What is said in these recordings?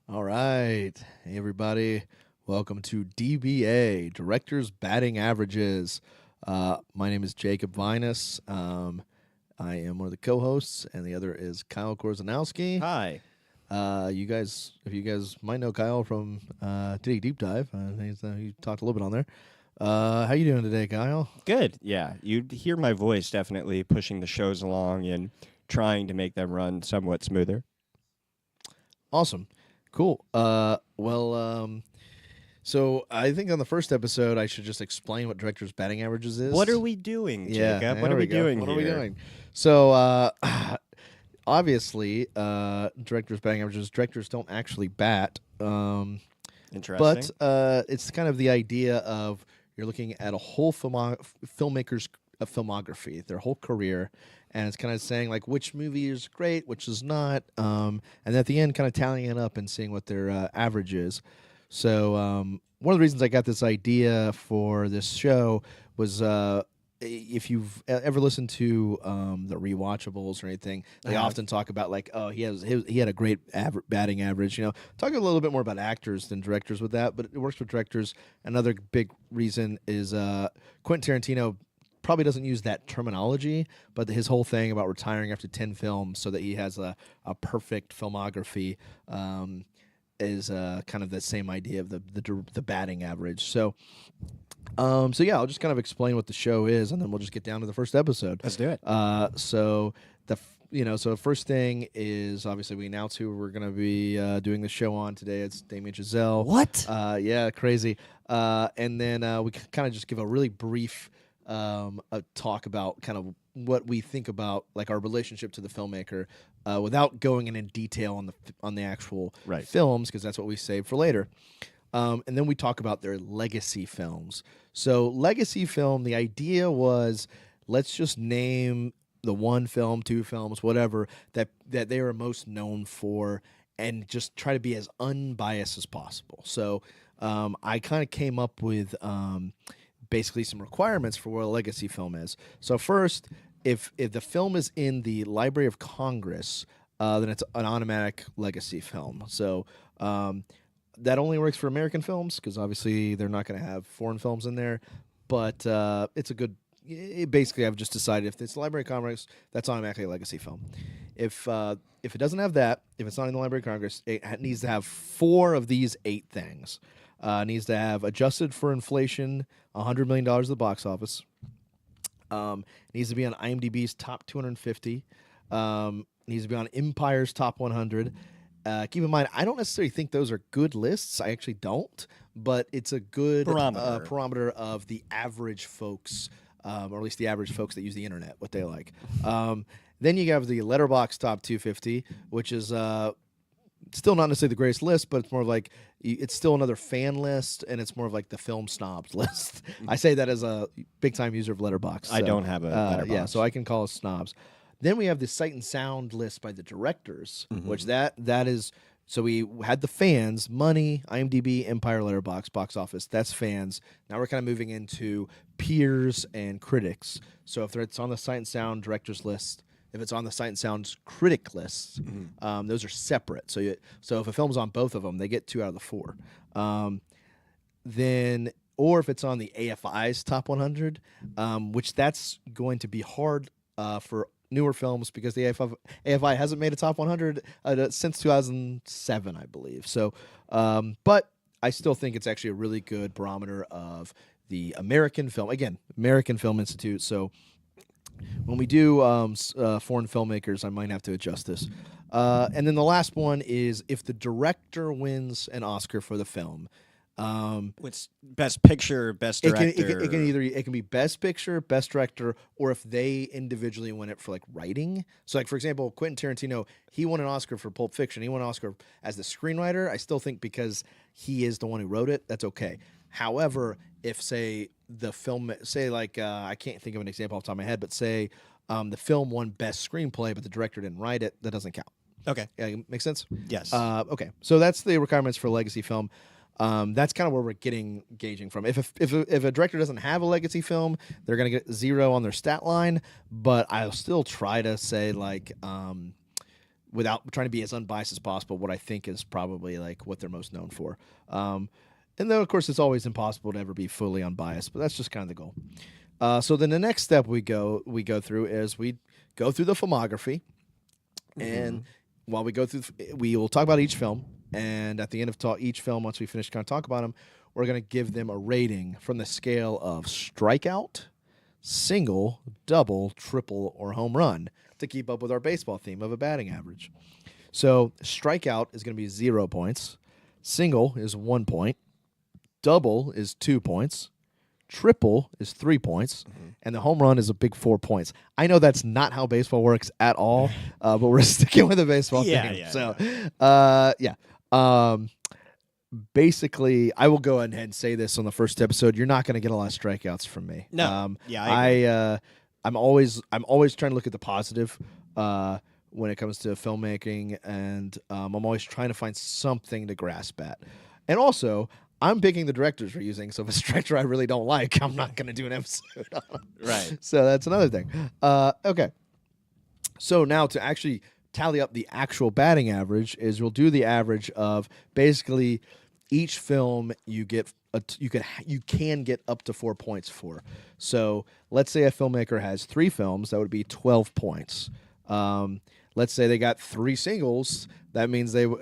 All right. Hey, everybody. Welcome to DBA, Directors Batting Averages. My name is Jacob Viness. I am one of the co-hosts, and the other is Kyle Korzonowski. Hi. If you guys might know Kyle from Today Deep Dive. He talked a little bit on there. How you doing today, Kyle? Good. Yeah, you'd hear my voice definitely pushing the shows along and trying to make them run somewhat smoother. Awesome. Cool. So I think on the first episode I should just explain what directors' batting averages is. What are we doing, Jacob? What there are we go. doing What here? are we doing? So obviously, directors' batting averages. Directors don't actually bat. Interesting. But it's kind of the idea of you're looking at a whole filmmaker's filmography, their whole career, and it's kind of saying like which movie is great, which is not, and at the end, kind of tallying it up and seeing what their average is. So one of the reasons I got this idea for this show was if you've ever listened to the rewatchables or anything, they often talk about like, oh, he had a great batting average. You know, talk a little bit more about actors than directors with that, but it works with directors. Another big reason is Quentin Tarantino probably doesn't use that terminology, but his whole thing about retiring after 10 films so that he has a perfect filmography is kind of the same idea of the batting average. So yeah, I'll just kind of explain what the show is, and then we'll just get down to the first episode. Let's do it. So the first thing is obviously we announce who we're going to be doing the show on today. It's Damien Chazelle. What? Yeah, crazy. And then we kind of just give a really brief a talk about kind of what we think about like our relationship to the filmmaker, without going in detail on the actual films, because that's what we save for later. And then we talk about their legacy films. So legacy film, the idea was let's just name the one film, two films, whatever that they are most known for, and just try to be as unbiased as possible. So I kind of came up with basically some requirements for what a legacy film is. So first, if the film is in the Library of Congress, then it's an automatic legacy film. So that only works for American films because obviously they're not going to have foreign films in there. But it's a good. Basically, I've just decided if it's the Library of Congress, that's automatically a legacy film. If it doesn't have that, if it's not in the Library of Congress, it needs to have 4 of these 8 things. Needs to have adjusted for inflation, $100 million at the box office. Needs to be on IMDb's top 250. Needs to be on Empire's top 100. Keep in mind, I don't necessarily think those are good lists. I actually don't, but it's a good parameter of the average folks, or at least the average folks that use the internet, what they like. Then you have the Letterboxd top 250, which is still not necessarily the greatest list, but it's more of like it's still another fan list, and it's more of like the film snobs list. I say that as a big time user of Letterboxd. I don't have a Letterboxd. Yeah, so I can call us snobs. Then we have the Sight and Sound list by the directors, which that is. So we had the fans, money, IMDb, Empire, Letterboxd, box office. That's fans. Now we're kind of moving into peers and critics. So if it's on the Sight and Sound directors list, if it's on the Sight and Sound's critic lists, those are separate. So if a film's on both of them, they get 2 out of the 4. Or if it's on the AFI's top 100, which that's going to be hard for newer films because the AFI hasn't made a top 100 since 2007, I believe. So, but I still think it's actually a really good barometer of the American film. Again, American Film Institute. So when we do foreign filmmakers, I might have to adjust this. And then the last one is if the director wins an Oscar for the film. What's best picture, best director? It can be best picture, best director, or if they individually win it for like writing. So like for example, Quentin Tarantino, he won an Oscar for Pulp Fiction. He won an Oscar as the screenwriter. I still think because he is the one who wrote it, that's okay. However, if say the film, say like I can't think of an example off the top of my head, but say the film won best screenplay, but the director didn't write it, that doesn't count. Okay, yeah, makes sense. Yes. Okay, so that's the requirements for legacy film. That's kind of where we're gauging from. If a director doesn't have a legacy film, they're going to get 0 on their stat line. But I'll still try to say like without trying to be as unbiased as possible, what I think is probably like what they're most known for. And then, of course, it's always impossible to ever be fully unbiased, but that's just kind of the goal. So then the next step we go through is we go through the filmography, and while we go through, we will talk about each film, and at the end of each film, once we finish kind of talk about them, we're going to give them a rating from the scale of strikeout, single, double, triple, or home run to keep up with our baseball theme of a batting average. So strikeout is going to be 0 points, single is 1 point, double is 2 points, triple is 3 points, and the home run is a big 4 points. I know that's not how baseball works at all, but we're sticking with the baseball theme. Basically, I will go ahead and say this on the first episode: you're not going to get a lot of strikeouts from me. No, I'm always trying to look at the positive when it comes to filmmaking, and I'm always trying to find something to grasp at. And also, I'm picking the directors we're using, so if it's a director I really don't like, I'm not going to do an episode on them. Right. So that's another thing. Okay. So now to actually tally up the actual batting average is we'll do the average of basically each film you get you can get up to 4 points for. So let's say a filmmaker has 3 films, that would be 12 points. Let's say they got 3 singles, that means they would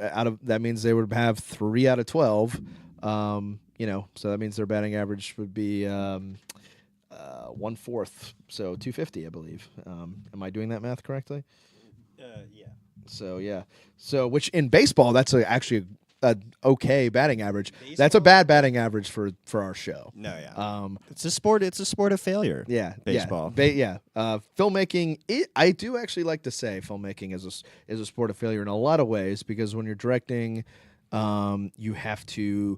have 3 out of 12. So that means their batting average would be 1/4, so 250, I believe. Am I doing that math correctly? Yeah. So yeah, which in baseball that's actually a okay batting average. That's a bad batting average for our show. No, yeah. It's a sport. It's a sport of failure. Yeah, baseball. Filmmaking. I do actually like to say filmmaking is a sport of failure in a lot of ways, because when you're directing, you have to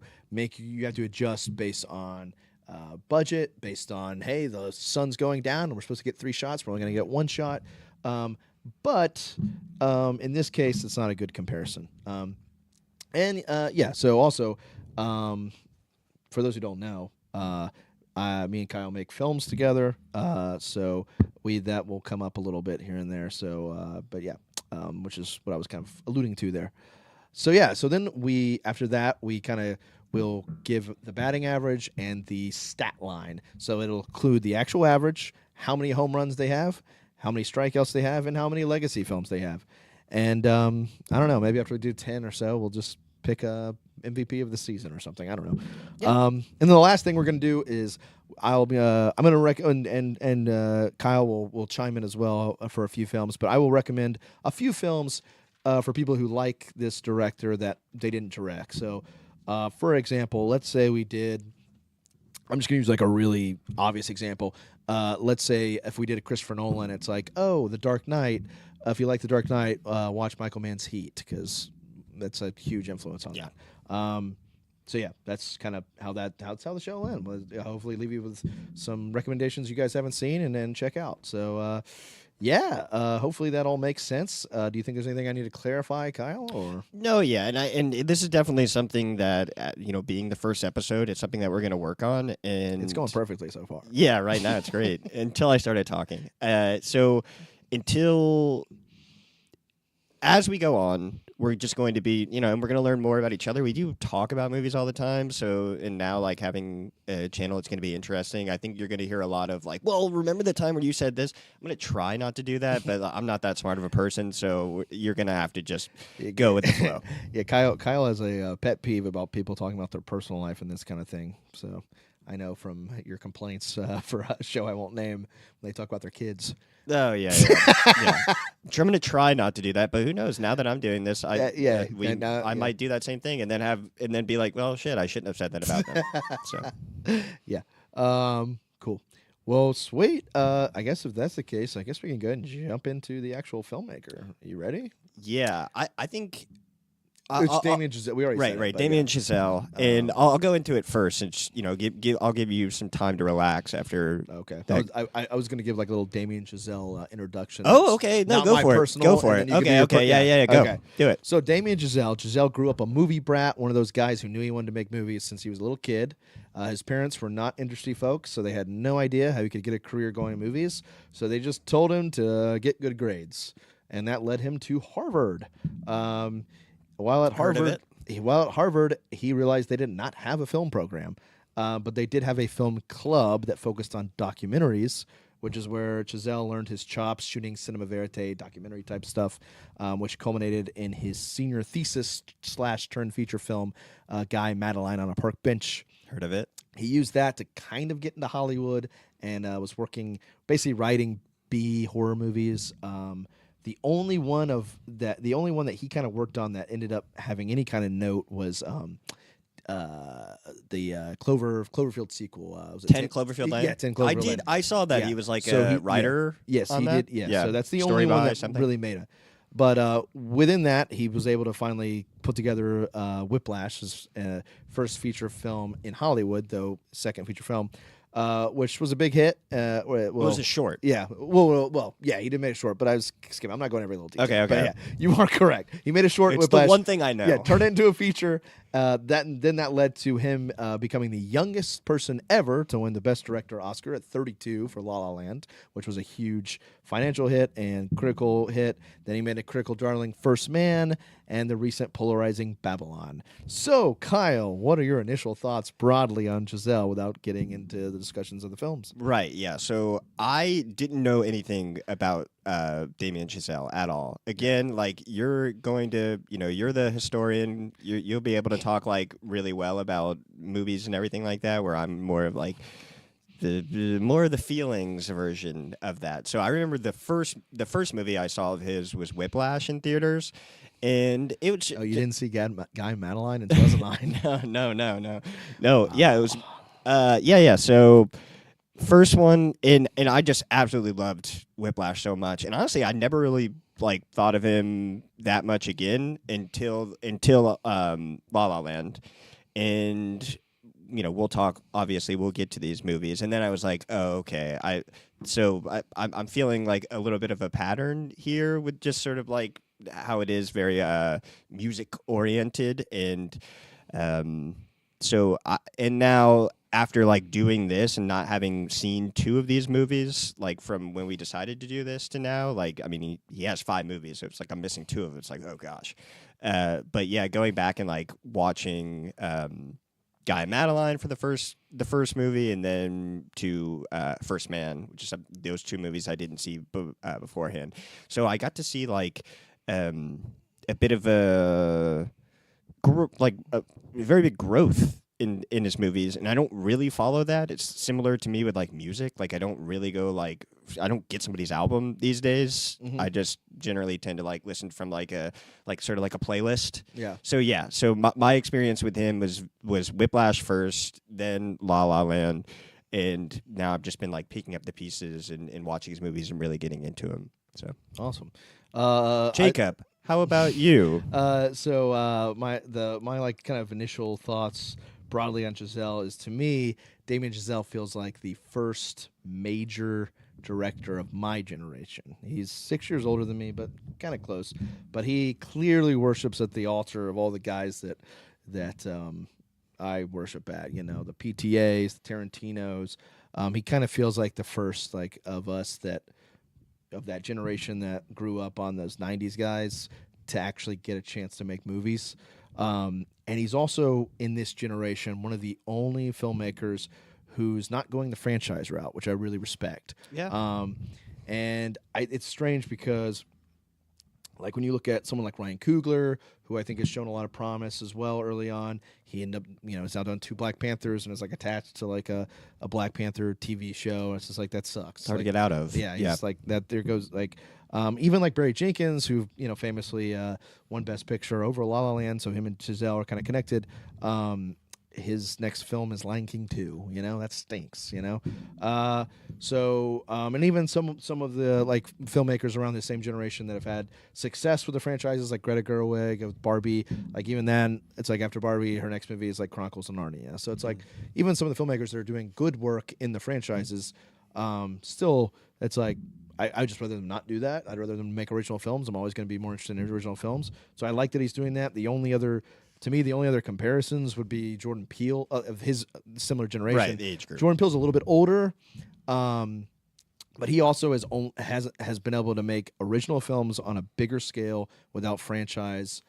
adjust based on budget, based on, hey, the sun's going down and we're supposed to get 3 shots, we're only going to get 1 shot. But in this case, it's not a good comparison. So also, for those who don't know, me and Kyle make films together, so that will come up a little bit here and there. So, which is what I was kind of alluding to there. So then after that we kind of will give the batting average and the stat line. So it'll include the actual average, how many home runs they have, how many strikeouts they have, and how many legacy films they have. And I don't know, maybe after we do 10 or so, we'll just pick a MVP of the season or something. I don't know. Yeah. And then the last thing we're going to do is I'm going to recommend, and Kyle will chime in as well for a few films, but I will recommend a few films for people who like this director that they didn't direct. So, for example, let's say I'm just going to use like a really obvious example. Let's say if we did a Christopher Nolan, it's like, oh, The Dark Knight. If you like The Dark Knight, watch Michael Mann's Heat, because that's a huge influence on that. So yeah, that's kind of how the show will end. We'll hopefully leave you with some recommendations you guys haven't seen and then check out. So hopefully that all makes sense. Do you think there's anything I need to clarify, Kyle? Or no, yeah, and this is definitely something that being the first episode, it's something that we're going to work on, and it's going perfectly so far. Yeah, right now it's great until I started talking. As we go on, we're just going to be, and we're going to learn more about each other. We do talk about movies all the time, and now, like, having a channel, it's going to be interesting. I think you're going to hear a lot of, like, well, remember the time where you said this? I'm going to try not to do that, but I'm not that smart of a person, so you're going to have to just go with the flow. Yeah, Kyle has a pet peeve about people talking about their personal life and this kind of thing, so I know from your complaints for a show I won't name, when they talk about their kids. Oh, yeah. I'm going to try not to do that, but who knows? Now that I'm doing this, I might do that same thing and then be like, well, shit, I shouldn't have said that about them. So, yeah. Cool. Well, sweet. I guess if that's the case, I guess we can go ahead and jump into the actual filmmaker. Are you ready? Yeah, I think. It's Damien Chazelle. We already said right. it, Damien Chazelle, and I'll go into it first, and I'll give you some time to relax after. Okay. I was going to give like a little Damien Chazelle introduction. Oh, okay. No, go for it. Go for it. Okay. Yeah. Go. Okay. Do it. So Damien Chazelle grew up a movie brat, one of those guys who knew he wanted to make movies since he was a little kid. His parents were not industry folks, so they had no idea how he could get a career going in movies. So they just told him to get good grades. and that led him to Harvard. While at Heard of Harvard, he realized they did not have a film program, but they did have a film club that focused on documentaries, which is where Chazelle learned his chops shooting cinema verite, documentary type stuff, which culminated in his senior thesis / turned feature film, Guy Madeline on a Park Bench. Heard of it? He used that to kind of get into Hollywood and was working, basically writing B horror movies. The only one that he kind of worked on that ended up having any kind of note was the Cloverfield sequel. Was it 10 Cloverfield Lane? Yeah, 10 Cloverfield Lane. I saw that. Yeah. He was like So a writer. Yes, on he that? did. Yeah. So that's the Story only one by that something? really made it. But within that, he was able to finally put together Whiplash, his first feature film in Hollywood, though second feature film, which was a big hit. It was a short. Yeah. Well, yeah, he did make it short, but I was skipping. I'm not going every little detail. Okay. But yeah, you are correct. He made a short It's Whiplash. the one thing I know. Yeah, turned it into a feature. That led to him becoming the youngest person ever to win the Best Director Oscar at 32 for La La Land, which was a huge financial hit and critical hit. Then he made a critical darling, First Man, and the recent polarizing Babylon. So, Kyle, what are your initial thoughts broadly on Chazelle without getting into the discussions of the films? Right, yeah. So I didn't know anything about Damien Chazelle at all. Again, like you're going to, you're the historian. You'll be able to talk like really well about movies and everything like that, where I'm more of like the more of the feelings version of that. So I remember the first movie I saw of his was Whiplash in theaters. And it was. Oh, you didn't see Guy Madeline in 2009? No. Yeah, it was. Yeah. So, first one, and I just absolutely loved Whiplash so much. And honestly, I never really like thought of him that much again until La La Land, and we'll talk. Obviously, we'll get to these movies, and then I was like, oh, okay. I'm feeling like a little bit of a pattern here with just sort of like how it is very music oriented, and and now after like doing this and not having seen two of these movies, like from when we decided to do this to now, like I mean he has 5 movies, so it's like I'm missing 2 of them. It's like, oh gosh. But yeah, going back and like watching Guy Madeline for the first movie, and then to First Man, which is those 2 movies I didn't see beforehand. So I got to see like a bit of a very big growth in his movies, and I don't really follow that. It's similar to me with like music. Like I don't really go like I don't get somebody's album these days. Mm-hmm. I just generally tend to like listen from like sort of like a playlist. Yeah. So my experience with him was Whiplash first, then La La Land, and now I've just been like picking up the pieces and watching his movies and really getting into them. So Awesome. Jacob, how about you? My like kind of initial thoughts broadly on Chazelle is, to me, Damien Chazelle feels like the first major director of my generation. He's 6 years older than me, but kind of close. But he clearly worships at the altar of all the guys that I worship at. The PTAs, the Tarantinos. He kind of feels like the first like of us of that generation that grew up on those 90s guys to actually get a chance to make movies. And he's also, in this generation, one of the only filmmakers who's not going the franchise route, which I really respect. Yeah. It's strange because, like, when you look at someone like Ryan Coogler, who I think has shown a lot of promise as well early on, he ended up, has now done 2 Black Panthers and is like attached to like a Black Panther TV show. And it's just like, that sucks. It's hard like, to get out of. Yeah, he's like that. There goes like, even like Barry Jenkins, who famously won Best Picture over La La Land, so him and Chazelle are kind of connected. His next film is Lion King 2. That stinks. And even some of the like filmmakers around the same generation that have had success with the franchises, like Greta Gerwig with Barbie. Like even then, it's like after Barbie, her next movie is like Chronicles of Narnia. So it's like even some of the filmmakers that are doing good work in the franchises, still it's like. I just rather them not do that. I'd rather them make original films. I'm always going to be more interested in original films. So I like that he's doing that. The only other comparisons would be Jordan Peele of his similar generation. Right, the age group. Jordan Peele's a little bit older, but he also has been able to make original films on a bigger scale without franchise,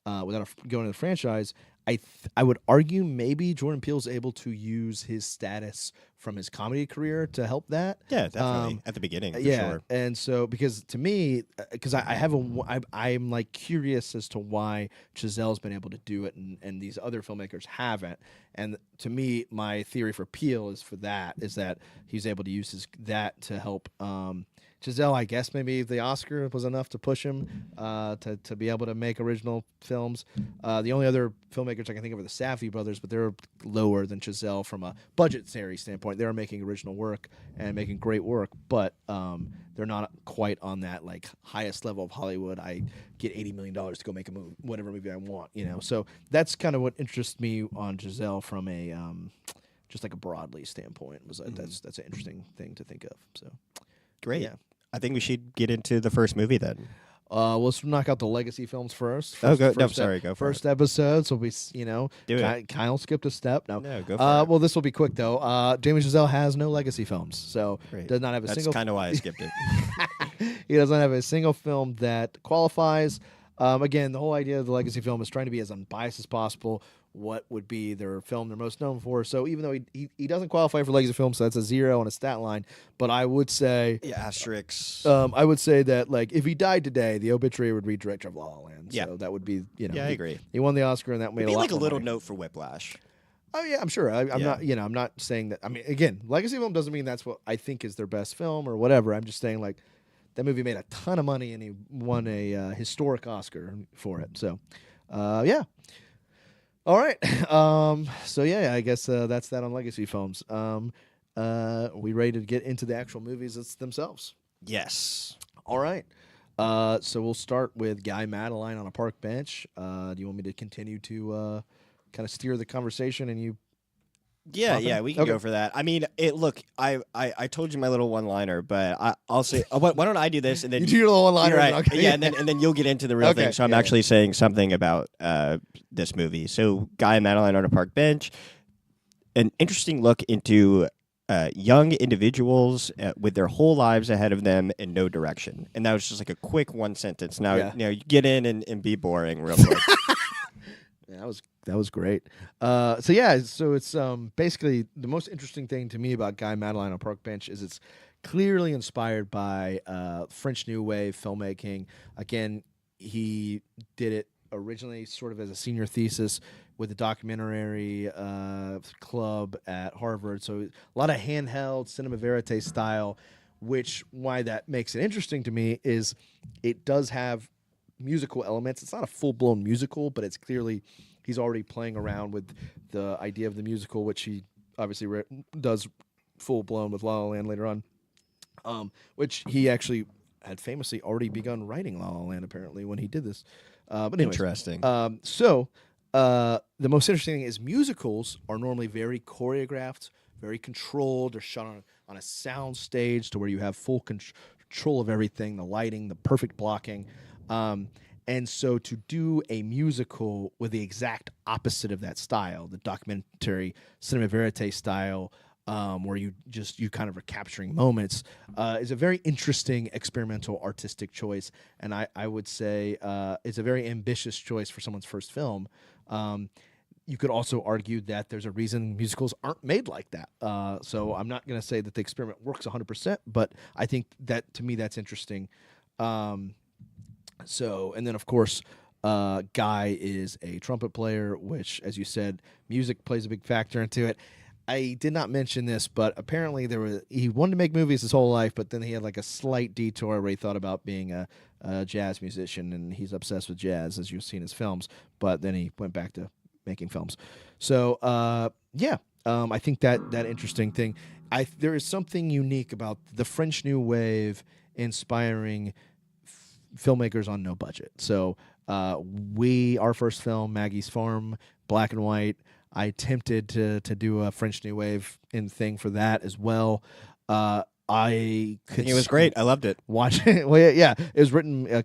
going to the franchise. I would argue maybe Jordan Peele's able to use his status from his comedy career to help that. Yeah, definitely at the beginning, for Yeah, sure. and so because to me, because I'm like curious as to why Chazelle's been able to do it and these other filmmakers haven't. And to me, my theory for Peele is that he's able to use that to help. Chazelle, I guess maybe the Oscar was enough to push him to be able to make original films. The only other filmmakers I can think of are the Safdie brothers, but they're lower than Chazelle from a budgetary standpoint. They're making original work and making great work, but they're not quite on that like highest level of Hollywood. I get $80 million to go make a movie, whatever movie I want, you know. So that's kind of what interests me on Chazelle from a just like a broadly standpoint. Was that's an interesting thing to think of. So Great. yeah. I think we should get into the first movie then. Let's knock out the legacy films first. Go for First it. episode, so Do it. Kyle skipped a step. No, go for it. well, this will be quick though. Damien Chazelle has no legacy films, so Great. does not have a That's single. kind of why I skipped it. He doesn't have a single film that qualifies. Again, the whole idea of the legacy film is trying to be as unbiased as possible. What would be their film they're most known for? So even though he doesn't qualify for legacy film, so that's a 0 on a stat line. But I would say, Asterisks. I would say that like if he died today, the obituary would read director of La La Land. Yeah. So that would be I agree. He won the Oscar, and that made Maybe a lot. like a more little money. note for Whiplash. Oh yeah, I'm sure. I'm Yeah. not. I'm not saying that. I mean, again, legacy film doesn't mean that's what I think is their best film or whatever. I'm just saying like that movie made a ton of money and he won a historic Oscar for it. So, yeah. All right. So yeah, I guess that's that on legacy films. We ready to get into the actual movies themselves? Yes. All right. So we'll start with Guy Madeline on a park bench. Do you want me to continue to kind of steer the conversation and you? Yeah, we can Okay. go for that. I mean, look, I told you my little one-liner, but I'll say, why don't I do this and then You do your little one-liner. You're right. Okay. Yeah, and then you'll get into the real Okay, thing. So I'm yeah, actually saying something about this movie. So Guy and Madeline on a park bench, an interesting look into young individuals with their whole lives ahead of them and no direction. And that was just like a quick one sentence. Now, Yeah. you get in and be boring real quick. Yeah, that was great. So it's basically the most interesting thing to me about Guy Madeline on a park bench is it's clearly inspired by French New Wave filmmaking. Again, he did it originally sort of as a senior thesis with the documentary club at Harvard. So a lot of handheld cinema verite style, which why that makes it interesting to me is it does have musical elements. It's not a full-blown musical, but it's clearly he's already playing around with the idea of the musical, which he obviously does full-blown with La La Land later on, which he actually had famously already begun writing La La Land apparently when he did this. But anyways, Interesting. The most interesting thing is musicals are normally very choreographed, very controlled. They're shot on a sound stage to where you have full control of everything, the lighting, the perfect blocking. And so to do a musical with the exact opposite of that style, the documentary cinema verite style, where you kind of are capturing moments, is a very interesting experimental artistic choice. And I would say it's a very ambitious choice for someone's first film. You could also argue that there's a reason musicals aren't made like that. So I'm not going to say that the experiment works 100%, but I think that to me that's interesting. And then of course, Guy is a trumpet player, which, as you said, music plays a big factor into it. I did not mention this, but apparently he wanted to make movies his whole life, but then he had like a slight detour where he thought about being a jazz musician, and he's obsessed with jazz, as you've seen his films. But then he went back to making films. So I think that interesting thing. There is something unique about the French New Wave inspiring filmmakers on no budget. So our first film, Maggie's Farm, black and white. I attempted to do a French New Wave thing for that as well. I think it was great. I loved it. Watch it. Well, yeah, it was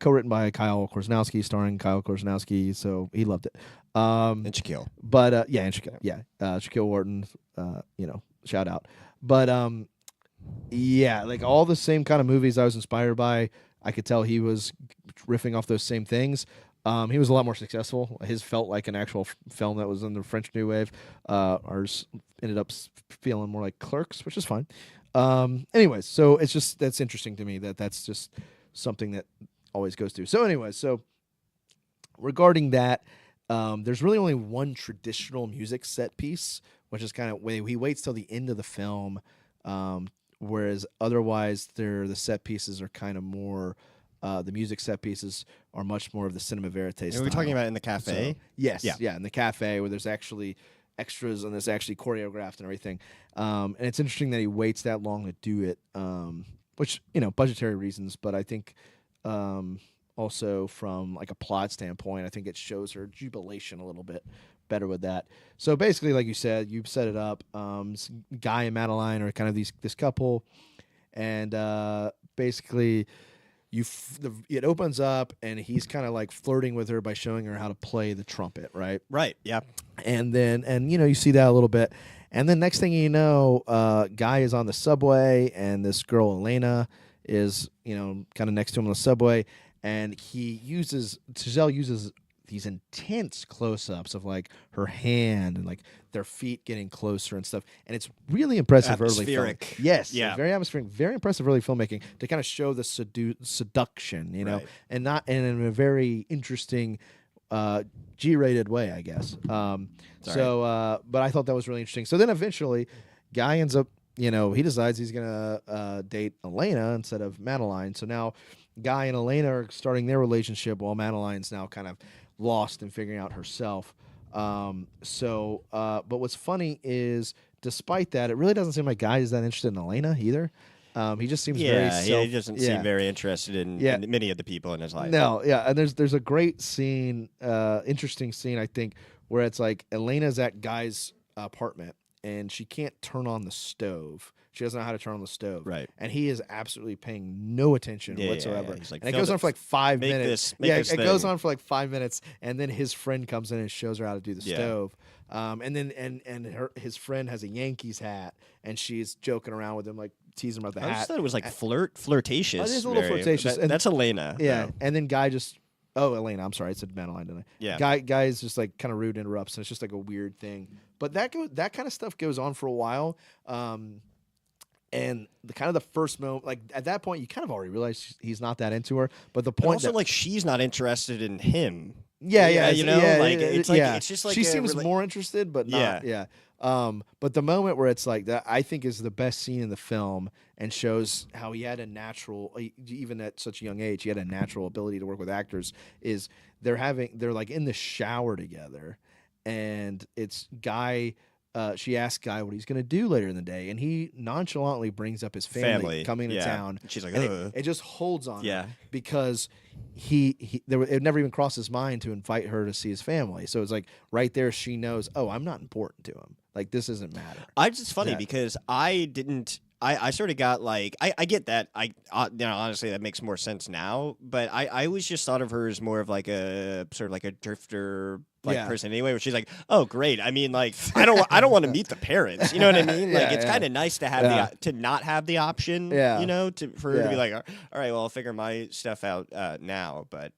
co-written by Kyle Korzonowski, starring Kyle Korzonowski, so he loved it. And Shaquille. But and Shaquille, Shaquille Wharton, shout out. But Yeah, like all the same kind of movies I was inspired by. I could tell he was riffing off those same things. He was a lot more successful. His felt like an actual film that was in the French New Wave. Ours ended up feeling more like Clerks, which is fine. Anyways, so it's just that's interesting to me that's just something that always goes through. So, anyways, so regarding that, there's really only one traditional music set piece, which is kind of when he waits till the end of the film. Whereas otherwise, the set pieces are kind of more. The music set pieces are much more of the cinema verite And style. we're talking about in the cafe. So, yes, Yeah. yeah, in the cafe where there's actually extras and there's actually choreographed and everything. And it's interesting that he waits that long to do it, which budgetary reasons, but I think also from like a plot standpoint, I think it shows her jubilation a little bit better with that. So basically, like you said, you've set it up. Guy and Madeline are kind of this couple, and basically it opens up and he's kind of like flirting with her by showing her how to play the trumpet, right? Right. Yeah. And then you see that a little bit, and then next thing you know, Guy is on the subway and this girl Elena is kind of next to him on the subway, and Chazelle uses these intense close-ups of like her hand and like their feet getting closer and stuff, and it's really impressive early Atmospheric. film. Yes, Yeah. very atmospheric, very impressive early filmmaking to kind of show the seduction, Right. and not and in a very interesting G-rated way, I guess. But I thought that was really interesting. So then eventually, Guy ends up, he decides he's gonna date Elena instead of Madeline. So now, Guy and Elena are starting their relationship while Madeline's now kind of lost and figuring out herself. But what's funny is, despite that, it really doesn't seem like Guy is that interested in Elena either. He just seems very he doesn't seem very interested in many of the people in his life. No, yeah, and there's a great scene, interesting scene, I think, where it's like Elena's at Guy's apartment and she can't turn on the stove. She doesn't know how to turn on the stove. Right. And he is absolutely paying no attention whatsoever. Yeah. He's like, and it goes on for like 5 minutes. This it thing. goes on for like 5 minutes, and then his friend comes in and shows her how to do the Yeah. stove. And then his friend has a Yankees hat, and she's joking around with him, like teasing him about the I hat. just thought it was like flirtatious. It is a little flirtatious. That's Elena. Yeah, though. and then Guy just. Oh, Elena. I'm sorry, I said Madeline, didn't I? Yeah. Guy is just like kind of rude, interrupts, and it's just like a weird thing. But that kind of stuff goes on for a while. And the kind of the first moment, like at that point, you kind of already realize he's not that into her. But the But point, also, like, she's not interested in him. it's just like she seems more interested, but not. But the moment where it's like that, I think is the best scene in the film and shows how he had a natural, even at such a young age, he had a natural ability to work with actors. Is they're like in the shower together, and it's Guy. She asks Guy what he's going to do later in the day, and he nonchalantly brings up his family coming to town. She's like, it just holds on Yeah. her because it never even crossed his mind to invite her to see his family. So it's like right there, she knows, oh, I'm not important to him. Like, this doesn't matter. It's funny because I didn't. I sort of got like I get that honestly that makes more sense now, but I always just thought of her as more of like a sort of like a drifter person anyway, where she's like, oh great, I mean, like I don't want to meet the parents, you know what I mean? Like it's kind of nice to have to not have the option, for her to be like, all right, well I'll figure my stuff out now, but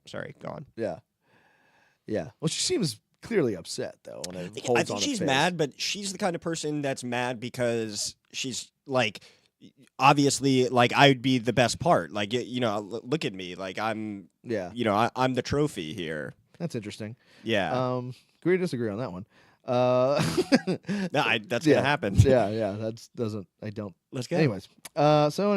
sorry, go on. Yeah. Well, she seems clearly upset though. When it holds I think she's mad, but she's the kind of person that's mad because she's like, obviously, like I'd be the best part. Like, look at me. Like I'm, I'm the trophy here. That's interesting. Yeah. Agree to disagree on that one. That's gonna happen. Yeah. That's doesn't. I don't. Let's go. Anyways. But so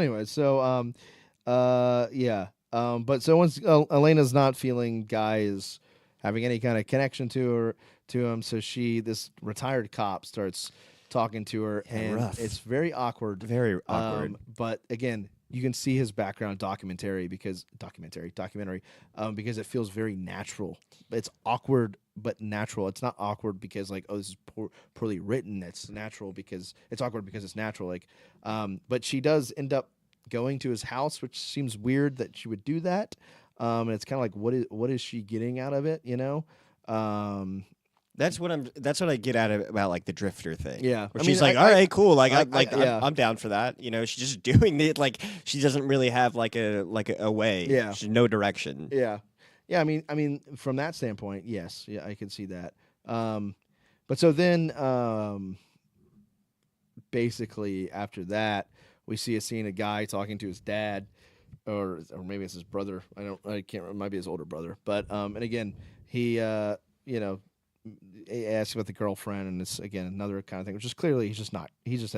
once Elena's not feeling Guy is having any kind of connection to him, so this retired cop starts talking to her, and rough. It's very awkward. Very awkward. But again, you can see his background documentary because it feels very natural. It's awkward but natural. It's not awkward because like, oh, this is poorly written. It's natural because it's awkward because it's natural. Like, but she does end up going to his house, which seems weird that she would do that. And it's kind of like, what is she getting out of it? That's what I get at about like the drifter thing. Yeah. Where I she's mean, like, all right, cool. Like, yeah. I'm down for that. You know, she's just doing it. Like, she doesn't really have like a way. Yeah. She's no direction. Yeah. Yeah. I mean, from that standpoint, yes. Yeah, I can see that. But so then, basically after that, we see a scene of a guy talking to his dad, or maybe it's his brother. I can't remember. It might be his older brother. But and again, he he asks about the girlfriend, and it's again another kind of thing, which is clearly he's just not. He just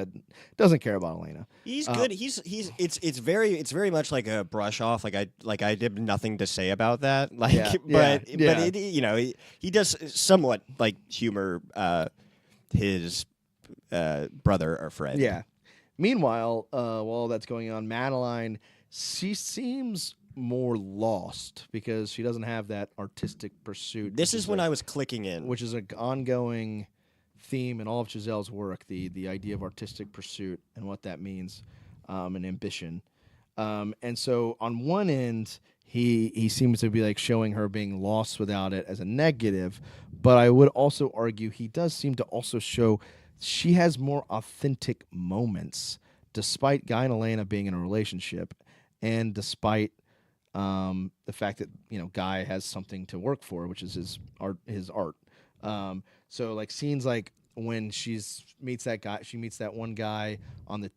doesn't care about Elena. He's good. It's very much like a brush off. Like I did nothing to say about that. Like, Yeah, but yeah. it, he does somewhat like humor his brother or friend. Yeah. Meanwhile, while all that's going on, Madeline, she seems more lost because she doesn't have that artistic pursuit. This is when I was clicking in, which is an ongoing theme in all of Chazelle's work: the idea of artistic pursuit and what that means, and ambition. And so, on one end, he seems to be like showing her being lost without it as a negative, but I would also argue he does seem to also show she has more authentic moments, despite Guy and Elena being in a relationship, and despite the fact that Guy has something to work for, which is his art. So like scenes like when she meets that one guy on the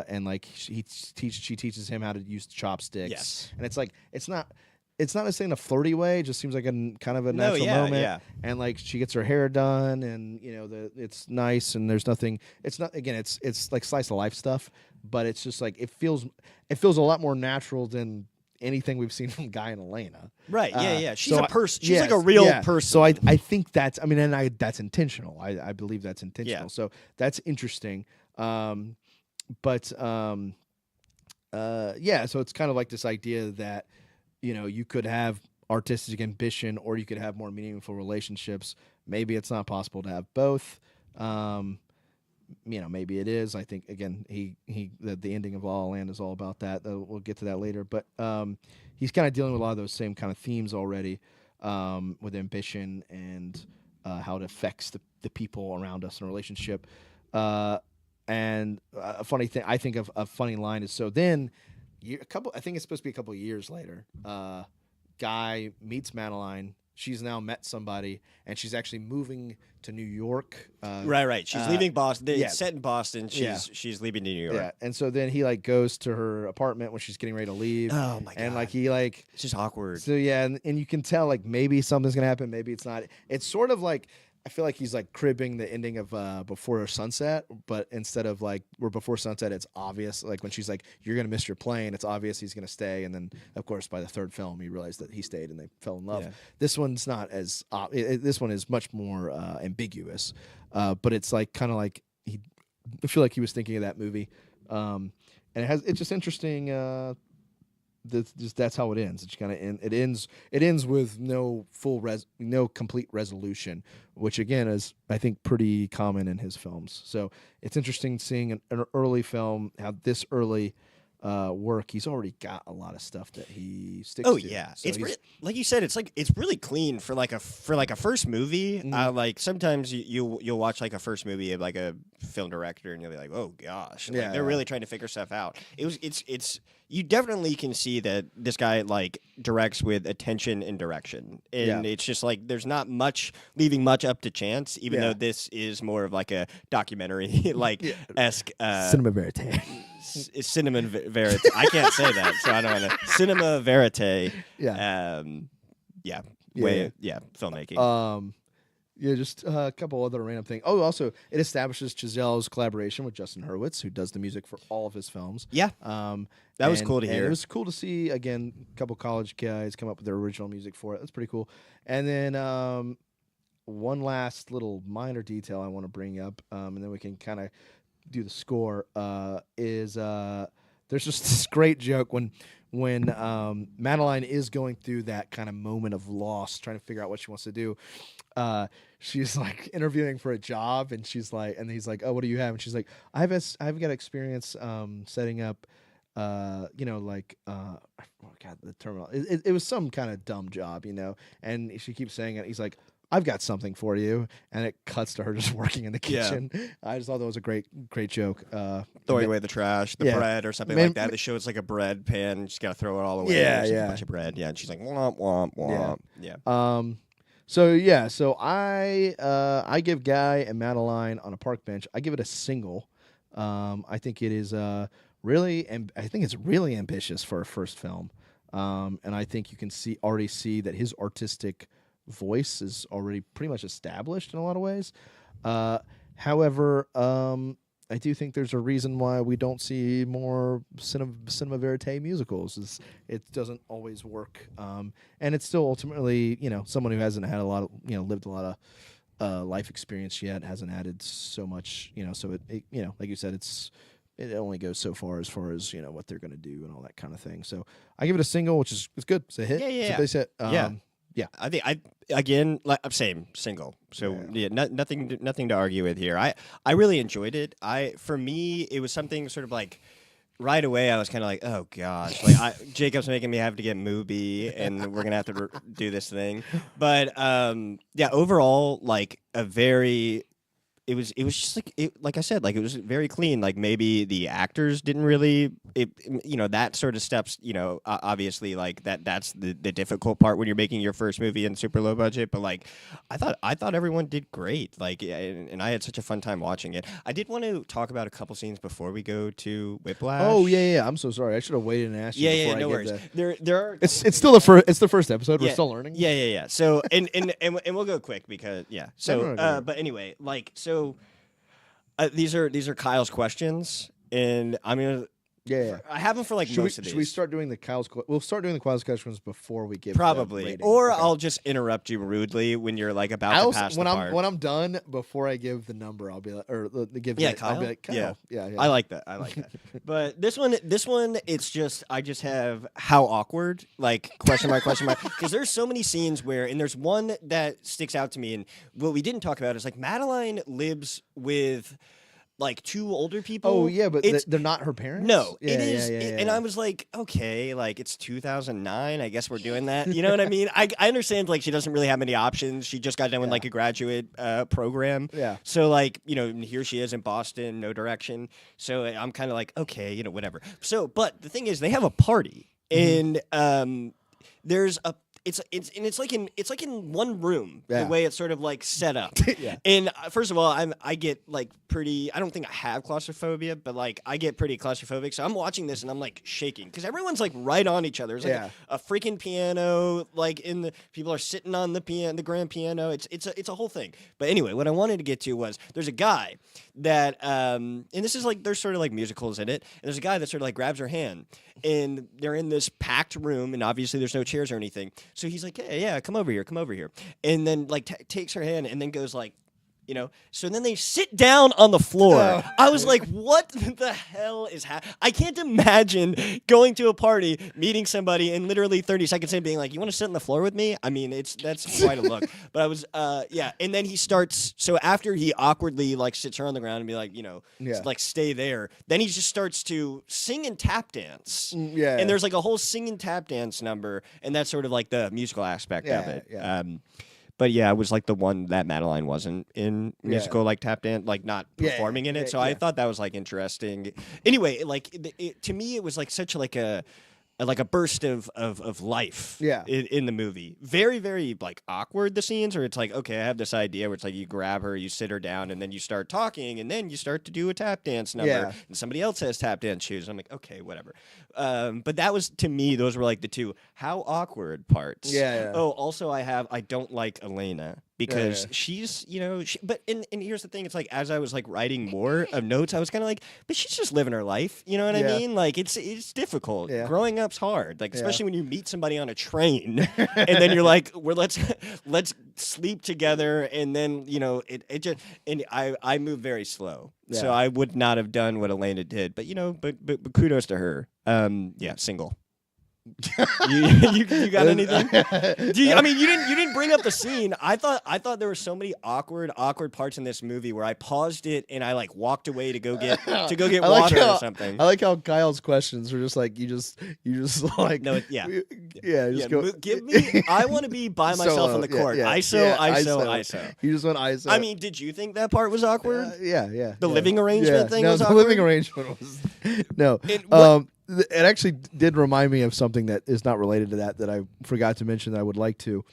and like she teaches him how to use chopsticks. Yes. And it's like it's not necessarily in a flirty way. It just seems like a kind of a natural moment. Yeah. And like she gets her hair done, and it's nice, and there's nothing. It's not again. It's like slice of life stuff, but it's just like it feels a lot more natural than anything we've seen from Guy and Elena. Right. Yeah. She's so a person. She's yes, like a real yeah. person. So I think that's that's intentional. I believe that's intentional. Yeah. So that's interesting. So it's kind of like this idea that you could have artistic ambition or you could have more meaningful relationships. Maybe it's not possible to have both. Maybe it is. I think again, the ending of La La Land is all about that. We'll get to that later. But he's kind of dealing with a lot of those same kind of themes already, with ambition and how it affects the people around us in a relationship. And a funny thing, I think of a funny line is then. I think it's supposed to be a couple of years later. Guy meets Madeline. She's now met somebody, and she's actually moving to New York. Right. She's leaving Boston. Yeah. It's set in Boston. She's leaving to New York. Yeah, and so then he like goes to her apartment when she's getting ready to leave. Oh my god! And like he like it's just awkward. So yeah, and you can tell like maybe something's gonna happen, maybe it's not. It's sort of like I feel like he's like cribbing the ending of Before Sunset, but instead of like where Before Sunset, it's obvious. Like when she's like, "You're gonna miss your plane," it's obvious he's gonna stay, and then of course by the third film, he realized that he stayed and they fell in love. Yeah. This one's not as this one is much more ambiguous, but it's like kind of like I feel like he was thinking of that movie, and it's just interesting. That's how it ends. It's kind of it ends with no complete resolution, which again is I think pretty common in his films. So it's interesting seeing an early film have this early work. He's already got a lot of stuff that he sticks to. Oh yeah, So it's like you said. It's really clean for like a first movie. Like sometimes you'll watch like a first movie of like a film director and you'll be like, oh gosh, like, they're really trying to figure stuff out. It's you definitely can see that this guy like directs with attention and direction, and it's just like there's not much leaving much up to chance. Even though this is more of like a documentary like esque cinema verite. Cinema verite. I can't say that, so I don't want to. Cinema verite. Filmmaking. Just a couple other random things. Oh, also, it establishes Chazelle's collaboration with Justin Hurwitz, who does the music for all of his films. Yeah. That was cool to hear. It was cool to see, again, a couple college guys come up with their original music for it. That's pretty cool. And then one last little minor detail I want to bring up, and then we can kind of do the score, is there's just this great joke when Madeline is going through that kind of moment of loss, trying to figure out what she wants to do. She's like interviewing for a job, and she's like, and he's like, "Oh, what do you have?" And she's like, "I've got experience setting up, I forgot the terminal. It was some kind of dumb job, And she keeps saying it. He's like, I've got something for you, and it cuts to her just working in the Yeah. kitchen. I just thought that was a great joke. Throwing away the trash, the Yeah. bread or something Man- like that. They show it's like a bread pan. You just got to throw it all away. Yeah, There's like yeah. a bunch of bread. Yeah, and she's like, womp, womp, womp. Yeah. So I give Guy and Madeline on a park bench. I give it a single. I think it is really ambitious for a first film. And I think you can already see that his artistic voice is already pretty much established in a lot of ways. However, I do think there's a reason why we don't see more cinema verite musicals. It doesn't always work, and it's still ultimately, someone who hasn't had a lot of, lived a lot of life experience yet, hasn't added so much, so it like you said, it only goes so far as what they're going to do and all that kind of thing. So I give it a single, which is it's good. It's a hit. Yeah. It's a base hit. Yeah. I think again, like same single. So nothing to argue with here. I really enjoyed it. For me, it was something sort of like right away. I was kind of like, oh gosh, like Jacob's making me have to get Mubi, and we're gonna have to do this thing. But overall, like a very. It was just like I said, like it was very clean. Like maybe the actors didn't really, that sort of steps, obviously like that's the difficult part when you're making your first movie in super low budget. But like, I thought everyone did great. Like, and I had such a fun time watching it. I did want to talk about a couple scenes before we go to Whiplash. Oh yeah. I'm so sorry. I should have waited and asked you. Yeah, no worries. There are. It's still the first. It's the first episode. We're still learning. Yeah. So and we'll go quick because So No. but anyway, like so. These are Kyle's questions, and I'm gonna. Yeah. I have them for like most of these. Should we start doing the Kyle's? We'll start doing the Kyle's questions before we give probably, the rating. or Okay. I'll just interrupt you rudely when you're like about to pass the part. When I'm done, before I give the number, I'll be like, Kyle? I'll be like, Kyle. Yeah. I like that. But this one, it's just I just have how awkward, like question mark, because there's so many scenes where, and there's one that sticks out to me, and what we didn't talk about is like Madeline lives with. Like two older people. Oh yeah, but they're not her parents. No, yeah, it is. Yeah. And I was like, okay, like it's 2009. I guess we're doing that. You know what I mean? I understand. Like she doesn't really have many options. She just got done with like a graduate program. Yeah. So like here she is in Boston, no direction. So I'm kind of like, okay, whatever. So, but the thing is, they have a party, and there's a. It's like in one room the way it's sort of like set up. And first of all, I get like pretty. I don't think I have claustrophobia, but like I get pretty claustrophobic. So I'm watching this and I'm like shaking because everyone's like right on each other. There's like a freaking piano. Like people are sitting on the grand piano. It's a whole thing. But anyway, what I wanted to get to was there's a guy that and this is like there's sort of like musicals in it. And there's a guy that sort of like grabs her hand. And they're in this packed room, and obviously there's no chairs or anything. So he's like, hey, yeah, come over here. And then like takes her hand and then goes like, so then they sit down on the floor. I was like, what the hell is happening? I can't imagine going to a party, meeting somebody, and literally 30 seconds in being like, you want to sit on the floor with me? I mean, that's quite a look. But I was, and then he starts, so after he awkwardly like sits her on the ground and be like, like stay there, then he just starts to sing and tap dance. And there's like a whole sing and tap dance number, and that's sort of like the musical aspect of it. But yeah, it was like the one that Madeline wasn't in musical, like tap dance, like not performing in it. So I thought that was like interesting. Anyway, like to me, it was like such like a burst of life in the movie. Very, very like awkward, the scenes where it's like, okay, I have this idea where it's like you grab her, you sit her down, and then you start talking, and then you start to do a tap dance number, and somebody else has tap dance shoes. I'm like, okay, whatever. But that was, to me, those were like the two how awkward parts. Oh, also I don't like Elena. Because she's, but here's the thing, it's like as I was like writing more of notes, I was kind of like, but she's just living her life, you know what I mean? Like it's difficult. Growing up's hard, like especially when you meet somebody on a train, and then you're like, let's sleep together, and then it just and I move very slow, so I would not have done what Elena did, but but kudos to her. Single. You got anything? I mean, you didn't bring up the scene. I thought there were so many awkward parts in this movie where I paused it and I like walked away to go get water or something. I like how Kyle's questions were just like you just like no, just go. Give me. I want to be by myself on the court. ISO. You just went ISO. I mean, did you think that part was awkward? Yeah. The living arrangement thing was the awkward. Living arrangement was no. It actually did remind me of something that is not related to that I forgot to mention that I would like to.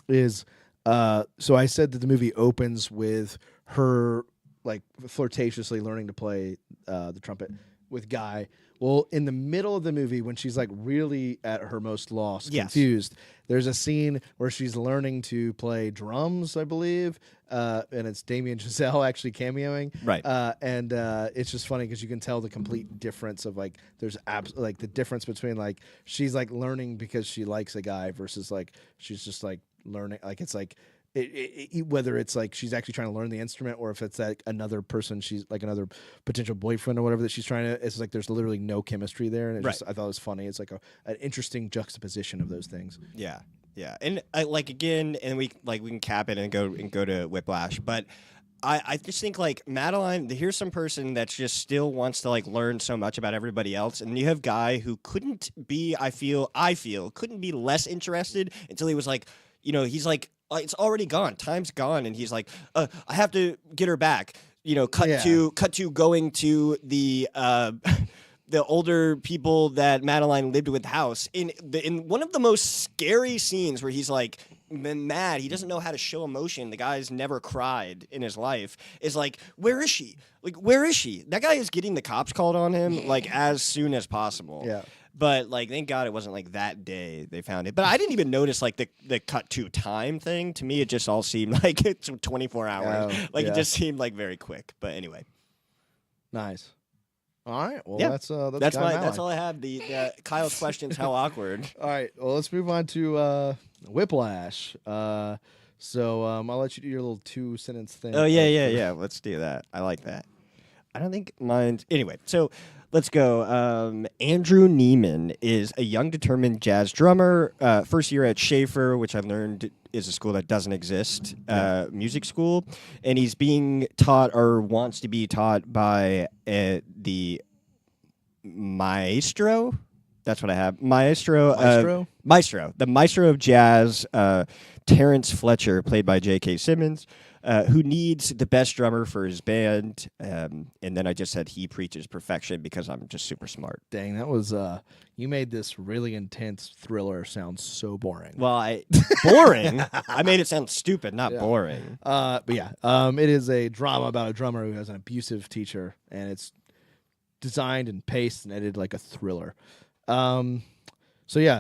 Is so I said that the movie opens with her like flirtatiously learning to play the trumpet with Guy. Well, in the middle of the movie, when she's like really at her most lost, confused, there's a scene where she's learning to play drums, I believe, and it's Damien Chazelle actually cameoing. Right. And it's just funny because you can tell the complete difference of like there's like the difference between like she's like learning because she likes a guy versus like she's just like learning like it's like. Whether it's like she's actually trying to learn the instrument or if it's like another person, she's like another potential boyfriend or whatever that she's trying to, it's like there's literally no chemistry there. And I thought it was funny. It's like an interesting juxtaposition of those things. Yeah. And like again, and we can cap it and go to Whiplash, but I just think like Madeline, here's some person that just still wants to like learn so much about everybody else, and you have Guy who couldn't be, I feel couldn't be less interested until he was like, he's like. It's already gone. Time's gone, and he's like, "I have to get her back." Cut to going to the the older people that Madeline lived with house in one of the most scary scenes where he's like mad. He doesn't know how to show emotion. The guy's never cried in his life. Is like, where is she? Like, where is she? That guy is getting the cops called on him like as soon as possible. Yeah. But like, thank God it wasn't like that day they found it. But I didn't even notice like the cut to time thing. To me, it just all seemed like it's 24 hours. It just seemed like very quick. But anyway, nice. All right. Well, that's all I have. The Kyle's questions. How awkward. All right. Well, let's move on to Whiplash. So I'll let you do your little 2-sentence thing. Oh yeah. Let's do that. I like that. I don't think mine's anyway. So. Let's go. Andrew Neiman is a young, determined jazz drummer. First year at Schaefer, which I've learned is a school that doesn't exist, music school. And he's being taught or wants to be taught by the maestro. That's what I have. Maestro. The maestro of jazz, Terrence Fletcher, played by J.K. Simmons. Who needs the best drummer for his band. And then I just said he preaches perfection because I'm just super smart. Dang, that was, you made this really intense thriller sound so boring. Well, boring? I made it sound stupid, not boring. But yeah, it is a drama about a drummer who has an abusive teacher, and it's designed and paced and edited like a thriller. So yeah,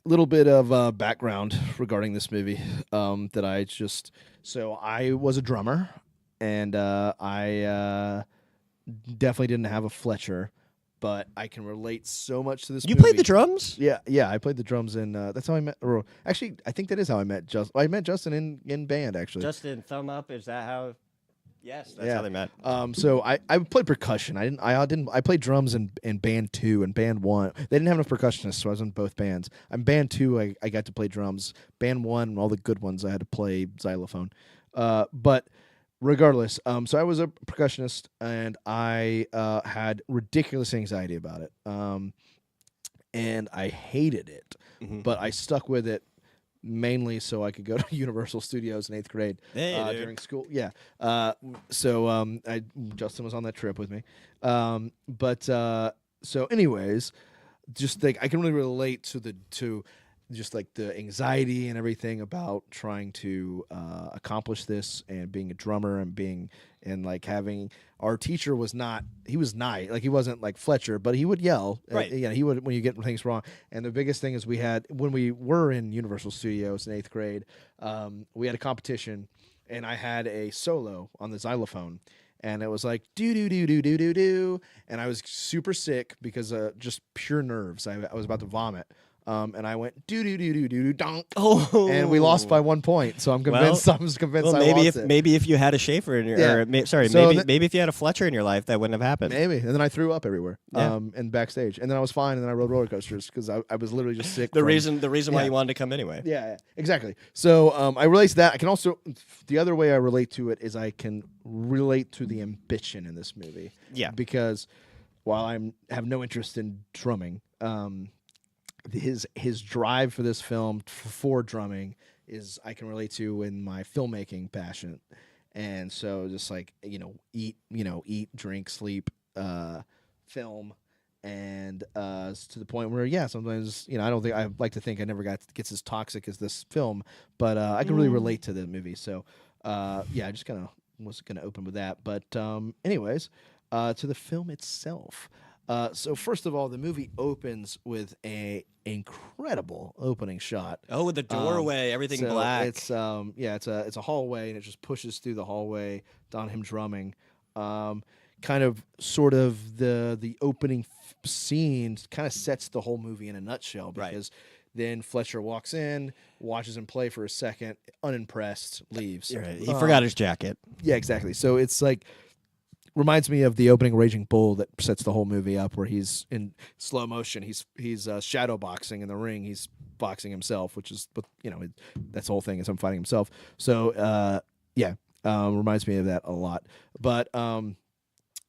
little bit of background regarding this movie that I was a drummer, and I definitely didn't have a Fletcher, but I can relate so much to this movie. You played the drums? Yeah, I played the drums, and that's how I met, or actually, I think that is how I met Justin. I met Justin in band, actually. Justin, thumb up, is that how... Yes, that's how they met. So I played percussion. I played drums in band 2 and band 1. They didn't have enough percussionists, so I was in both bands. In band 2, I got to play drums. Band 1, all the good ones, I had to play xylophone. But regardless, so I was a percussionist, and I had ridiculous anxiety about it. And I hated it, but I stuck with it. Mainly so I could go to Universal Studios in 8th grade during school. Yeah. So Justin was on that trip with me. So anyways, just like I can really relate to just like the anxiety and everything about trying to accomplish this and being a drummer and like having our teacher was nice. Like he wasn't like Fletcher, but he would yell. Right. He would when you get things wrong. And the biggest thing is we had when we were in Universal Studios in 8th grade, we had a competition, and I had a solo on the xylophone. And it was like do do do do do do do, and I was super sick because just pure nerves. I was about to vomit. and I went do do do do do do donk, Oh, and we lost by 1 point. So I'm convinced. Well, I'm convinced well, I maybe lost if it. maybe if you had a Schaefer in your, Yeah. sorry, So maybe if you had a Fletcher in your life, that wouldn't have happened. Maybe, and then I threw up everywhere, Yeah. and backstage, and then I was fine, and then I rode roller coasters because I was literally just sick. The reason why Yeah. you wanted to come anyway. Yeah, exactly. So I relate to that. I can also the other way I relate to it is I can relate to the ambition in this movie. Yeah. Because while I have no interest in drumming, his drive for this film for drumming is I can relate to in my filmmaking passion. And so just like, eat, drink, sleep, film, and to the point where, sometimes, I don't think, I like to think I never gets as toxic as this film, but I can really relate to the movie. So, I just kind of was going to open with that. But anyways, to the film itself. So first of all, the movie opens with a incredible opening shot. Oh, with the doorway, everything So black. it's it's a hallway, and it just pushes through the hallway down him drumming. Kind of sort of the opening scene kind of sets the whole movie in a nutshell, because then Fletcher walks in, watches him play for a second, unimpressed, leaves. Right. He forgot his jacket. Yeah, exactly. So it's like reminds me of the opening Raging Bull that sets the whole movie up, where he's in slow motion. He's shadow boxing in the ring. He's boxing himself, which is, that's the whole thing, is him fighting himself. So reminds me of that a lot. But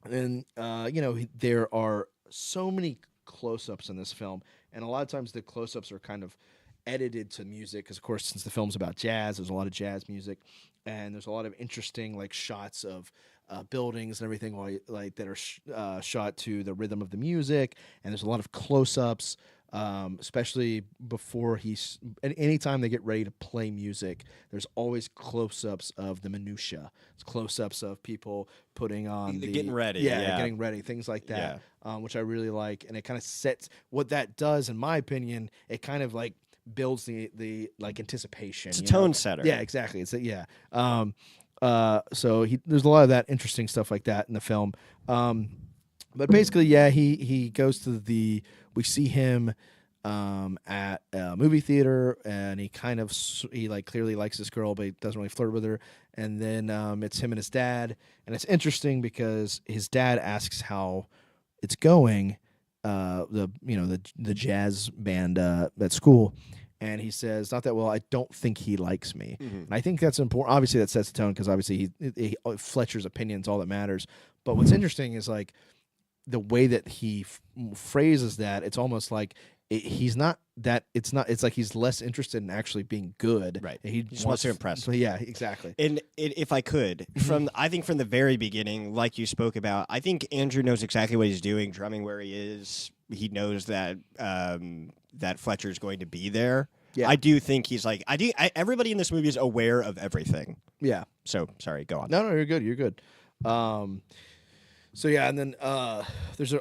there are so many close-ups in this film, and a lot of times the close-ups are kind of edited to music, because of course, since the film's about jazz, there's a lot of jazz music, and there's a lot of interesting shots of buildings and everything that are shot to the rhythm of the music, and there's a lot of close-ups, especially before anytime they get ready to play music, there's always close-ups of the minutia. It's close-ups of people putting on getting ready, getting ready, things like that, which I really like, and it kind of sets what that does, in my opinion. It kind of builds the anticipation. It's a tone setter. Yeah, exactly. It's so there's a lot of that interesting stuff like that in the film. But basically, he goes to we see him at a movie theater, and he clearly likes this girl, but he doesn't really flirt with her. And then it's him and his dad, and it's interesting because his dad asks how it's going, the jazz band at school. And he says, not that well, I don't think he likes me. Mm-hmm. And I think that's important. Obviously, that sets the tone, because obviously Fletcher's opinion's all that matters. But what's interesting is the way that he phrases that. It's almost like he's not that. It's like he's less interested in actually being good. Right. He just wants to impress. Yeah, exactly. And if I could, I think from the very beginning, like you spoke about, I think Andrew knows exactly what he's doing, drumming where he is. He knows that that Fletcher's going to be there. Yeah. I do think he's everybody in this movie is aware of everything. Yeah. So, sorry, go on. No, you're good. You're good. So, yeah, and then there's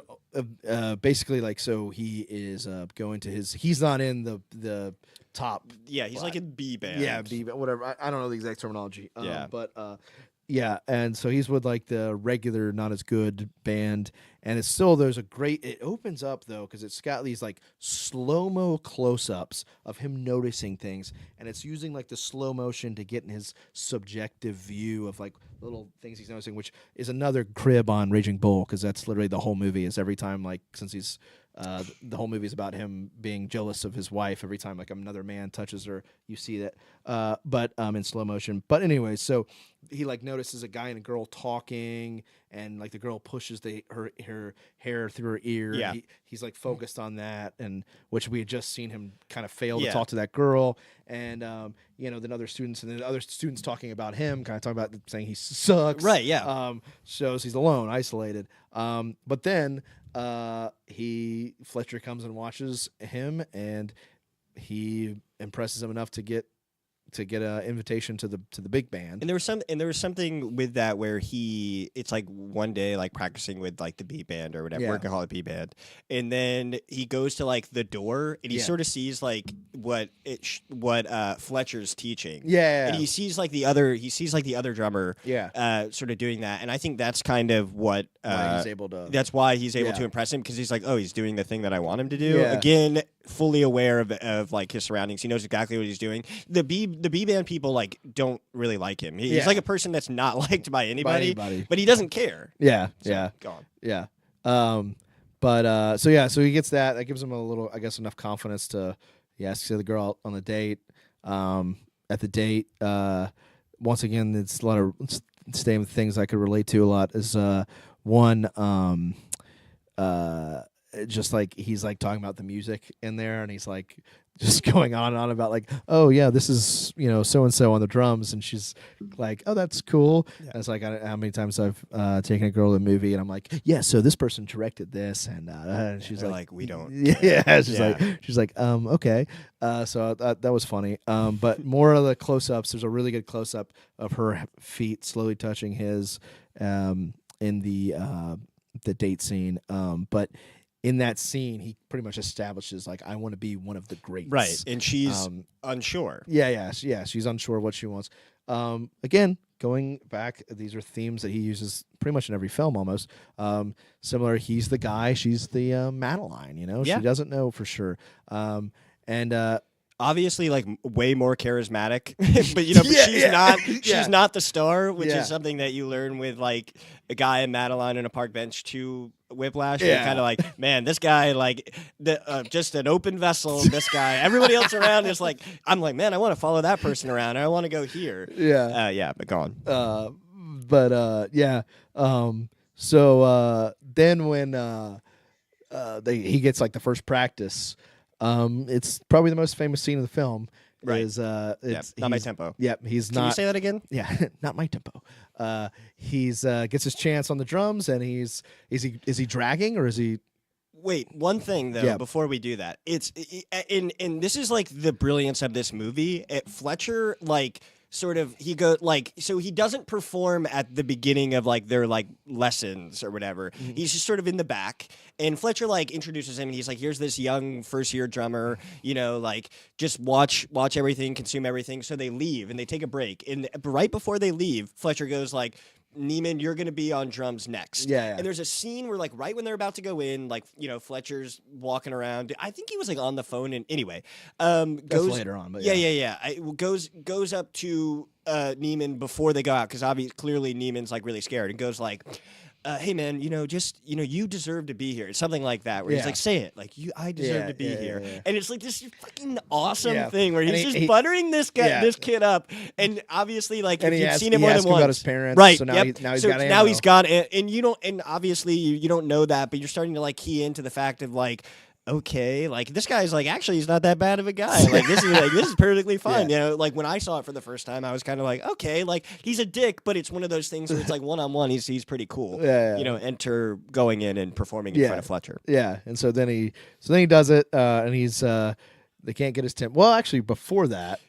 basically, so he is going to he's not in the top. Yeah, he's in B band. Yeah, B band, whatever. I don't know the exact terminology. Yeah. But, and so he's with the regular, not as good band, and it's still, it opens up though, because it's got these slow-mo close-ups of him noticing things, and it's using the slow motion to get in his subjective view of little things he's noticing, which is another crib on Raging Bull, because that's literally the whole movie. Is every time since he's the whole movie is about him being jealous of his wife. Every time another man touches her, you see that, but in slow motion. But anyway, so he notices a guy and a girl talking, and the girl pushes her hair through her ear. Yeah. He's focused on that, and which we had just seen him kind of fail to talk to that girl, and then other students, and then other students talking about him, kind of talking about saying he sucks. Right. Yeah. Shows he's alone, isolated. But then Fletcher comes and watches him, and he impresses him enough to get get an invitation to the big band. And there was something with that where it's like one day like practicing with like the B band or whatever, workaholic B band, and then he goes to like the door and he sort of sees like what Fletcher's teaching. Yeah. And he sees like the other drummer. Yeah. Sort of doing that, and I think that's kind of what he's able to. That's why he's able to impress him, because he's like, oh, he's doing the thing that I want him to do. Yeah. Again, fully aware of like his surroundings. He knows exactly what he's doing. The B band people like don't really like him. He's like a person that's not liked by anybody, but he doesn't care. Yeah. Gone. Yeah. So he gets that. That gives him a little, I guess, enough confidence to he asks the girl out on the date. At the date, once again, it's a lot of same things I could relate to a lot. Is one, just like he's like talking about the music in there, and he's like just going on and on about like, oh yeah, this is so and so on the drums, and she's like, oh, that's cool. And it's like how many times I've taken a girl to a movie, and I'm like, yeah, so this person directed this, and she's like, we don't. Yeah, she's like, okay. So that was funny. But more of the close-ups. There's a really good close-up of her feet slowly touching his in the date scene. But in that scene, he pretty much establishes like, I want to be one of the greats. Right, and she's unsure. Yeah. She's unsure what she wants. Again, going back, these are themes that he uses pretty much in every film almost. Similar, he's the guy, she's the Madeline. She doesn't know for sure. Obviously, like way more charismatic, but she's not the star, which is something that you learn with like a guy in Madeline on a park bench to Whiplash. Yeah. Kind of like, man, this guy like just an open vessel. This guy, everybody else around is like, I'm like, man, I want to follow that person around. I want to go here. But gone. So then when he gets like the first practice. It's probably the most famous scene of the film. Right. Is it's not my tempo. Yep, he's not. Can you say that again? Yeah, not my tempo. He's gets his chance on the drums, and is he dragging or is he? Wait, one thing though, before we do that, it's this is like the brilliance of this movie. Fletcher like. Sort of, he doesn't perform at the beginning of like their like lessons or whatever. Mm-hmm. He's just sort of in the back, and Fletcher like introduces him, and he's like, "Here's this young first year drummer, like just watch everything, consume everything." So they leave and they take a break, and right before they leave, Fletcher goes like, Neiman, you're going to be on drums next. Yeah. And there's a scene where, like, right when they're about to go in, like, Fletcher's walking around. I think he was, like, on the phone. And anyway, goes later on. But goes up to Neiman before they go out, because obviously, clearly, Neiman's, like, really scared, and goes, like, hey man, you deserve to be here. It's something like that where he's like, say it, like I deserve to be here. Yeah. And it's like this fucking awesome thing where he's just buttering this guy, this kid up, and obviously like if you've seen it more than once, about his parents, right? So now he's got and you don't, and obviously you don't know that, but you're starting to like key into the fact of like, okay, like this guy's like actually he's not that bad of a guy. Like this is perfectly fine. Like when I saw it for the first time, I was kind of like, okay, like he's a dick, but it's one of those things where it's like one-on-one, he's pretty cool. Enter going in and performing in front of Fletcher. Yeah, and so then he does it, and he's they can't get his tempo. Well, actually, before that,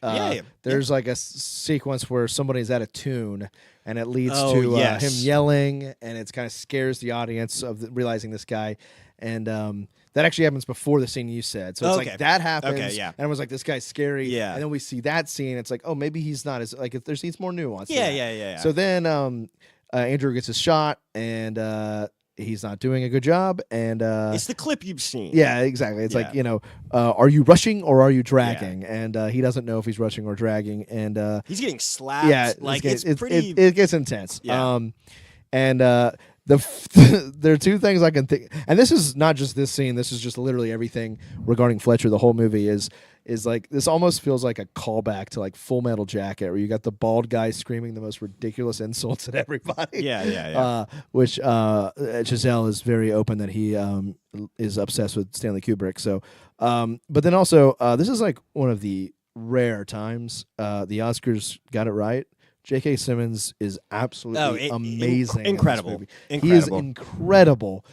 there's like a sequence where somebody's at a tune, and it leads to him yelling, and it kind of scares the audience of realizing this guy, and that actually happens before the scene you said. So it's like that happens, and everyone's like, this guy's scary, and then we see that scene, it's like, oh, maybe he's not as, like, if there's more nuance. Yeah. So then Andrew gets his shot, and he's not doing a good job, and it's the clip you've seen. Yeah, exactly. It's like, are you rushing or are you dragging? And he doesn't know if he's rushing or dragging, and he's getting slapped. Yeah, like it's pretty. It gets intense. Yeah. There are two things I can think, and this is not just this scene. This is just literally everything regarding Fletcher. The whole movie is like, this almost feels like a callback to like Full Metal Jacket, where you got the bald guy screaming the most ridiculous insults at everybody. Which Chazelle is very open that he is obsessed with Stanley Kubrick. So, but then also this is like one of the rare times the Oscars got it right. J.K. Simmons is absolutely amazing. Incredible. He is incredible.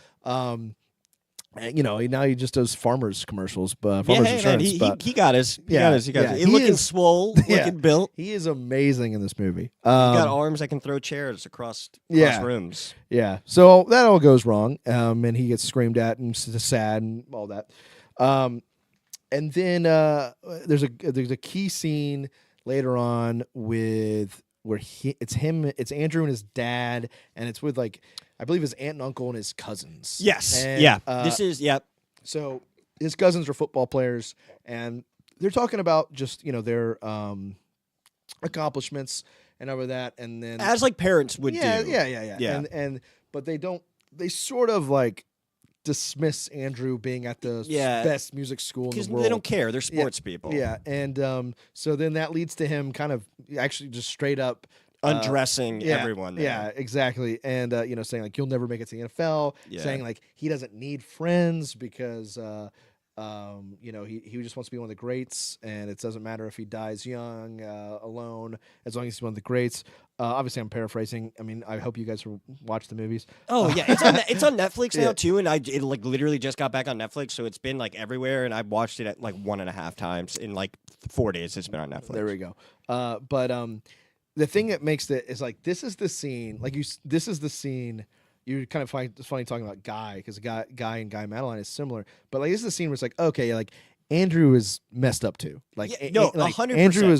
Now he just does farmers commercials, farmers Yeah, hey, man, insurance. but he got us. He Yeah, got us. He got yeah, us. he Looking is- swole, yeah. looking built. he is amazing in this movie. He's got arms that can throw chairs across Yeah. rooms. Yeah. So that all goes wrong, and he gets screamed at and sad and all that. And then there's a key scene later on where it's Andrew and his dad, and it's with I believe his aunt and uncle and his cousins. Yes. And, Yeah. This is So his cousins are football players, and they're talking about just their accomplishments and over that, and then as like parents would do. Yeah. But they sort of dismiss Andrew being at the best music school in Because the world. they don't care. They're sports people. Yeah, and so then that leads to him kind of actually just straight up Undressing everyone there. Yeah, exactly. And saying you'll never make it to the NFL. Yeah. Saying he doesn't need friends because he just wants to be one of the greats, and it doesn't matter if he dies young, alone, as long as he's one of the greats. Obviously, I'm paraphrasing. I mean, I hope you guys watch the movies. Oh yeah, it's on Netflix now too, and it literally just got back on Netflix, so it's been everywhere, and I watched it at 1.5 times in 4 days. It's been on Netflix. There we go. The thing that makes it is this is the scene. This is the scene. You kind of find it's funny talking about Guy because Guy and Guy Madeline is similar, but this is the scene where it's okay, Andrew is messed up too. 100%. Andrew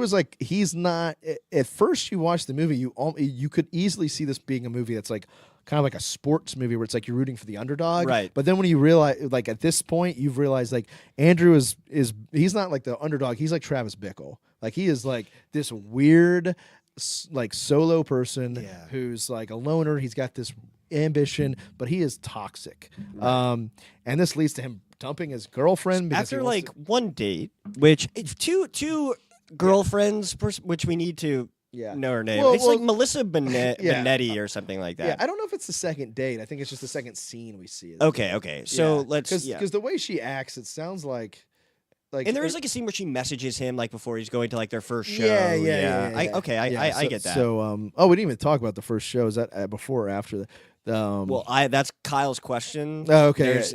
is he's not. At first, you watch the movie, you could easily see this being a movie that's kind of like a sports movie where it's you're rooting for the underdog. Right. But then when you realize, at this point, you've realized Andrew is he's not the underdog. He's like Travis Bickle. He is this weird, solo person who's a loner. He's got this ambition, but he is toxic. Right. And this leads to him dumping his girlfriend because after one date, which it's two girlfriends, which we need to know her name. It's Melissa Benetti or something like that. Yeah, I don't know if it's the second date. I think it's just the second scene we see. Okay. So let's because the way she acts, it sounds like. And there is a scene where she messages him before he's going to their first show. Yeah. I get that. So we didn't even talk about the first show. Is that before or after the? That's Kyle's question. Oh, okay. It's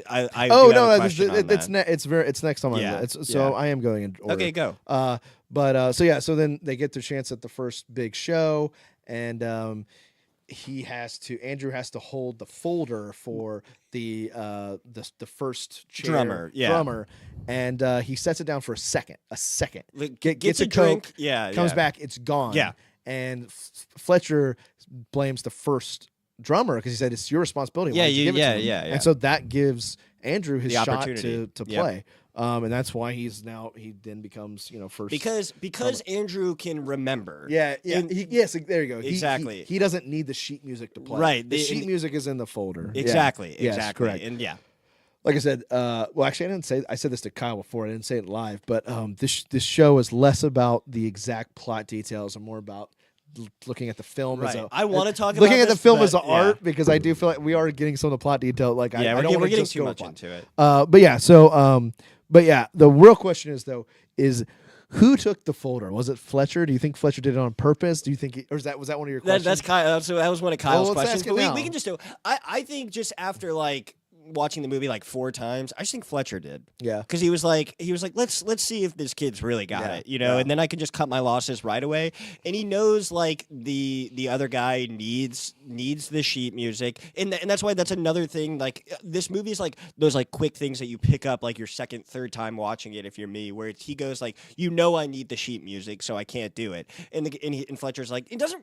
next on my list. So I am going in order. Okay, go. So then they get their chance at the first big show, and Andrew has to hold the folder for the first drummer, and he sets it down for a second. Gets a Coke, drink, comes back, it's gone. Yeah, and Fletcher blames the first drummer because he said it's your responsibility. Yeah. And so that gives Andrew his shot to play. Yep. And that's why he then becomes first because Andrew can remember. There you go. Exactly. He doesn't need the sheet music to play. Right. The sheet music is in the folder. Exactly. Yes, Exactly. correct. And like I said, actually I said this to Kyle before. I didn't say it live, but this show is less about the exact plot details and more about looking at the film as I want to talk about looking at the film as an art because I do feel like we are getting some of the plot detail. we're getting too much into it. The real question is who took the folder? Was it Fletcher? Do you think Fletcher did it on purpose? Do you think, was that one of your questions? That's Kyle. So that was one of Kyle's questions. But we can just do. I think just after watching the movie 4 times, I just think Fletcher did. Yeah, because he was like, let's see if this kid's really got it, and then I can just cut my losses right away. And he knows the other guy needs the sheet music, and that's why that's another thing. This movie is those quick things that you pick up your second, third time watching it. If you're me, where he goes I need the sheet music, so I can't do it. And Fletcher's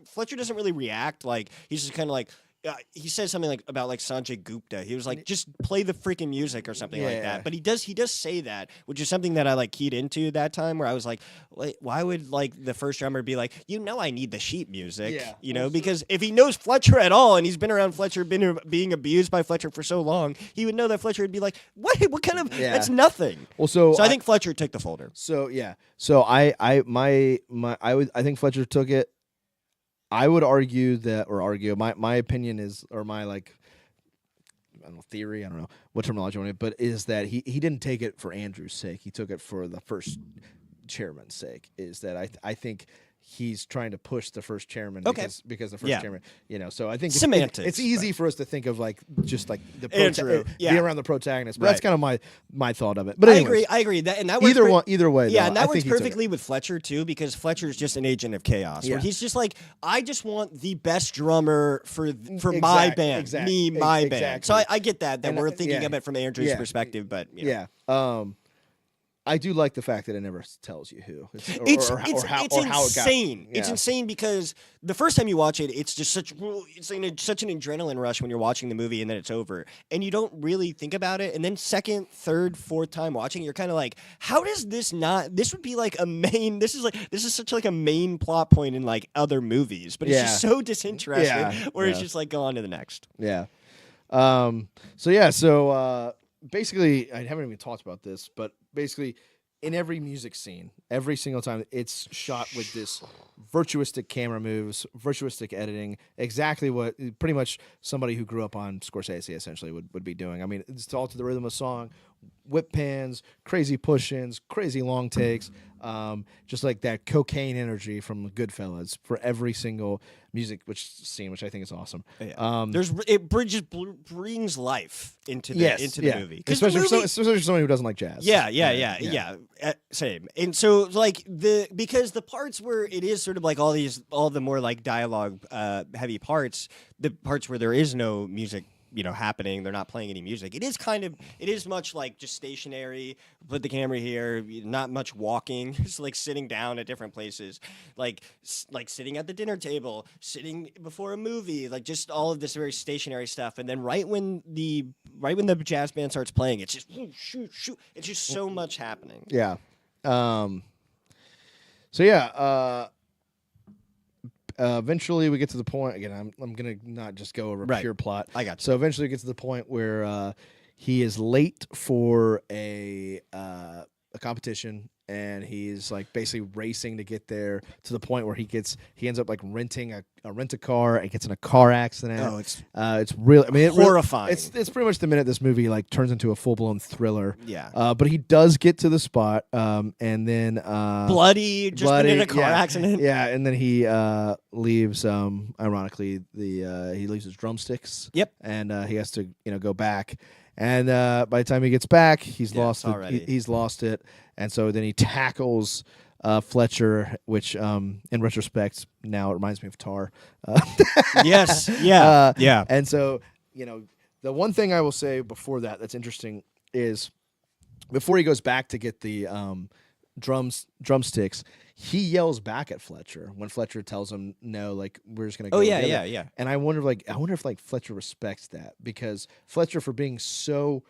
Fletcher doesn't really react. He's just kind of he says something about Sanjay Gupta. He was just play the freaking music or something like that. But he does say that, which is something that I keyed into that time where I was why would the first drummer be I need the sheet music, because if he knows Fletcher at all and he's been around Fletcher, being abused by Fletcher for so long, he would know that Fletcher would be what kind of that's nothing. Well, so I think Fletcher took the folder. I think Fletcher took it. I would argue my opinion is, or my I don't know, theory, I don't know what terminology I want to, but is that he didn't take it for Andrew's sake. He took it for the first chairman's sake. Is that I think he's trying to push the first chairman Okay. because the first chairman, so I think Semantics, it's easy for us to think of like just like the True. Yeah. be around the protagonist, but Right. that's kind of my thought of it. But anyways, I agree. That works either way, yeah, though, and that I works think he took it. perfectly with Fletcher too, because Fletcher's just an agent of chaos. Yeah. Where he's just like, I just want the best drummer for my band, my band. So I get that And we're thinking of it from Andrew's Yeah. perspective, but Yeah. I do like the fact that it never tells you who. It's how it got. insane. Yeah. It's insane because the first time you watch it, it's just such an adrenaline rush when you're watching the movie and then it's over, and you don't really think about it. And then second, third, fourth time watching, you're kind of like, how does this not? This would be like a main. This is such like a main plot point in like other movies, but it's just so disinterested. Where it's just like go on to the next. Yeah. So basically, I haven't even talked about this, but basically, in every music scene, every single time, it's shot with this virtuistic camera moves, virtuistic editing, exactly what pretty much somebody who grew up on Scorsese essentially would be doing. I mean, it's all to the rhythm of song, whip pans, crazy push-ins, crazy long takes, just like that cocaine energy from GoodFellas for every single music scene, which I think is awesome. Yeah. It brings life into the movie, especially for someone who doesn't like jazz. Yeah. Same. And so like because the parts where it is sort of like all the more like dialogue heavy parts, the parts where there is no music happening, they're not playing any music, it is much like just stationary, put the camera here, not much walking, just like sitting down at different places, like sitting at the dinner table, sitting before a movie, like just all of this very stationary stuff. And then right when the jazz band starts playing, it's just shoot, it's just so much happening. Eventually we get to the point, again, I'm gonna not just go over pure plot. I got you. So eventually we get to the point where he is late for a competition, and he's like basically racing to get there, to the point where he ends up like renting a rent-a-car and gets in a car accident. Oh, it's really, I mean, horrifying. It's pretty much the minute this movie like turns into a full-blown thriller. Yeah. But he does get to the spot, and then bloody, been in a car accident. Yeah, and then he leaves. Ironically, he leaves his drumsticks. Yep. And he has to go back. And by the time he gets back, he's lost it. He's lost it, and so then he tackles Fletcher, which in retrospect now it reminds me of Tar. Yes, yeah. And so the one thing I will say before that's interesting is before he goes back to get the drumsticks, he yells back at Fletcher when Fletcher tells him no, like we're just gonna go. Yeah. And I wonder if Fletcher respects that, because Fletcher, for being so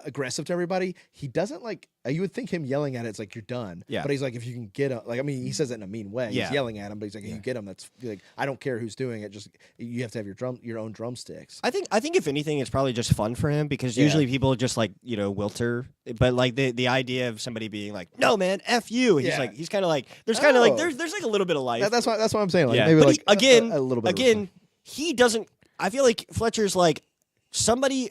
aggressive to everybody, he doesn't like. You would think him yelling at it's like you're done. Yeah. But he's like, if you can get him, like, I mean, he says it in a mean way. Yeah. He's yelling at him, but he's like, if you get him, that's like, I don't care who's doing it. Just you have to have your own drumsticks. I think if anything, it's probably just fun for him, because usually people just like wilter, but like the idea of somebody being like, no man, F you. He's like, he's kind of like, there's kind of like there's like a little bit of life. That's what I'm saying. Like, yeah. maybe but like again, a little bit. Again, he doesn't. I feel like Fletcher's like somebody.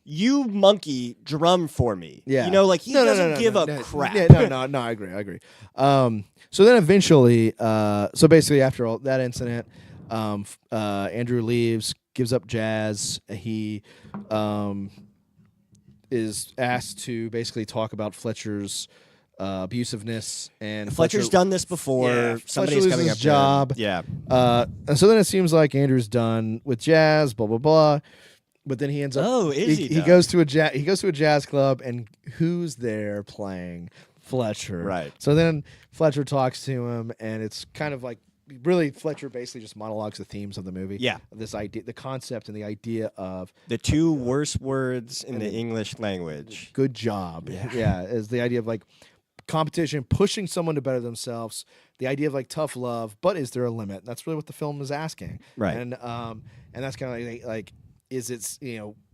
You monkey drum for me. Yeah. Like he doesn't give a crap. Yeah, no, I agree. So then eventually, so basically after all that incident, Andrew leaves, gives up jazz. He is asked to basically talk about Fletcher's abusiveness, and Fletcher's done this before. Yeah, Somebody's Fletcher coming loses up his job. Yeah. And so then it seems like Andrew's done with jazz. Blah blah blah. But then he ends up. Oh, is he? He goes to a jazz club, and who's there playing? Fletcher. Right. So then Fletcher talks to him, and it's kind of like really Fletcher basically just monologues the themes of the movie. Yeah. This idea, the concept, and the idea of the two worst words in the English language. Good job. Yeah. Is the idea of like competition, pushing someone to better themselves. The idea of like tough love, but is there a limit? That's really what the film is asking. Right. And that's kind of like. Is it,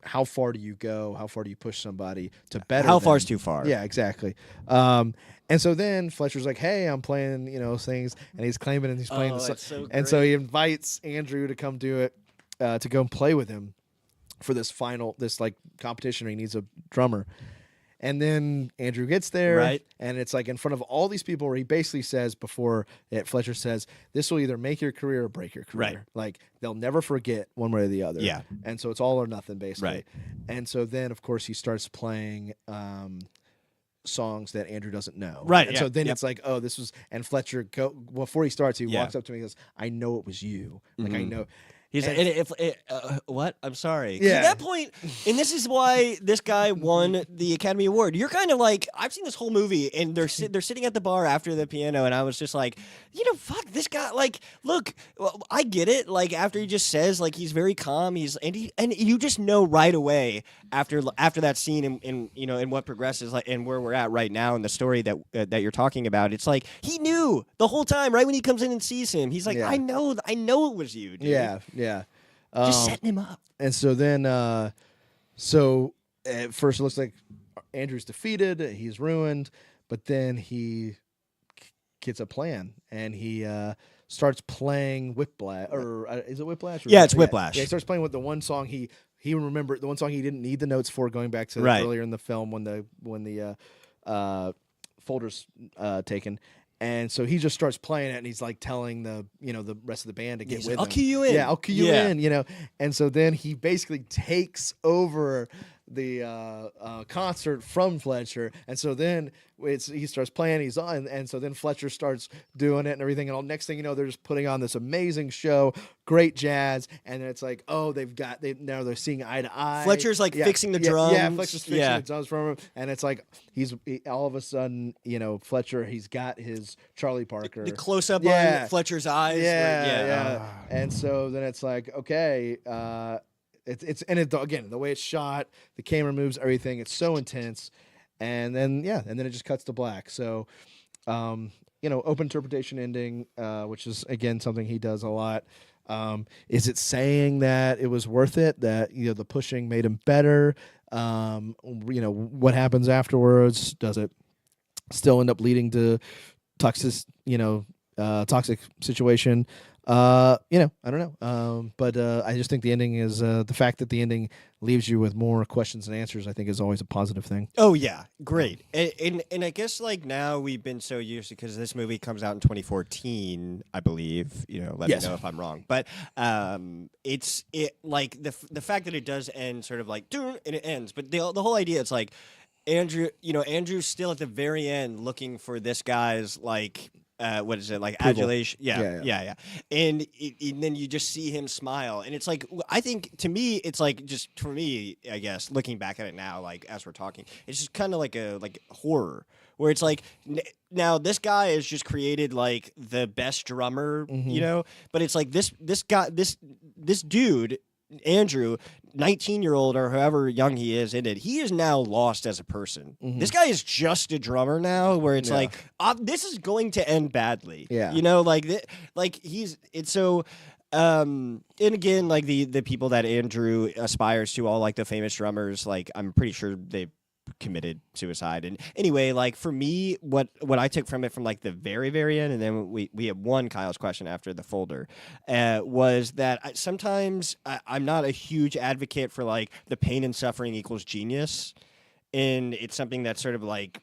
how far do you go? How far do you push somebody to better How them? far is too far? Yeah, exactly. And so then Fletcher's like, hey, I'm playing, things, and he's claiming and he's playing the song. So and so he invites Andrew to come do it, to go and play with him for this like competition where he needs a drummer. And then Andrew gets there, Right. and it's like in front of all these people where he basically says before it, Fletcher says, this will either make your career or break your career. Right. Like, they'll never forget one way or the other. Yeah. And so it's all or nothing, basically. Right. And so then, of course, he starts playing songs that Andrew doesn't know. Right, And yeah, so then yep. it's like, oh, this was, and Fletcher, before he starts, he Yeah. walks up to me and goes, I know it was you. Like, I know. He's And- like, what? I'm sorry. 'Cause Yeah. At that point, and this is why this guy won the Academy Award. You're kind of like, I've seen this whole movie, and they're sitting at the bar after the piano, and I was just like, fuck this guy. Like, look, I get it. Like after he just says, like he's very calm. And you just know right away after that scene and what progresses, like and where we're at right now in the story that you're talking about. It's like he knew the whole time, right when he comes in and sees him. He's like, Yeah. I know it was you, dude. Yeah. Just setting him up. And so then, so at first it looks like Andrew's defeated, he's ruined, but then he gets a plan, and he starts playing Whiplash, or is it Whiplash? Or Yeah, it's Whiplash. Yeah, he starts playing with the one song he remembered, the one song he didn't need the notes for, going back to Right. earlier in the film when the folder's taken. And so he just starts playing it, and he's like telling the rest of the band to get He's with like, I'll him. cue you in. Yeah, I'll cue you Yeah. in. And so then he basically takes over the concert from Fletcher, and so then he starts playing. He's on, and so then Fletcher starts doing it and everything. And all next thing you know, they're just putting on this amazing show, great jazz, and then it's like, oh, now they're seeing eye to eye. Fletcher's like fixing the Yeah, drums. Fletcher's fixing the drums from him, and it's like all of a sudden, Fletcher, he's got his Charlie Parker. The close up Yeah. on Fletcher's eyes. Yeah. And so then it's like, okay, again, the way it's shot, the camera moves, everything, it's so intense. And then it just cuts to black. So, open interpretation ending, which is again something he does a lot. Is it saying that it was worth it? That the pushing made him better? What happens afterwards? Does it still end up leading to toxic situation? I don't know. But I just think the ending is the fact that the ending leaves you with more questions and answers, I think, is always a positive thing. Oh yeah, great. And I guess like now we've been so used to, because this movie comes out in 2014, I believe. Let Yes. me know if I'm wrong. But it's like the fact that it does end sort of like and it ends. But the whole idea, it's like Andrew's still at the very end looking for this guy's like. What is it, like Approval. adulation? Yeah. And then you just see him smile, and it's like, I think to me, it's like, just for me, I guess, looking back at it now, like as we're talking, it's just kind of like a horror, where it's like now this guy has just created like the best drummer, but it's like this guy, this dude, Andrew, 19-year-old or however young he is in it, he is now lost as a person. This guy is just a drummer now, where it's like, this is going to end badly. Yeah. It's so. And again, like the people that Andrew aspires to, all like the famous drummers, like I'm pretty sure they committed suicide. And anyway, like for me, what I took from it, from like the very, very end, and then we had one Kyle's question after the folder, was that sometimes I'm not a huge advocate for like the pain and suffering equals genius, and it's something that's sort of like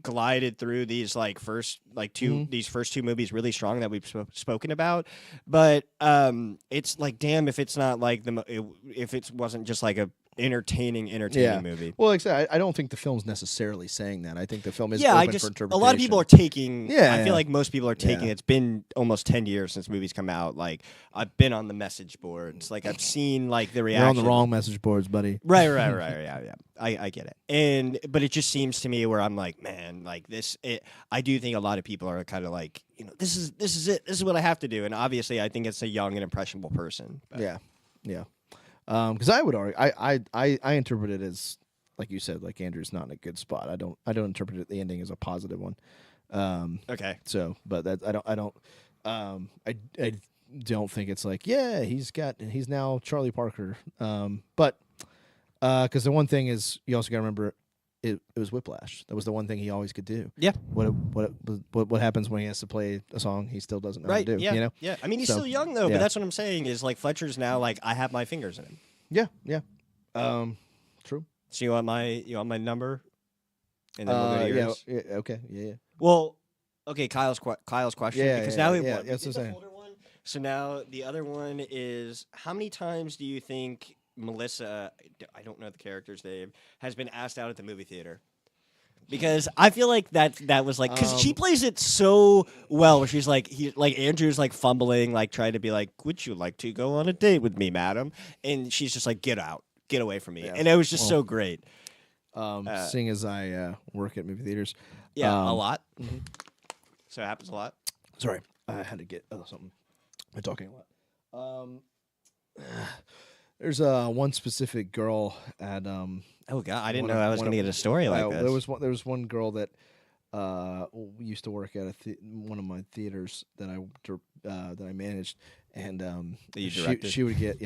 glided through these like first two movies really strong that we've spoken about. But it's like, damn, if it's not like if it wasn't just like a entertaining movie. Well, like I said, I don't think the film's necessarily saying that. I think the film is I open just for interpretation. a lot of people are taking. Yeah, I feel like most people are taking. Yeah. It's been almost 10 years since movies come out. Like I've been on the message boards. Like I've seen like the reaction. You're on the wrong message boards, buddy. Right. Yeah. I get it. But it just seems to me where I'm like, man, like this. I do think a lot of people are kind of like, this is it. This is what I have to do. And obviously, I think it's a young and impressionable person. But. Yeah. Because I would argue, I interpret it as, like you said, like Andrew's not in a good spot. I don't interpret the ending as a positive one. Okay. So, but that I don't think it's like, yeah, he's now Charlie Parker. But because the one thing is, you also got to remember, it was Whiplash. That was the one thing he always could do. Yeah. What happens when he has to play a song he still doesn't know how to do? Yeah. Yeah. I mean, he's still young though, yeah. but that's what I'm saying is like Fletcher's now like, I have my fingers in him. Yeah. True. So you want my number? and then we'll go to yours. Yeah, okay, yeah. Well, okay, Kyle's question Yeah, because yeah, now we yeah, won. that's what I'm saying. One. So now the other one is how many times do you think Melissa, I don't know the character's name, has been asked out at the movie theater? Because I feel like that was like because she plays it so well where she's like Andrew's like fumbling like trying to be like, would you like to go on a date with me, madam? And she's just like, get out, get away from me. Yeah. And it was just so great. Seeing as I work at movie theaters, Yeah, a lot. Mm-hmm. So it happens a lot. Sorry, I had to get something. I'm talking a lot. There's one specific girl at Oh God, I didn't know I was going to get a story like this. There was one girl that used to work at one of my theaters that I managed, and That you directed? she would get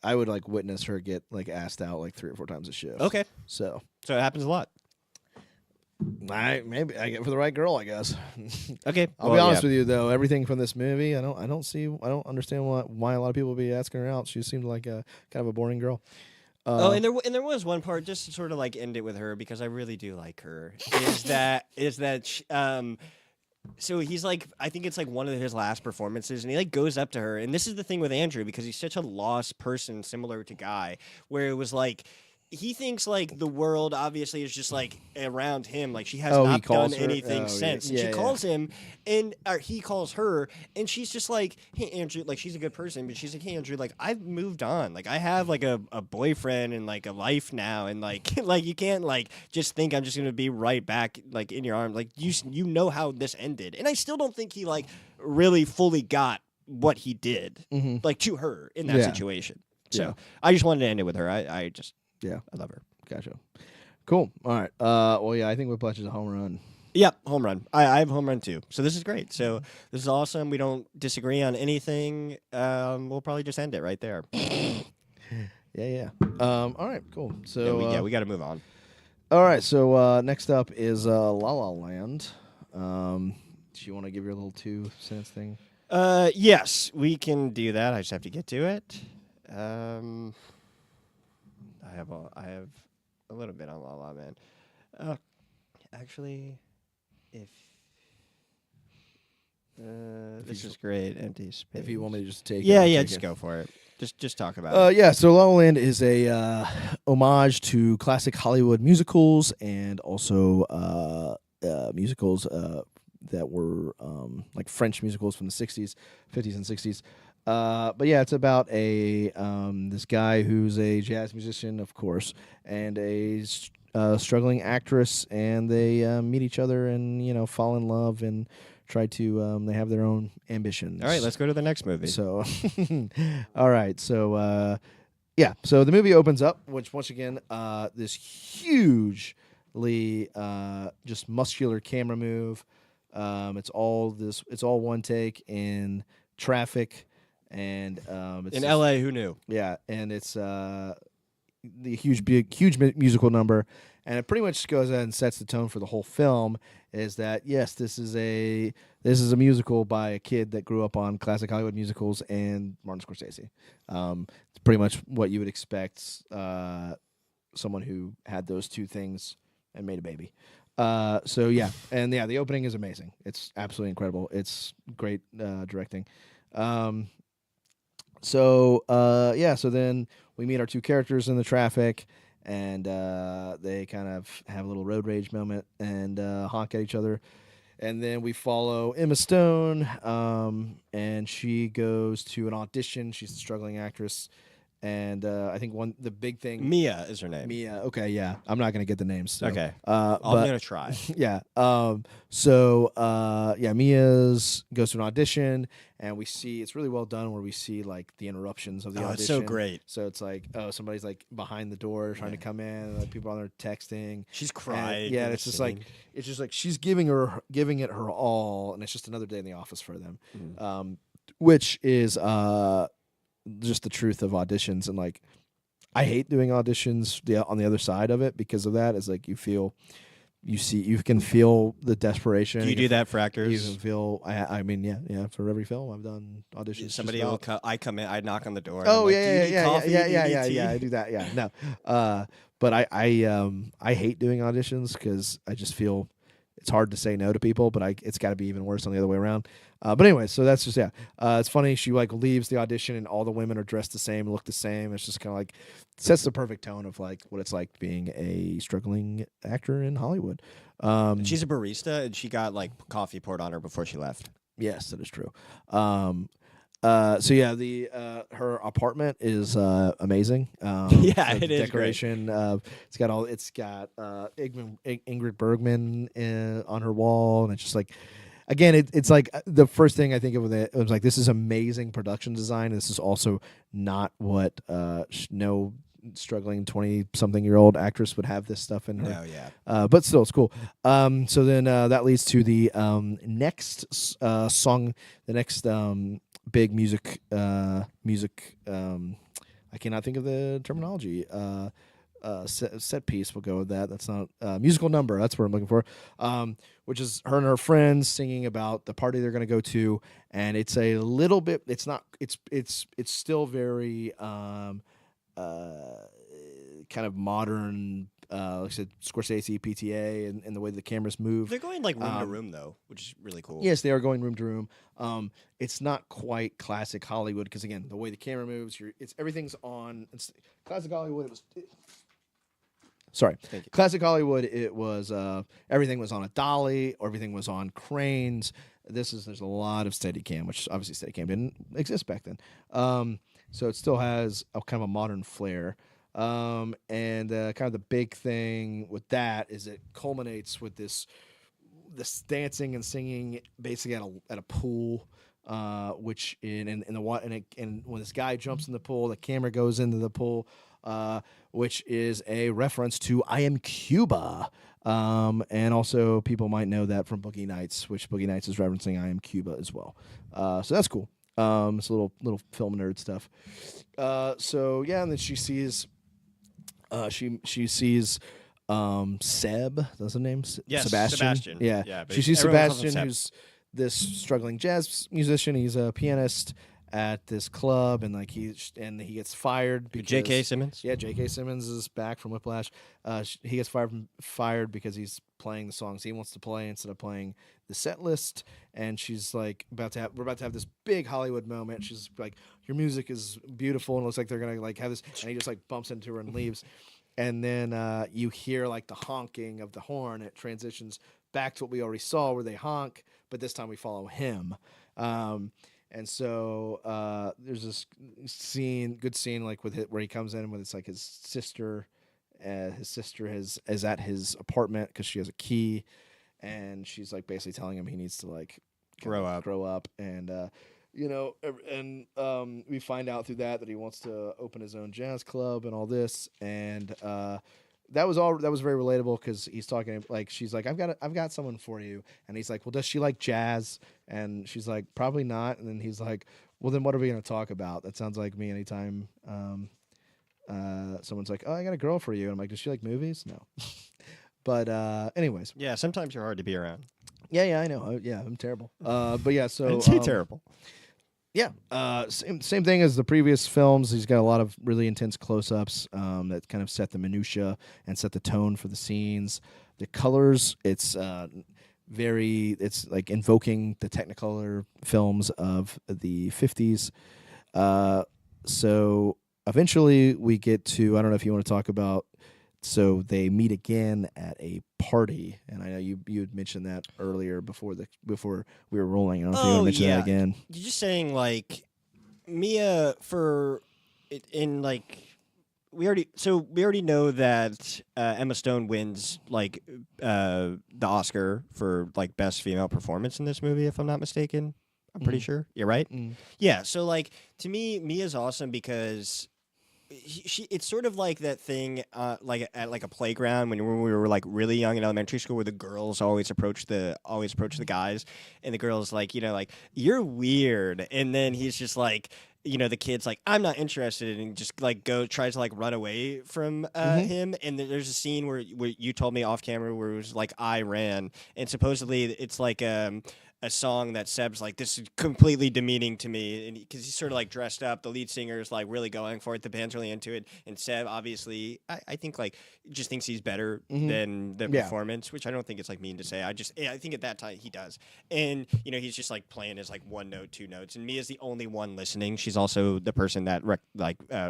I would like witness her get like asked out like 3 or 4 times a shift. Okay, So so it happens a lot. maybe I get for the right girl, I guess. Okay, I'll be honest with you though, everything from this movie, I don't understand why a lot of people would be asking her out. She seemed like a kind of a boring girl. And there was one part just to sort of like end it with her because I really do like her. Is that she, so he's like I think it's like one of his last performances and he like goes up to her and this is the thing with Andrew because he's such a lost person similar to Guy where it was like he thinks like the world obviously is just like around him like she has not done anything since. And she calls him and he calls her and she's just like, hey Andrew, like she's a good person but she's like, hey Andrew, like I've moved on, like I have like a boyfriend and like a life now and like like you can't like just think I'm just gonna be right back like in your arms, like you know how this ended. And I still don't think he like really fully got what he did like to her in that situation. So I just wanted to end it with her. I love her. Gotcha. Cool. All right. Well, yeah, I think Whiplash is a home run. Yep, home run. I have home run too. So this is great. So this is awesome. We don't disagree on anything. We'll probably just end it right there. Yeah. All right. Cool. So we got to move on. All right. So next up is La La Land. Do you want to give your little 2-sentence thing? Yes, we can do that. I just have to get to it. I have a little bit on La La Land. Actually, if this is great, empty space. If you want me to just take it. Just go for it. Just talk about it. Yeah, so La La Land is a homage to classic Hollywood musicals and also musicals that were like French musicals from the 50s and 60s. But yeah, it's about a this guy who's a jazz musician, of course, and a struggling actress, and they meet each other and fall in love and try to. They have their own ambitions. All right, let's go to the next movie. So, all right, so yeah, so the movie opens up, which once again, this hugely just muscular camera move. It's all one take in traffic. And it's in LA, who knew? Yeah, and it's the huge musical number, and it pretty much goes ahead and sets the tone for the whole film. Is that yes, this is a musical by a kid that grew up on classic Hollywood musicals and Martin Scorsese. It's pretty much what you would expect someone who had those two things and made a baby. So yeah, and yeah, the opening is amazing. It's absolutely incredible. It's great directing. So then we meet our two characters in the traffic, and they kind of have a little road rage moment and honk at each other. And then we follow Emma Stone, and she goes to an audition. She's a struggling actress. And I think the big thing... Mia is her name. Mia, okay, yeah. I'm not going to get the names. So. Okay. I'm going to try. Yeah. Mia's goes to an audition, and we see... It's really well done where we see, like, the interruptions of the audition. It's so great. So it's like, somebody's, like, behind the door trying to come in, and like, people are on there texting. She's crying. And it's just like... It's just like she's giving it her all, and it's just another day in the office for them. Which is... just the truth of auditions, and like I hate doing auditions on the other side of it because of that. Is like you feel you can feel the desperation. Do you do that for You actors? can feel. I mean, yeah. For every film, I've done auditions. Somebody just will about. I come in, I knock on the door. And Oh I'm like, yeah, do you yeah, need yeah, coffee? yeah, Do you yeah, need yeah, tea? yeah. I do that. Yeah, no. But I hate doing auditions because I just feel it's hard to say no to people. But it's got to be even worse on the other way around. But anyway, so that's just it's funny. She like leaves the audition and all the women are dressed the same, look the same. It's just kind of like sets the perfect tone of like what it's like being a struggling actor in Hollywood. She's a barista, and she got like coffee poured on her before she left. Yes, that is true. So yeah, the her apartment is amazing. Yeah, so the it is great. decoration. It's got Ingrid Bergman on her wall, and it's just like, again, it's like the first thing I think of with it was like, this is amazing production design. This is also not what no struggling 20-something-year-old actress would have this stuff in her. Oh yeah. But still, it's cool. So then that leads to the next song, the next big music. I cannot think of the terminology. Set piece. We'll go with that. That's not musical number. That's what I'm looking for. Which is her and her friends singing about the party they're going to go to, and it's a little bit. It's not. It's still very. Kind of modern, like I said, Scorsese, PTA, and the way the cameras move. They're going like room to room though, which is really cool. Yes, they are going room to room. It's not quite classic Hollywood because again, the way the camera moves, everything's on. Classic Hollywood. Sorry, classic Hollywood. It was everything was on a dolly, or everything was on cranes. There's a lot of Steadicam, which obviously Steadicam didn't exist back then. So it still has a kind of a modern flair. And kind of the big thing with that is it culminates with this dancing and singing basically at a pool, which in the water, and when this guy jumps in the pool, the camera goes into the pool, which is a reference to I Am Cuba. And also people might know that from Boogie Nights, which Boogie Nights is referencing I Am Cuba as well. So that's cool. It's a little film nerd stuff. So yeah, and then she sees Seb. That's the name. Yes, Sebastian. Yeah. but She sees everyone calls him Sebastian, Seb. who's this struggling jazz musician. He's a pianist at this club, and he gets fired because J.K. Simmons. Yeah, J.K. Simmons is back from Whiplash. He gets fired because he's playing the songs he wants to play instead of playing the set list. And she's like, we're about to have this big Hollywood moment. She's like, your music is beautiful, and it looks like they're gonna like have this. And he just like bumps into her and leaves. And then you hear like the honking of the horn. It transitions back to what we already saw, where they honk, but this time we follow him. And so there's this good scene like with it where he comes in with it's like his sister. His sister is at his apartment because she has a key, and she's like basically telling him he needs to like grow up, and we find out through that he wants to open his own jazz club and all this, and that was very relatable because he's talking like she's like I've got someone for you, and he's like, well, does she like jazz? And she's like, probably not. And then he's like, well, then what are we going to talk about? That sounds like me anytime someone's like, oh, I got a girl for you, and I'm like, does she like movies? No. But anyways, Yeah, sometimes you're hard to be around. yeah, I know. Yeah, I'm terrible. But yeah, so I'd say terrible. Yeah, same thing as the previous films. He's got a lot of really intense close-ups that kind of set the minutia and set the tone for the scenes. The colors, it's like invoking the Technicolor films of the 50s. So eventually we get to, I don't know if you want to talk about, so they meet again at a party, and I know you had mentioned that earlier before we were rolling. I don't know if you want to mention that again. You're just saying like Mia we already know that Emma Stone wins like the Oscar for like best female performance in this movie, if I'm not mistaken. I'm pretty sure. You're right. Yeah. So like to me, Mia's awesome because it's sort of like that thing like at like a playground when we were like really young in elementary school, where the girls always approach the guys, and the girls like, like, you're weird, and then he's just like, the kid's like, I'm not interested, and just like tries to like run away from him. And there's a scene where you told me off camera where it was like I ran, and supposedly it's like a song that Seb's like, this is completely demeaning to me, and because he's sort of like dressed up, the lead singer is like really going for it, the band's really into it, and Seb obviously I think like just thinks he's better than the performance, which I don't think it's like mean to say. I think at that time he does, and he's just like playing his like one note, two notes, and Mia's the only one listening. She's also the person that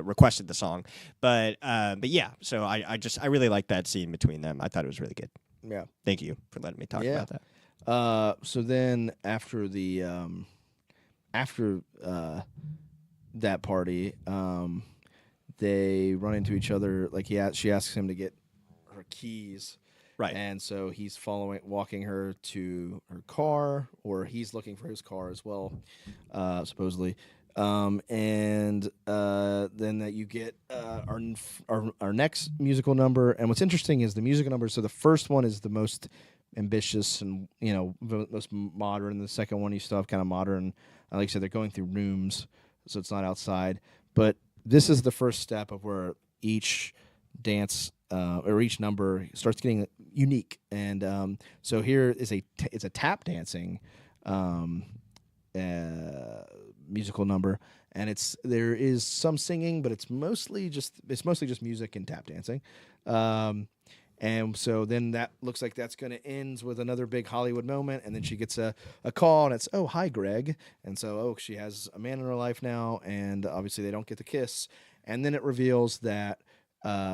requested the song, but yeah. So I really like that scene between them. I thought it was really good. Yeah. Thank you for letting me talk about that. So then after the that party, they run into each other. Like she asks him to get her keys, right? And so he's walking her to her car, or he's looking for his car as well, supposedly. And then that you get our next musical number. And what's interesting is the musical number. So the first one is the most ambitious and most modern. The second one you still have kind of modern. Like I said, they're going through rooms, so it's not outside. But this is the first step of where each dance or each number starts getting unique. And so here is it's a tap dancing musical number, and there is some singing, but it's mostly just music and tap dancing. And so then that looks like that's going to end with another big Hollywood moment, and then she gets a call, and it's, oh, hi, Greg. And so, she has a man in her life now, and obviously they don't get to kiss. And then it reveals that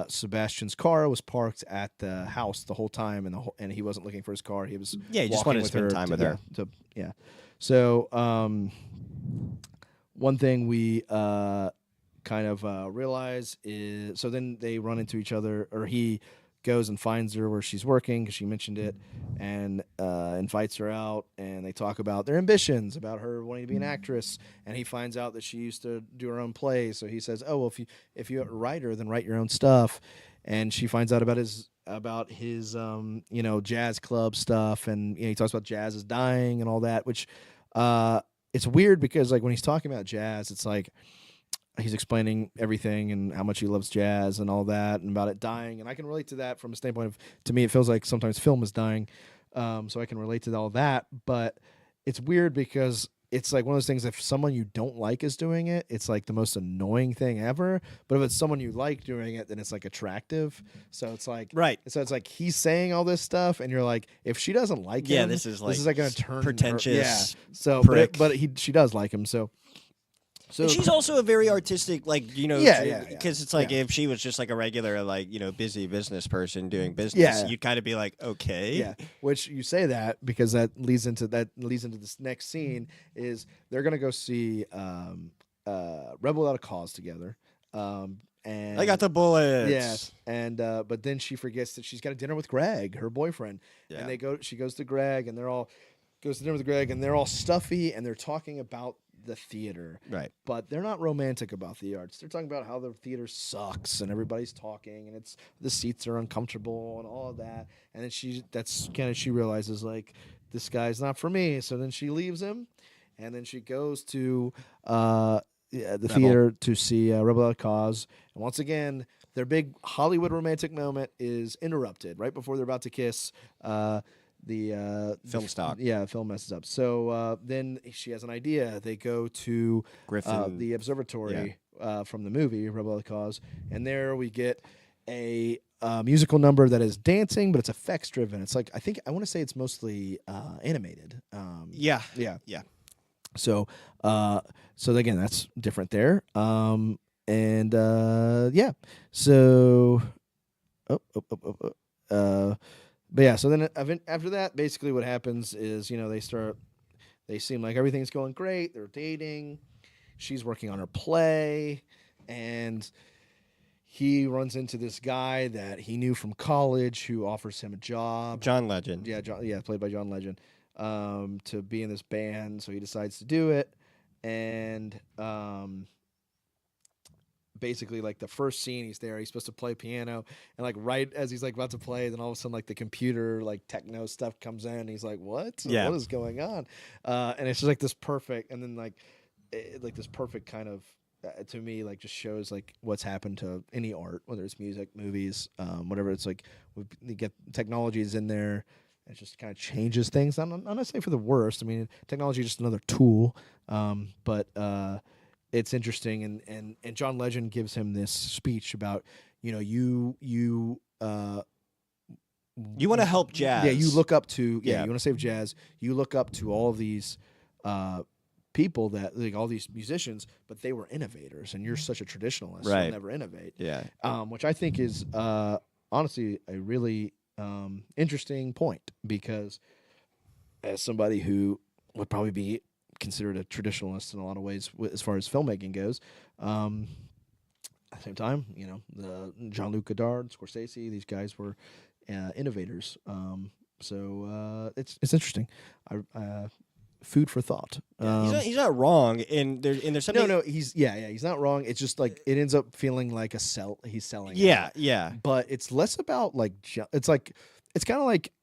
Sebastian's car was parked at the house the whole time, and he wasn't looking for his car. He was he just wanted to spend time with her. So one thing we kind of realize is, so then they run into each other, or he goes and finds her where she's working because she mentioned it, and invites her out, and they talk about their ambitions, about her wanting to be an actress, and he finds out that she used to do her own plays. So he says, oh, well, if you're a writer, then write your own stuff. And she finds out about his jazz club stuff, and he talks about jazz is dying and all that, which it's weird because like when he's talking about jazz, it's like he's explaining everything and how much he loves jazz and all that, and about it dying. And I can relate to that from a standpoint of, to me, it feels like sometimes film is dying. So I can relate to all that. But it's weird because it's like one of those things, if someone you don't like is doing it, it's like the most annoying thing ever. But if it's someone you like doing it, then it's like attractive. So it's like, right. So it's like he's saying all this stuff, and you're like, if she doesn't like him, this is like going to turn pretentious. So, prick. but she does like him. So and she's also a very artistic, because it's like if she was just like a regular, busy business person doing business, you'd kind of be like, okay. Yeah, which you say that because that leads into this next scene is they're going to go see Rebel Without a Cause together. And I got the bullets. Yeah, and but then she forgets that she's got a dinner with Greg, her boyfriend. Yeah. And she goes to Greg, and goes to dinner with Greg, and they're all stuffy, and they're talking about the theater, right? But they're not romantic about the arts. They're talking about how the theater sucks and everybody's talking and the seats are uncomfortable and all of that. And then she realizes like this guy's not for me. So then she leaves him, and then she goes to the theater to see Rebel Without a Cause. And once again, their big Hollywood romantic moment is interrupted right before they're about to kiss. The film stock. Film messes up. So then she has an idea. They go to the observatory from the movie Rebel Without a Cause, and there we get a musical number that is dancing, but it's effects driven. It's like I want to say it's mostly animated. Yeah. So again, that's different there. But yeah, so then after that, basically what happens is, they seem like everything's going great. They're dating. She's working on her play, and he runs into this guy that he knew from college who offers him a job. John Legend. Yeah, played by John Legend, to be in this band. So he decides to do it, and basically like the first scene he's supposed to play piano, and like right as he's like about to play, then all of a sudden like the computer like techno stuff comes in, and he's like, what is going on? And it's just like this perfect, and then like like this perfect kind of to me like just shows like what's happened to any art, whether it's music, movies, whatever. It's like we get technologies in there. It just kind of changes things. I'm not saying for the worst. I mean, technology is just another tool, but it's interesting. And John Legend gives him this speech about you want to help jazz. Yeah, you look up to you Yeah. want to save jazz. You look up to all these people that like all these musicians, but they were innovators, and you're such a traditionalist. Right. You'll never innovate. Yeah. Which I think is honestly a really interesting point, because as somebody who would probably be considered a traditionalist in a lot of ways as far as filmmaking goes, at the same time, the Jean-Luc Godard, Scorsese, these guys were innovators. So it's interesting. Food for thought. He's not wrong, and there's something. No, he's not wrong. It's just like it ends up feeling like he's selling. Yeah, it. yeah. But it's less about like it's kind of like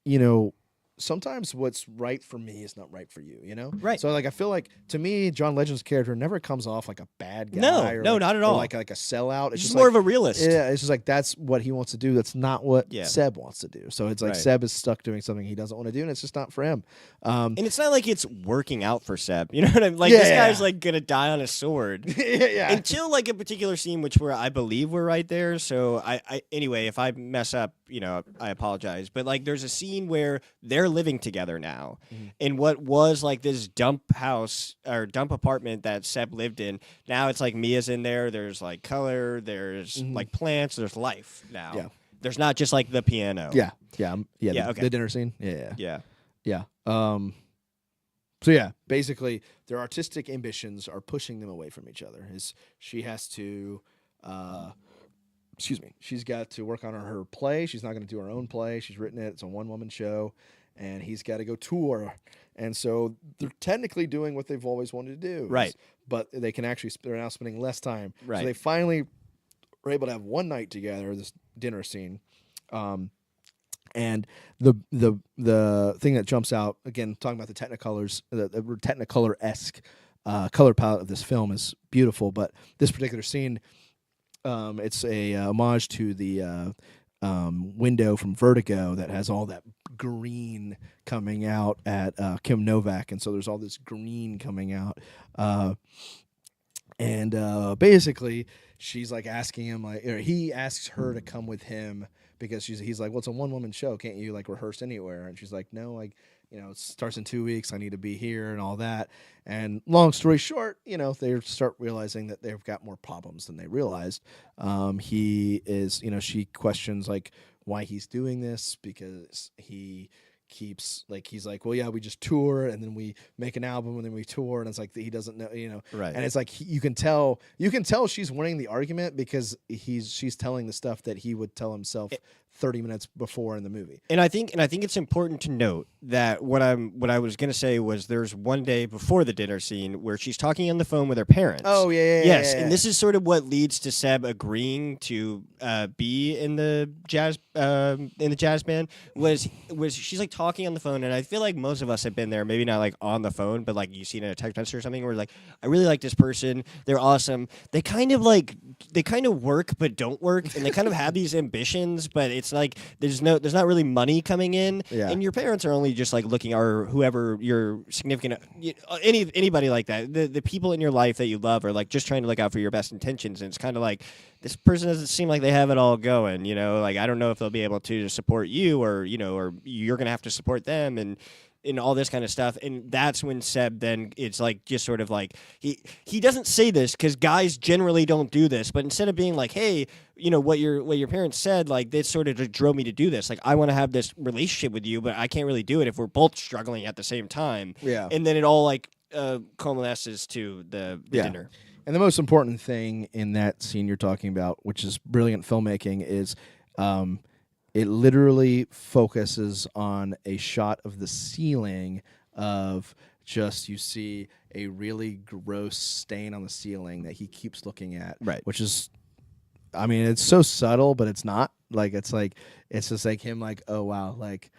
sometimes what's right for me is not right for you. Right. So like I feel like to me John Legend's character never comes off like a bad guy. No, or not at or all. like a sellout. It's just like, more of a realist. Yeah, it's just like that's what he wants to do. That's not what Yeah. Seb wants to do. So it's like Right. Seb is stuck doing something he doesn't want to do, and it's just not for him. And it's not like it's working out for Seb. You know what I mean? Like Yeah, this yeah. guy's like gonna die on a sword. yeah. Until like a particular scene, which I believe we're right there. So I anyway, if I mess up, I apologize. But like, there's a scene where they're living together now, in what was like this dump house or dump apartment that Seb lived in. Now it's like Mia's in there. There's like color. There's like plants. There's life now. Yeah. There's not just like the piano. Yeah. Okay. The dinner scene. Yeah. Yeah. So yeah, basically their artistic ambitions are pushing them away from each other. She has to, she's got to work on her play. She's not going to do her own play. She's written it. It's a one-woman show, and he's got to go tour. And so they're technically doing what they've always wanted to do. Right. But they can actually, they're now spending less time. Right. So they finally were able to have one night together, this dinner scene. And the thing that jumps out, again, talking about the Technicolors, the Technicolor-esque color palette of this film is beautiful. But this particular scene, it's a homage to the window from Vertigo that has all that green coming out at Kim Novak. And so there's all this green coming out. And basically, she's like asking him, or he asks her to come with him because he's like, well, it's a one-woman show. Can't you like rehearse anywhere? And she's like, no, like, it starts in 2 weeks. I need to be here and all that. And long story short, they start realizing that they've got more problems than they realized. He is, she questions like why he's doing this, because he keeps like, he's like, well, yeah, we just tour and then we make an album and then we tour, and it's like he doesn't know, Right. And it's like you can tell she's winning the argument because she's telling the stuff that he would tell himself 30 minutes before in the movie. And I think it's important to note that what I was gonna say was there's one day before the dinner scene where she's talking on the phone with her parents. Oh yeah. Yes, yeah. and this is sort of what leads to Seb agreeing to be in the jazz band. Was she's like talking on the phone, and I feel like most of us have been there. Maybe not like on the phone, but like you've seen in a text message or something. Where like, I really like this person. They're awesome. They kind of work but don't work, and they kind of have these ambitions, but it's like there's not really money coming in, and your parents are only just like looking, or whoever your significant anybody like that, the people in your life that you love are like just trying to look out for your best intentions, and it's kind of like this person doesn't seem like they have it all going, like I don't know if they'll be able to support you, or or you're gonna have to support them, and all this kind of stuff. And that's when Seb then, it's like just sort of like he doesn't say this because guys generally don't do this, but instead of being like, hey, what your parents said, like this sort of drove me to do this, like I want to have this relationship with you, but I can't really do it if we're both struggling at the same time. Yeah. And then it all like coalesces to the dinner. And the most important thing in that scene you're talking about, which is brilliant filmmaking, is it literally focuses on a shot of the ceiling of just, you see a really gross stain on the ceiling that he keeps looking at. Right. Which is, I mean, it's so subtle, but it's not. It's just like him like, oh, wow, like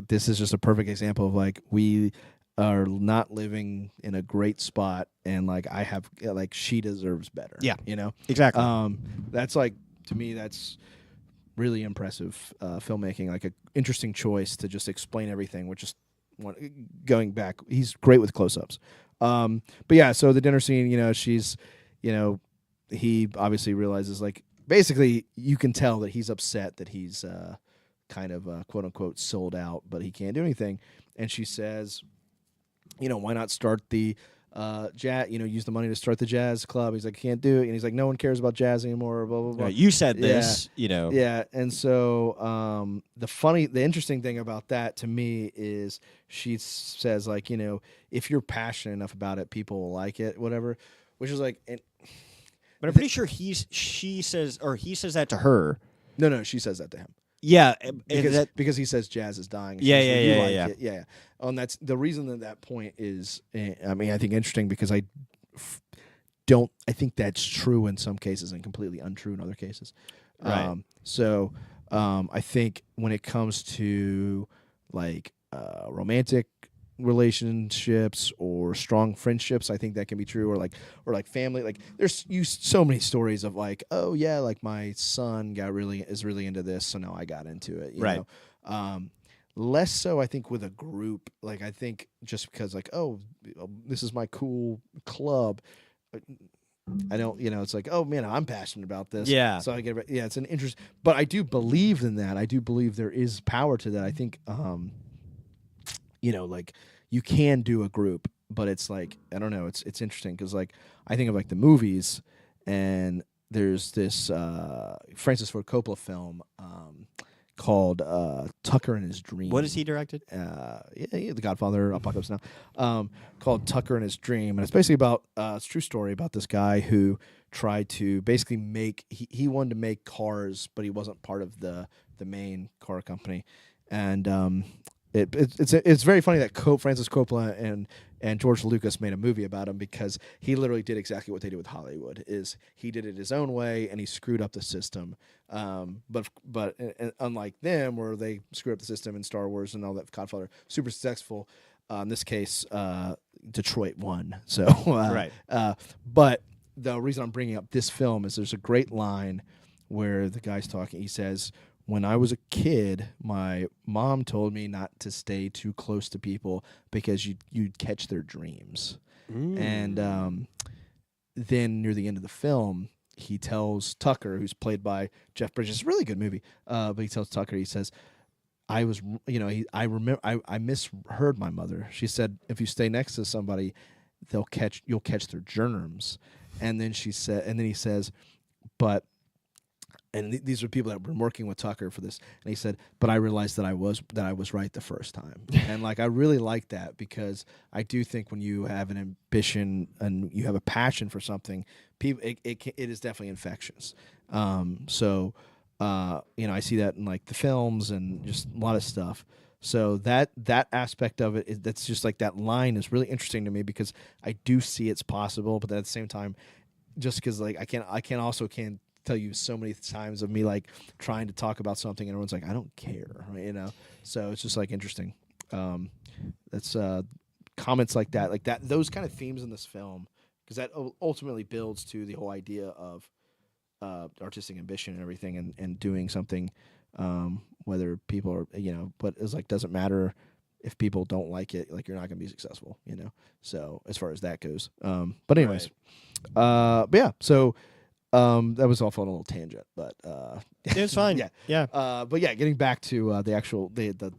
this is just a perfect example of like, we are not living in a great spot, and like I have like she deserves better. Yeah. you know Exactly. That's like, to me, that's really impressive filmmaking, like an interesting choice to just explain everything with just going back. He's great with close-ups. But yeah, so the dinner scene, she's, he obviously realizes, like, basically you can tell that he's upset that he's kind of quote unquote sold out, but he can't do anything. And she says, why not start the jazz, use the money to start the jazz club. He's like, can't do it. And he's like, no one cares about jazz anymore, blah, blah, blah. You said Yeah. this, Yeah. And so the interesting thing about that to me is she says, like, if you're passionate enough about it, people will like it, whatever, which is like, But I'm pretty sure he says that to her. no, she says that to him. Yeah, Because he says jazz is dying. Yeah, She's like, yeah, "You like yeah. it." Yeah. And that's the reason that point is. I mean, I think interesting because I think that's true in some cases and completely untrue in other cases. Right. So I think when it comes to like romantic relationships or strong friendships, I think that can be true, or like family. Like there's so many stories of like, oh yeah, like my son is really into this, so now I got into it. You Right. know? Less so, I think, with a group. Like I think just because like, oh, this is my cool club. I don't, it's like, oh man, I'm passionate about this. Yeah. So I get, it's an interest, but I do believe in that. I do believe there is power to that. I think, like you can do a group, but it's like, I don't know. It's interesting because like I think of like the movies, and there's this Francis Ford Coppola film called Tucker and His Dream. What has he directed? The Godfather, Apocalypse Now, called Tucker and His Dream, and it's basically about it's a true story about this guy who tried to basically make he wanted to make cars, but he wasn't part of the main car company, and it's very funny that Francis Coppola and George Lucas made a movie about him because he literally did exactly what they did with Hollywood. Is he did it his own way and he screwed up the system. But unlike them, where they screwed up the system in Star Wars and all that, Godfather super successful. In this case, Detroit won. So Right. But the reason I'm bringing up this film is there's a great line where the guy's talking. He says, when I was a kid, my mom told me not to stay too close to people because you'd catch their dreams. And then near the end of the film, he tells Tucker, who's played by Jeff Bridges, it's a really good movie, but he tells Tucker, he says, I misheard my mother. She said, if you stay next to somebody, you'll catch their germs. And then he says, but... And these are people that were working with Tucker for this, and he said, "But I realized that I was right the first time." And like I really like that because I do think when you have an ambition and you have a passion for something, it is definitely infectious. So I see that in like the films and just a lot of stuff. So that aspect of it that's just like that line is really interesting to me because I do see it's possible, but at the same time, just because like I can't tell you so many times of me like trying to talk about something and everyone's like, I don't care, so it's just like interesting. That's comments like that those kind of themes in this film, because that ultimately builds to the whole idea of artistic ambition and everything, and doing something, whether people are but it's like doesn't matter if people don't like it, like you're not going to be successful, so as far as that goes. But anyways, but yeah, so that was off on a little tangent, but It was fine. Yeah. But yeah, getting back to the actual the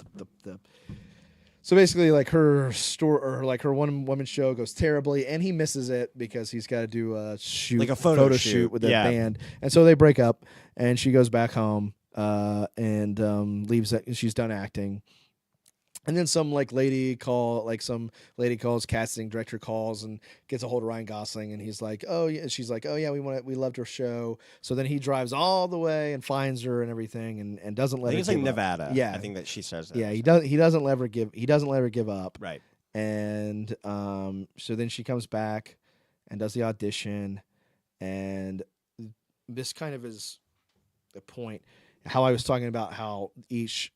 so basically like her store or like her one woman show goes terribly, and he misses it because he's got to do a shoot, like a photo shoot with the band, and so they break up, and she goes back home and leaves. She's done acting. And then some lady calls, casting director calls and gets a hold of Ryan Gosling, and he's like, oh yeah, she's like, oh yeah, we loved her show. So then he drives all the way and finds her and everything, and doesn't let her. It's like give Nevada. Up. Yeah, I think that she says that. Yeah, he doesn't let her give up. Right. And so then she comes back and does the audition, and this kind of is the point. How I was talking about how each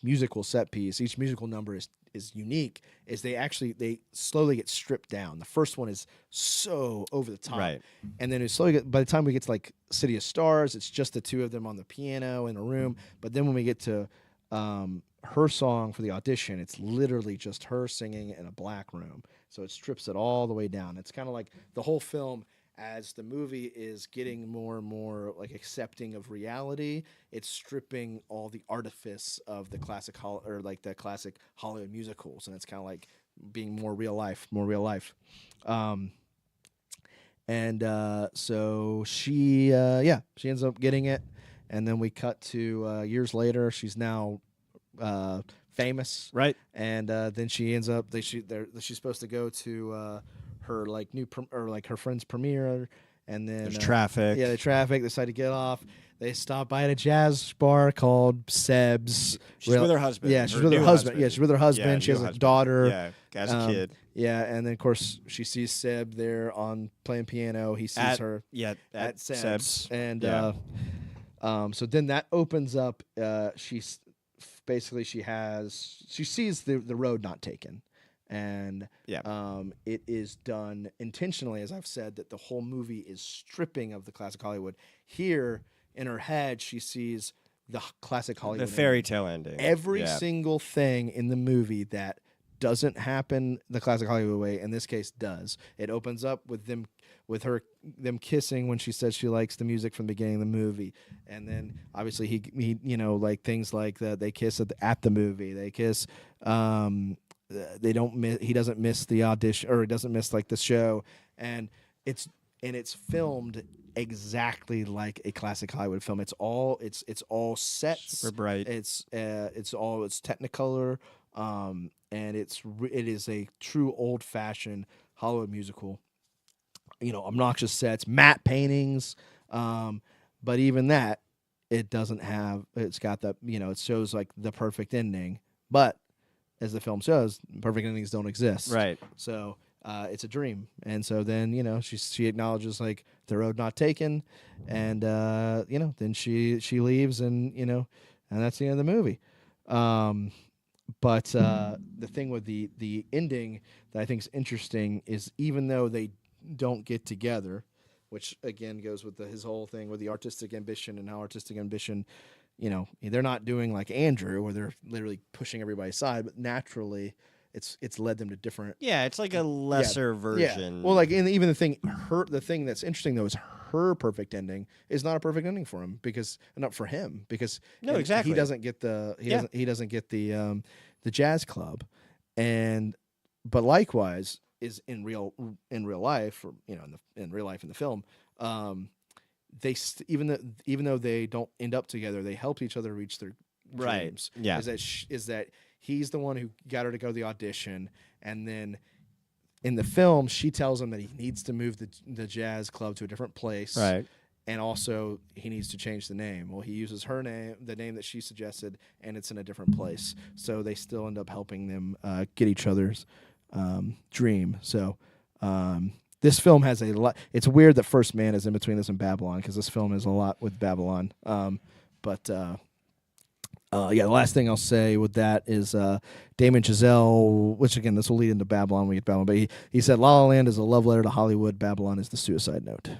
musical set piece, each musical number is unique. Is they slowly get stripped down. The first one is so over the top, Right. and then it slowly by the time we get to like City of Stars, it's just the two of them on the piano in a room. But then when we get to her song for the audition, it's literally just her singing in a black room. So it strips it all the way down. It's kind of like the whole film, as the movie is getting more and more like accepting of reality, it's stripping all the artifice of the classic the classic Hollywood musicals, and it's kind of like being more real life. So she ends up getting it, and then we cut to years later. She's now famous, Right. and then she ends up she's supposed to go to her like her friend's premiere, and then There's traffic. Yeah, the traffic. They decide to get off. They stop by at a jazz bar called Seb's. She's with her husband. Yeah, she's Her with her new husband. Yeah, she's with her husband. Yeah, she has new a husband. daughter. Yeah, as a kid. Yeah, and then of course she sees Seb there on playing piano. He sees her at Seb's. And so then that opens up. She sees the road not taken, and it is done intentionally, as I've said, that the whole movie is stripping of the classic Hollywood. Here in her head, she sees the classic Hollywood, the fairy tale ending. Every single thing in the movie that doesn't happen the classic Hollywood way, in this case, does. It opens up with them kissing when she says she likes the music from the beginning of the movie, and then obviously he like things like that. They kiss at the movie. They kiss. They don't miss. He doesn't miss the audition, or he doesn't miss like the show, and it's filmed exactly like a classic Hollywood film. It's all sets. Super bright. It's Technicolor. And it is a true old-fashioned Hollywood musical. Obnoxious sets, matte paintings, but even that, it doesn't have. It's got the it shows like the perfect ending, but as the film shows, perfect endings don't exist. Right. So it's a dream, and so then she acknowledges like the road not taken, and then she leaves, and and that's the end of the movie. But the thing with the ending that I think is interesting is, even though they don't get together, which again goes with his whole thing with the artistic ambition, and how artistic ambition, they're not doing like Andrew, where they're literally pushing everybody aside, but naturally it's led them to different. Yeah, it's like a lesser version. Yeah. Well, like even the thing that's interesting though is her perfect ending is not a perfect ending for him, because not for him, because no, exactly, he doesn't get the doesn't get the jazz club, but likewise is in real life, or in real life in the film, even though they don't end up together, they help each other reach their dreams. Yeah, is that he's the one who got her to go to the audition, and then in the film she tells him that he needs to move the jazz club to a different place, right, and also he needs to change the name. Well, he uses her name, the name that she suggested, and it's in a different place, so they still end up helping them get each other's dream. So this film has a lot. It's weird that First Man is in between this and Babylon, because this film is a lot with Babylon. The last thing I'll say with that is Damien Chazelle, which again, this will lead into Babylon when we get Babylon, but he said La La Land is a love letter to Hollywood. Babylon is the suicide note.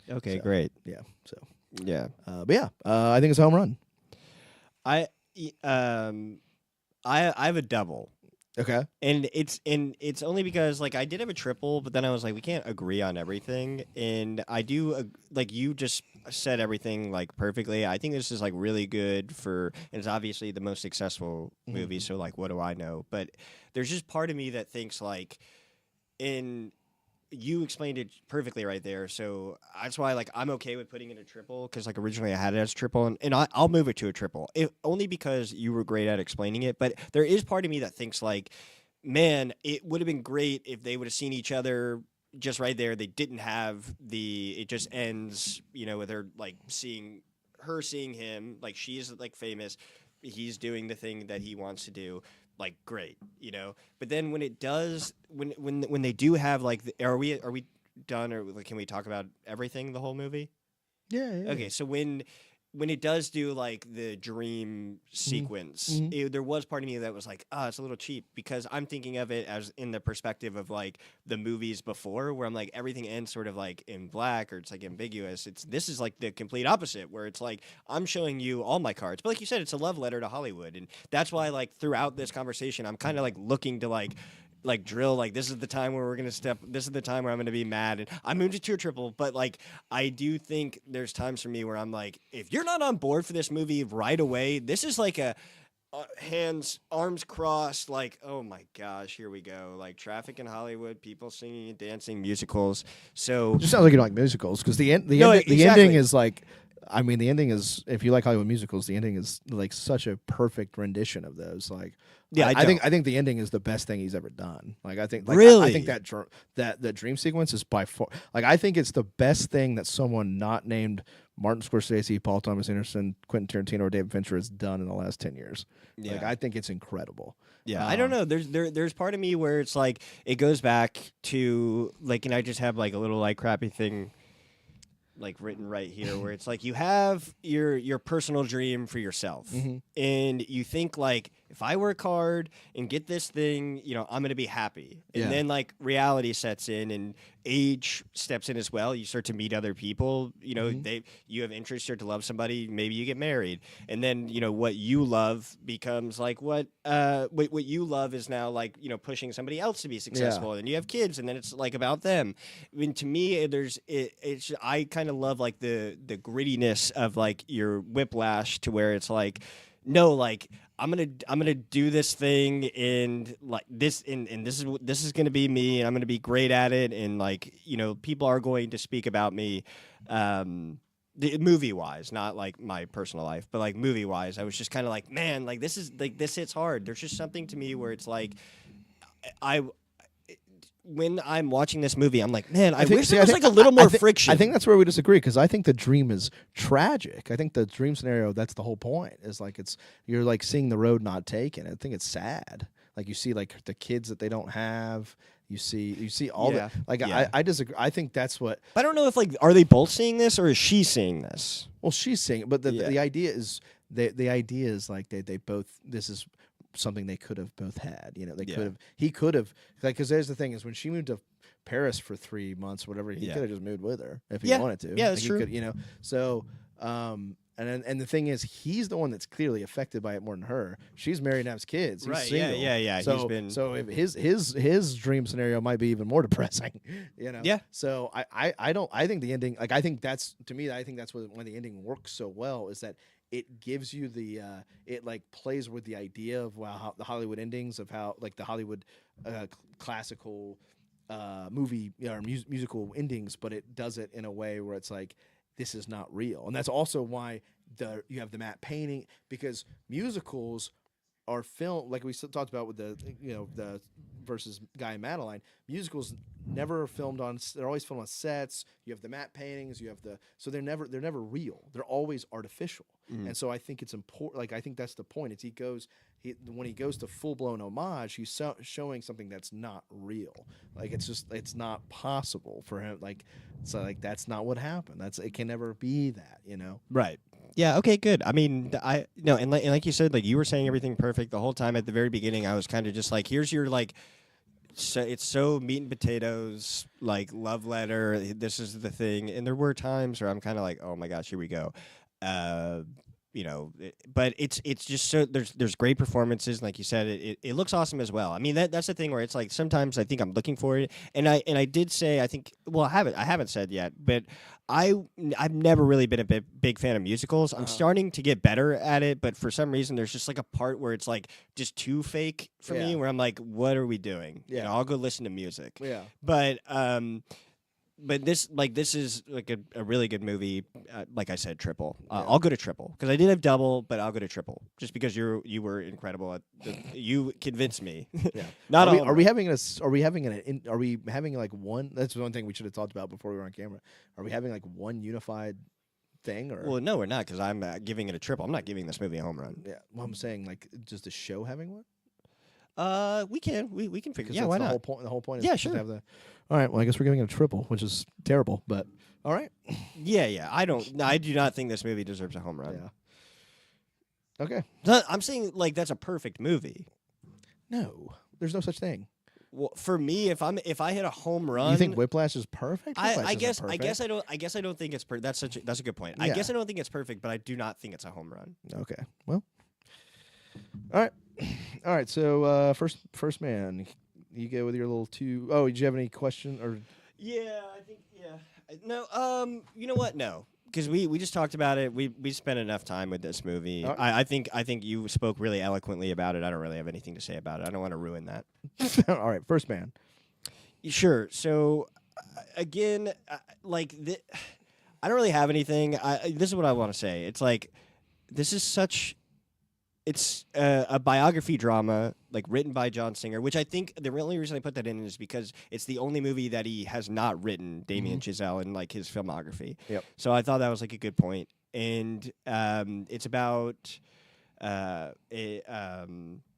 Okay, great. Yeah. So yeah, I think it's a home run. I have a double. Okay. And it's only because like I did have a triple, but then I was like, we can't agree on everything. And I do like you just said everything like perfectly. I think this is like really good and it's obviously the most successful movie. So like, what do I know? But there's just part of me that thinks like, you explained it perfectly right there. So that's why like I'm okay with putting it a triple, because like originally I had it as triple, and I'll move it to a triple, only because you were great at explaining it. But there is part of me that thinks like, man, it would have been great if they would have seen each other just right there. They didn't have it just ends, with her like seeing him, like she's like famous, he's doing the thing that he wants to do. Like great, But then when it does, when they do have like, are we done, or can we talk about everything the whole movie? Yeah. Okay, so when when it does do like the dream sequence, there was part of me that was like, it's a little cheap, because I'm thinking of it as in the perspective of like the movies before, where I'm like everything ends sort of like in black, or it's like ambiguous. This is like the complete opposite, where it's like I'm showing you all my cards, but like you said, it's a love letter to Hollywood, and that's why like throughout this conversation, I'm kind of like looking to like drill, like this is the time where we're gonna step, this is the time where I'm gonna be mad, and I moved it to a triple. But like I do think there's times for me where I'm like, if you're not on board for this movie right away, this is like a arms crossed, like, oh my gosh, here we go, like Traffic in Hollywood, people singing and dancing, musicals. So it just sounds like you don't like musicals, because the ending is like, I mean, the ending is, if you like Hollywood musicals, the ending is like such a perfect rendition of those. Like, yeah, I think the ending is the best thing he's ever done. Like, I think, like, really, I think that dream sequence is by far, like, I think it's the best thing that someone not named Martin Scorsese, Paul Thomas Anderson, Quentin Tarantino, or David Fincher has done in the last 10 years. Yeah. Like, I think it's incredible. Yeah, I don't know. There's part of me where it's like it goes back to like, and I just have like a little like crappy thing like written right here, where it's like you have your personal dream for yourself, and you think like, if I work hard and get this thing, you know, I'm gonna be happy. And then like reality sets in and age steps in as well. You start to meet other people, you know, you have interest, start to love somebody, maybe you get married, and then you know what you love becomes like what you love is now like, you know, pushing somebody else to be successful, and you have kids, and then it's like about them. I mean, to me, it's I kind of love like the grittiness of like your Whiplash, to where it's like, no, like I'm gonna do this thing, and like this, and this is gonna be me, and I'm gonna be great at it, and like, you know, people are going to speak about me, movie wise, not like my personal life, but like movie wise. I was just kind of like, man, like this hits hard. There's just something to me where it's like, when I'm watching this movie, I'm like, man, I wish there was like a little more friction. I think that's where we disagree, because I think the dream is tragic. I think the dream scenario, that's the whole point, is like you're like seeing the road not taken. I think it's sad. Like you see like the kids that they don't have. You see all that. Like I disagree. I think that's what. But I don't know if like, are they both seeing this, or is she seeing this? Well, she's seeing it, but the idea is the idea is like they both. This is something they could have both had. You know, they could have. He could have, like, because there's the thing is, when she moved to Paris for 3 months, whatever, he could have just moved with her if he wanted to. Yeah, that's like, true. Could, you know, so and the thing is, he's the one that's clearly affected by it more than her. She's married and has kids. He's right? single. Yeah. So if his dream scenario might be even more depressing. You know. Yeah. So I think the ending, like, I think that's, to me, I think that's why the ending works so well, is that it gives you the it like plays with the idea of how the Hollywood endings, of how like the Hollywood classical movie or musical endings, but it does it in a way where it's like, this is not real. And that's also why you have the matte painting, because musicals are filmed, like we talked about with the versus Guy and Madeline. Musicals never filmed on; they're always filmed on sets. You have the matte paintings. So they're never real. They're always artificial. And so I think it's important. Like, I think that's the point. It's when he goes to full blown homage, he's showing something that's not real. Like, it's not possible for him. Like, so like that's not what happened. It can never be that. You know. Right. Yeah. Okay. Good. I mean, and like you said, like you were saying everything perfect the whole time. At the very beginning, I was kind of just like, here's your like. So it's so meat and potatoes, like love letter. This is the thing, and there were times where I'm kind of like, oh my gosh, here we go. You know, but it's just so there's great performances, and like you said, it looks awesome as well. I mean, that's the thing where it's like, sometimes I think I'm looking for it, and I did say, I think, well, I haven't said yet, but I've never really been a big fan of musicals. I'm starting to get better at it, but for some reason there's just like a part where it's like just too fake for me, where I'm like, what are we doing? Yeah. You know, I'll go listen to music. Yeah. But this is like a really good movie. Like I said, triple. I'll go to triple, because I did have double, but I'll go to triple just because you were incredible. You convinced me. Yeah. Not are we having like one? That's one thing we should have talked about before we were on camera. Are we having like one unified thing? Or well, no, we're not, because I'm giving it a triple. I'm not giving this movie a home run. Yeah. Well, I'm saying, like, just the show having one. We can figure. Because yeah, why not? The whole point is Yeah, just sure. to have the. All right. Well, I guess we're giving it a triple, which is terrible, but All right. Yeah. I do not think this movie deserves a home run. Yeah. Okay. I'm saying like that's a perfect movie. No, there's no such thing. Well, for me, if I hit a home run, You think Whiplash is perfect? Whiplash I isn't guess perfect. I don't think it's that's a good point. I Yeah. guess I don't think it's perfect, but I do not think it's a home run. Okay. Well. All right. All right. So first man, you go with your little two. Oh, did you have any question or? Yeah, I think no. You know what? No, because we just talked about it. We spent enough time with this movie. I think you spoke really eloquently about it. I don't really have anything to say about it. I don't want to ruin that. All right. First man. Sure. So again, I don't really have anything. This is what I want to say. It's like this is such. It's a biography drama, like written by John Singer, which I think the only reason I put that in is because it's the only movie that he has not written, Damien Chazelle, in like his filmography. Yep. So I thought that was like a good point. And it's about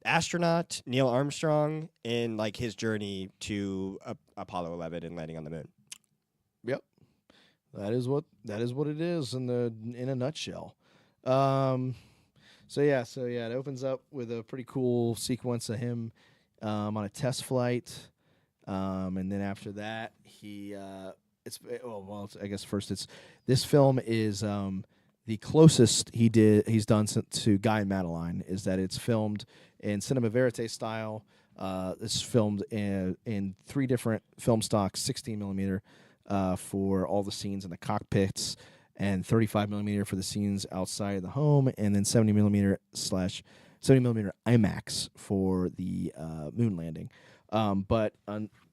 astronaut Neil Armstrong and like his journey to Apollo 11 and landing on the moon. Yep. That is what it is in a nutshell. So yeah, it opens up with a pretty cool sequence of him on a test flight, and then after that I guess first it's this film is the closest he's done to Guy and Madeline is that it's filmed in cinema verite style. It's filmed in 3 different film stocks, 16 millimeter for all the scenes in the cockpits, and 35 millimeter for the scenes outside of the home, and then 70 millimeter IMAX for the moon landing. But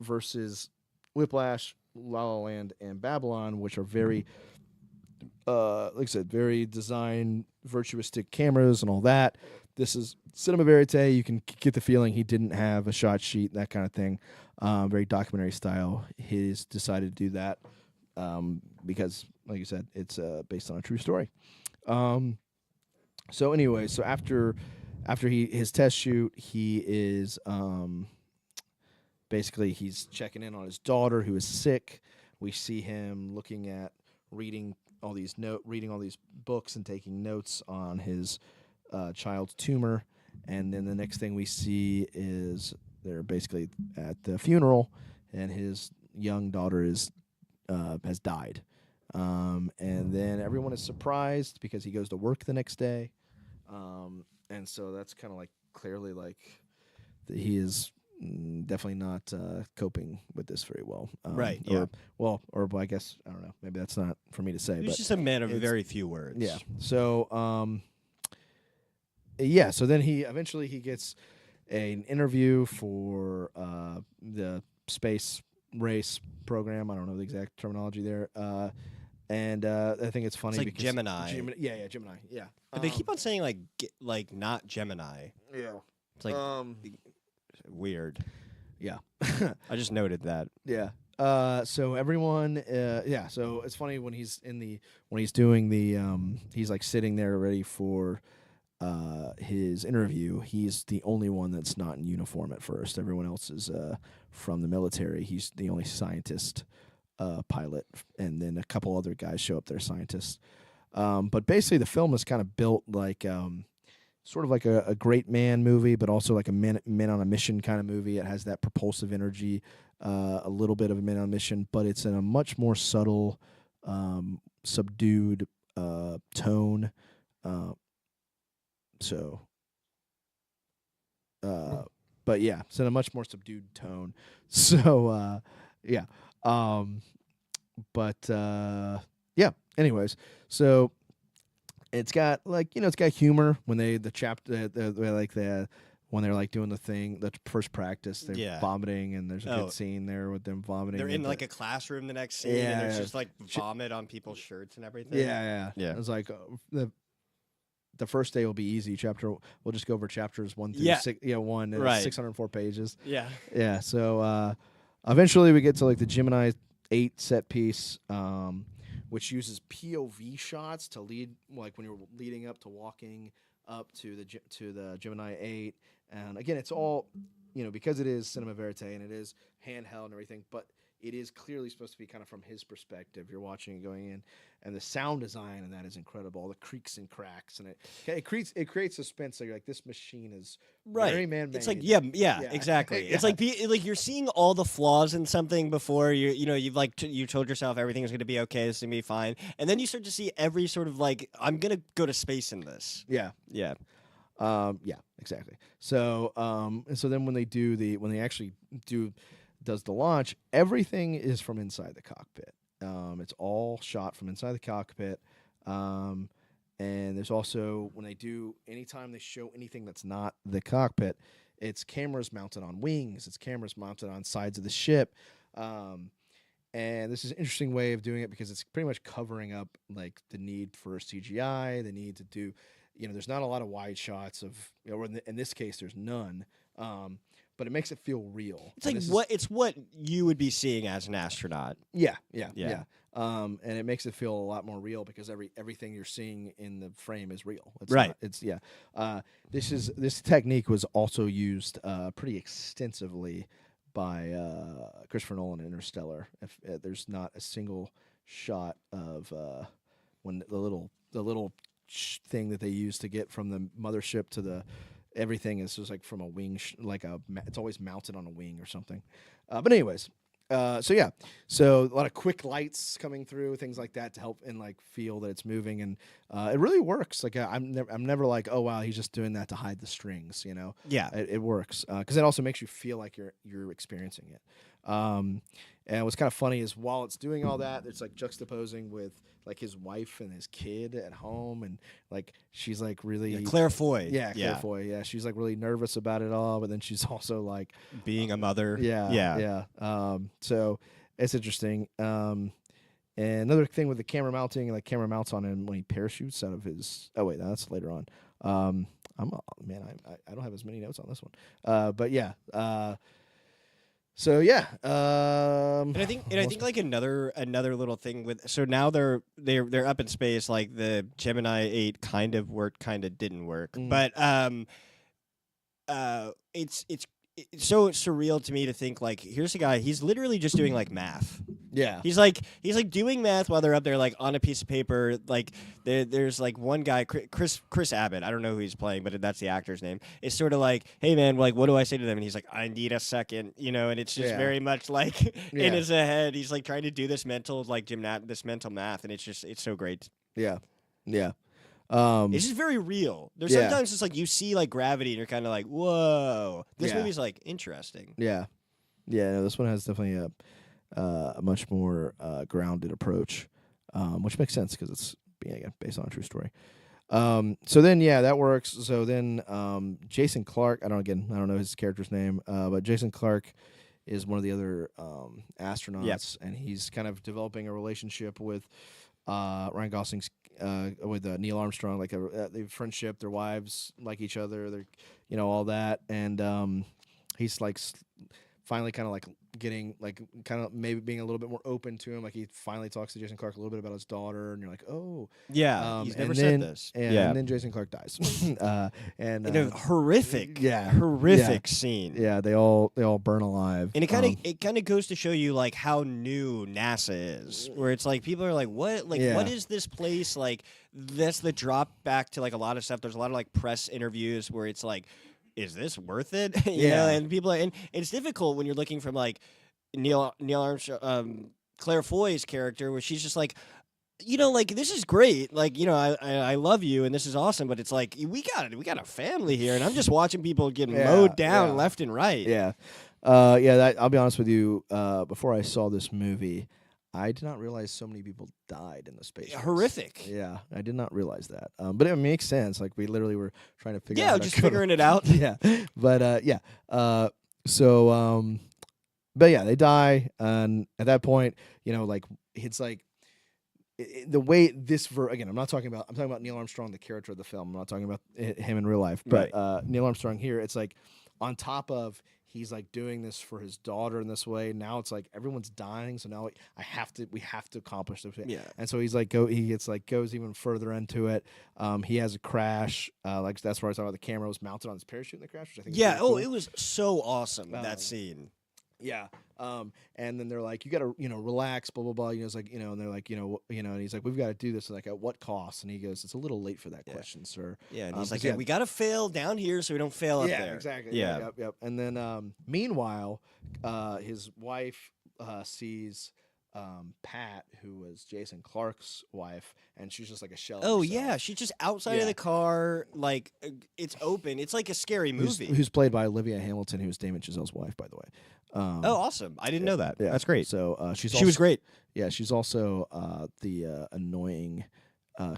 versus Whiplash, La La Land, and Babylon, which are very, like I said, very design virtuistic cameras and all that. This is cinema verite. You can get the feeling he didn't have a shot sheet, that kind of thing. Very documentary style. He's decided to do that because, like you said, it's based on a true story. So anyway, so after his test shoot, he is basically he's checking in on his daughter who is sick. We see him reading all these books and taking notes on his child's tumor. And then the next thing we see is they're basically at the funeral, and his young daughter has died. And then everyone is surprised because he goes to work the next day. And so that's kind of like clearly like he is definitely not coping with this very well. Right. Yeah. Or I guess, I don't know. Maybe that's not for me to say. He's but just a man of very few words. Yeah. So, so then he gets an interview for the space race program. I don't know the exact terminology there. And I think it's funny it's like because Gemini. Gemini. Yeah. But they keep on saying like not Gemini. Yeah. It's like weird. Yeah. I just noted that. Yeah. So everyone, so it's funny when he's doing the, he's like sitting there ready for his interview. He's the only one that's not in uniform at first. Everyone else is from the military. He's the only scientist, pilot, and then a couple other guys show up. They're scientists. But basically, the film is kind of built like sort of like a great man movie, but also like a men on a mission kind of movie. It has that propulsive energy, a little bit of a men on a mission, but it's in a much more subtle, subdued tone. But yeah, it's in a much more subdued tone. So yeah. Anyways, so it's got it's got humor when when they're like doing the first practice, they're vomiting, and there's a good scene there with them vomiting. They're in like a classroom the next scene, and there's just like vomit on people's shirts and everything. Yeah. It's like the first day will be easy. We'll just go over chapters 1 through 6. Yeah, 604 pages. Yeah. Yeah. So eventually we get to like the Gemini 8 set piece, which uses POV shots to lead, like when you're leading up to walking up to the Gemini 8. And again, it's all because it is cinema verite and it is handheld and everything, but it is clearly supposed to be kind of from his perspective. You're watching it going in, and the sound design and that is incredible. All the creaks and cracks, and it creates suspense. So you're like, this machine is very man-made. It's like yeah, exactly. Yeah. It's like you're seeing all the flaws in something before you've you told yourself everything's going to be okay, it's going to be fine, and then you start to see every sort of like, I'm going to go to space in this. Yeah. Yeah, exactly. So and so then when they actually does the launch, everything is from inside the cockpit. It's all shot from inside the cockpit. And there's also, anytime they show anything that's not the cockpit, it's cameras mounted on wings, it's cameras mounted on sides of the ship. And this is an interesting way of doing it because it's pretty much covering up like the need for CGI, the need to do, there's not a lot of wide shots of, or in this case, there's none. But it makes it feel real. It's it's what you would be seeing as an astronaut. Yeah. And it makes it feel a lot more real because everything you're seeing in the frame is real. It's right. This technique was also used pretty extensively by Christopher Nolan in Interstellar. There's not a single shot of when the little thing that they use to get from the mothership to the everything is just like from a wing, it's always mounted on a wing or something. But anyways, so a lot of quick lights coming through, things like that to help and like feel that it's moving, and it really works. Like I'm never like, oh wow, he's just doing that to hide the strings, Yeah, it works because it also makes you feel like you're experiencing it. And what's kind of funny is while it's doing all that, it's like juxtaposing with like his wife and his kid at home, and like she's like really Claire Foy. Claire Foy. Yeah, she's like really nervous about it all, but then she's also like being a mother. Yeah. So it's interesting. And another thing with the camera mounting, like camera mounts on him when he parachutes out of his. Oh wait, that's later on. I don't have as many notes on this one. But yeah. So yeah, and I think like another little thing with, so now they're up in space. Like the Gemini 8 kind of worked, kind of didn't work, but it's so surreal to me to think like, here's a guy, he's literally just doing like math. Yeah, he's like doing math while they're up there like on a piece of paper. Like there's like one guy, Chris Abbott, I don't know who he's playing, but that's the actor's name. It's sort of like, hey man, like what do I say to them? And he's like, I need a second, and it's just very much like in his head, he's like trying to do this mental like this mental math, and it's so great. Yeah. It's just very real. There's sometimes it's like you see like gravity and you're kind of like, whoa, this movie's like interesting. Yeah. No, this one has definitely a much more grounded approach, which makes sense because it's based on a true story. So then, that works. So then, Jason Clarke, I don't know his character's name, but Jason Clarke is one of the other astronauts, and he's kind of developing a relationship with Ryan Gosling's with Neil Armstrong, like a friendship. Their wives like each other. They're all that, and he's like finally kind of like getting like kind of maybe being a little bit more open to him. Like he finally talks to Jason Clarke a little bit about his daughter, and you're like, oh he's never said this. And then Jason Clarke dies, and in a horrific scene. Yeah, they all burn alive, and it kind of goes to show you like how new NASA is, where it's like people are like, what what is this place like? That's the drop back to like a lot of stuff. There's a lot of like press interviews where it's like, is this worth it? you know, and people are, and it's difficult when you're looking from like Neil Armstrong, Claire Foy's character, where she's just like, like this is great, like I love you and this is awesome, but it's like we got a family here, and I'm just watching people get mowed down left and right. I'll be honest with you. Before I saw this movie, I did not realize so many people died in the space race. Horrific. Yeah, I did not realize that. But it makes sense. Like we literally were trying to figure out. Yeah, just figuring it out. Yeah, but but yeah, they die, and at that point, like it's like the way this again. I'm talking about Neil Armstrong, the character of the film. I'm not talking about him in real life, but Neil Armstrong here. It's like on top of. He's like doing this for his daughter in this way. Now it's like everyone's dying, so now we have to accomplish this. Yeah. And so goes even further into it. He has a crash. Like that's where I saw the camera was mounted on his parachute in the crash, which I think. Yeah. Cool. It was so awesome that scene. Yeah. And then they're like, you got to, relax, blah, blah, blah. It's like, and they're like, and he's like, we've got to do this. Like, at what cost? And he goes, it's a little late for that question, sir. Yeah, and he's 'cause, like, we got to fail down here so we don't fail up there. Exactly. Yeah. Yep. And then, meanwhile, his wife sees Pat, who was Jason Clarke's wife, and she's just like a shell. Oh of herself. yeah, she's just outside of the car, like it's open. It's like a scary movie. Who's played by Olivia Hamilton, who's Damien Chazelle's wife, by the way. Oh, awesome! I didn't know that. Yeah. That's great. So she was great. Yeah, she's also the annoying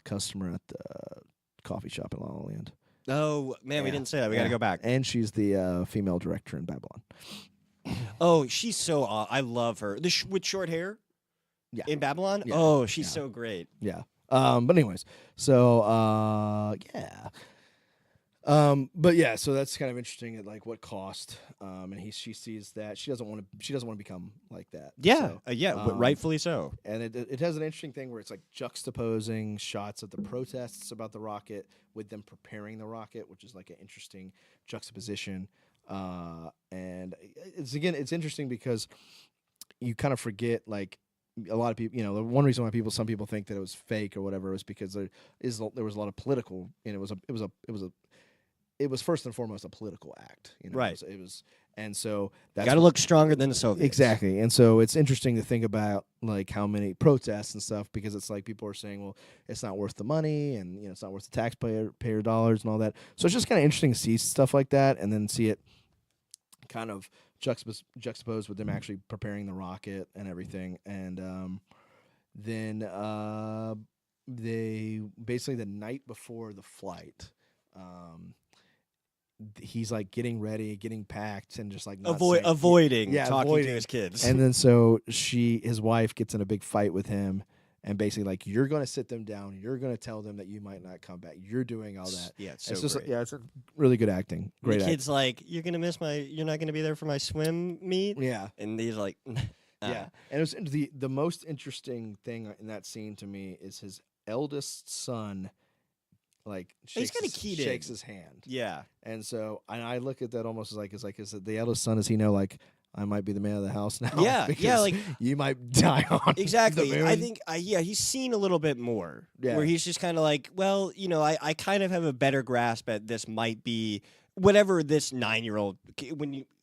customer at the coffee shop in La La Land. Oh man, we didn't say that. We got to go back. And she's the female director in Babylon. Oh, she's so. I love her. With short hair. Yeah. In Babylon. Yeah. Oh, she's so great. Yeah. But anyways, so yeah. But yeah, so that's kind of interesting at like what cost. And she sees that she doesn't want to become like that. Yeah. So, Rightfully so. And it has an interesting thing where it's like juxtaposing shots of the protests about the rocket with them preparing the rocket, which is like an interesting juxtaposition. And it's interesting because you kind of forget like a lot of people, the one reason why some people think that it was fake or whatever was because there was a lot of political, and it was first and foremost a political act, Right. It was and so that's Got to look stronger than the Soviets. Exactly. And so it's interesting to think about like how many protests and stuff, because it's like people are saying, well, it's not worth the money, and it's not worth the taxpayer dollars and all that. So it's just kind of interesting to see stuff like that, and then see it kind of juxtaposed with them actually preparing the rocket and everything. And then they basically the night before the flight, he's like getting ready, getting packed, and just like avoiding talking avoiding to his kids. And then so his wife gets in a big fight with him, and basically like, you're going to sit them down, you're going to tell them that you might not come back, you're doing all that. Yeah, it's it's so just great. it's a really good acting. Great. The kid's like, you're not going to be there for my swim meet. Yeah. And he's like, Yeah. And it was the most interesting thing in that scene to me is his eldest son, like shakes his hand. Yeah. And so I look at that almost as is it the eldest son? Does he know like, I might be the man of the house now? Yeah, because like you might die on exactly. the moon. I think he's seen a little bit more. Yeah. Where he's just kind of like, well, I kind of have a better grasp at this might be whatever this 9-year-old.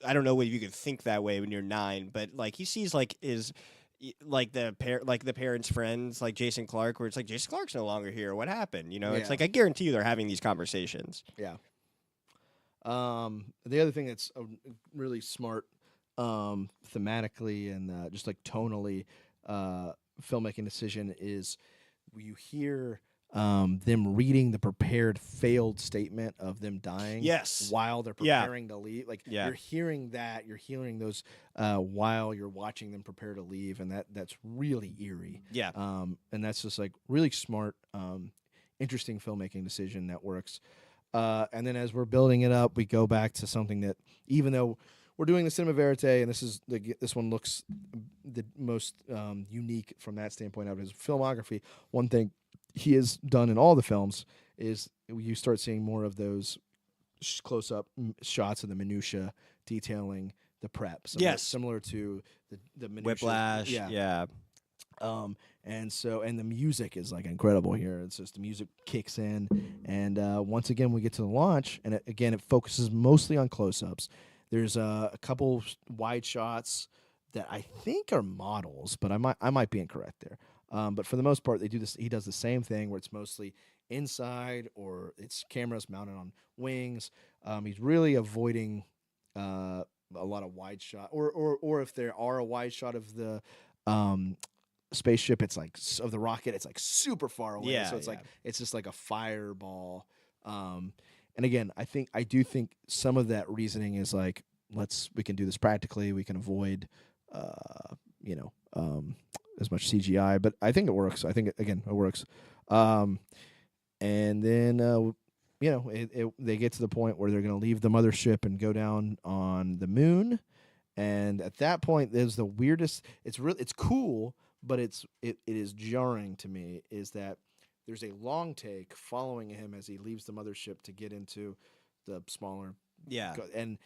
I don't know if you can think that way when you're 9, but like he sees like the parents' friends like Jason Clarke, where it's like Jason Clarke's no longer here. What happened? It's like I guarantee you they're having these conversations. Yeah. The other thing that's really smart thematically and just like tonally filmmaking decision is you hear them reading the prepared failed statement of them dying. Yes. While they're preparing to leave. Like you're hearing those while you're watching them prepare to leave, and that's really eerie. Yeah. And that's just like really smart, interesting filmmaking decision that works. And then as we're building it up, we go back to something that, even though we're doing the cinema verite, and this one looks the most unique from that standpoint out of his filmography. One thing he has done in all the films is you start seeing more of those close-up shots of the minutia detailing the prep. Similar to the minutia. Whiplash. Yeah. And the music is like incredible here. It's just the music kicks in, and once again we get to the launch, and it focuses mostly on close-ups. There's a couple wide shots that I think are models, but I might be incorrect there. But for the most part, they do this. He does the same thing where it's mostly inside, or it's cameras mounted on wings. He's really avoiding a lot of wide shot, or if there are a wide shot of the spaceship, it's like of the rocket, it's like super far away. Yeah, so it's like it's just like a fireball. And again, I do think some of that reasoning is like, we can do this practically. We can avoid, as much CGI, but I think it works. I think it works. And then, they get to the point where they're going to leave the mothership and go down on the moon. And at that point, there's the weirdest. It's cool, but it is jarring to me. Is that there's a long take following him as he leaves the mothership to get into the smaller. Yeah. And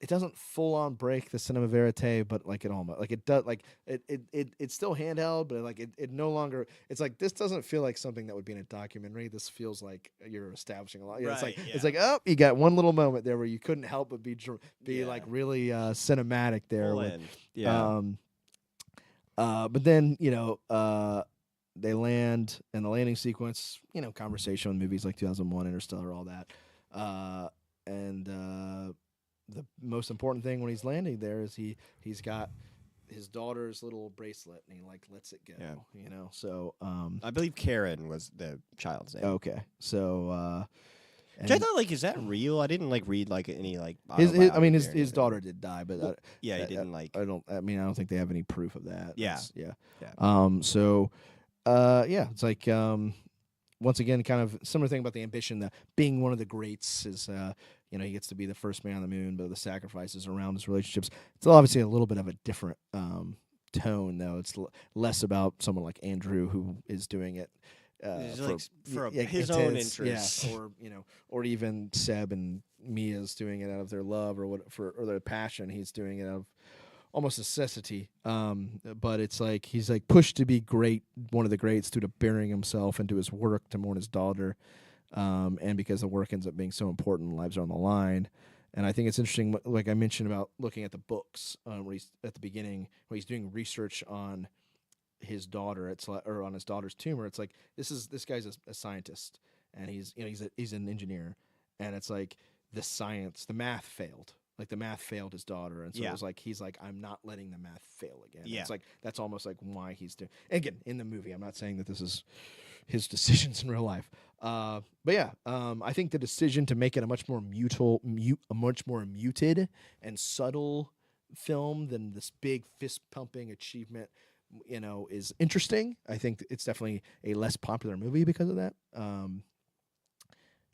it doesn't full on break the cinema verite, but like it almost like it does like it's still handheld, but like it no longer it's like this doesn't feel like something that would be in a documentary. This feels like you're establishing a lot. You know, it's like oh, you got one little moment there where you couldn't help but be like really cinematic there. Full With, in. Yeah. but then they land and the landing sequence, conversation with movies like 2001, Interstellar, all that, and the most important thing when he's landing there is he's got his daughter's little bracelet and he like lets it go. Yeah. So I believe Karen was the child's name. okay. So Which I thought, like, is that real? I didn't like read like any like. his daughter did die, but yeah, he didn't like. I don't think they have any proof of that. Yeah. It's like once again, kind of similar thing about the ambition that being one of the greats is, he gets to be the first man on the moon, but the sacrifices around his relationships. It's obviously a little bit of a different tone, though. It's less about someone like Andrew who is doing it for his own interests, or even Seb and Mia's doing it out of their love or their passion. He's doing it out of almost necessity, but it's like he's like pushed to be great, one of the greats, due to burying himself into his work to mourn his daughter, and because the work ends up being so important, lives are on the line. And I think it's interesting, like I mentioned about looking at the books, where he's at the beginning, where he's doing research on his daughter, or on his daughter's tumor. It's like this guy's a scientist, and he's an engineer, and it's like the math failed. Like the math failed his daughter, and so it was like he's like, I'm not letting the math fail again. Yeah. It's like that's almost like why he's doing. Again, in the movie, I'm not saying that this is his decisions in real life, but yeah, I think the decision to make it a much more muted and subtle film than this big fist pumping achievement, is interesting. I think it's definitely a less popular movie because of that. And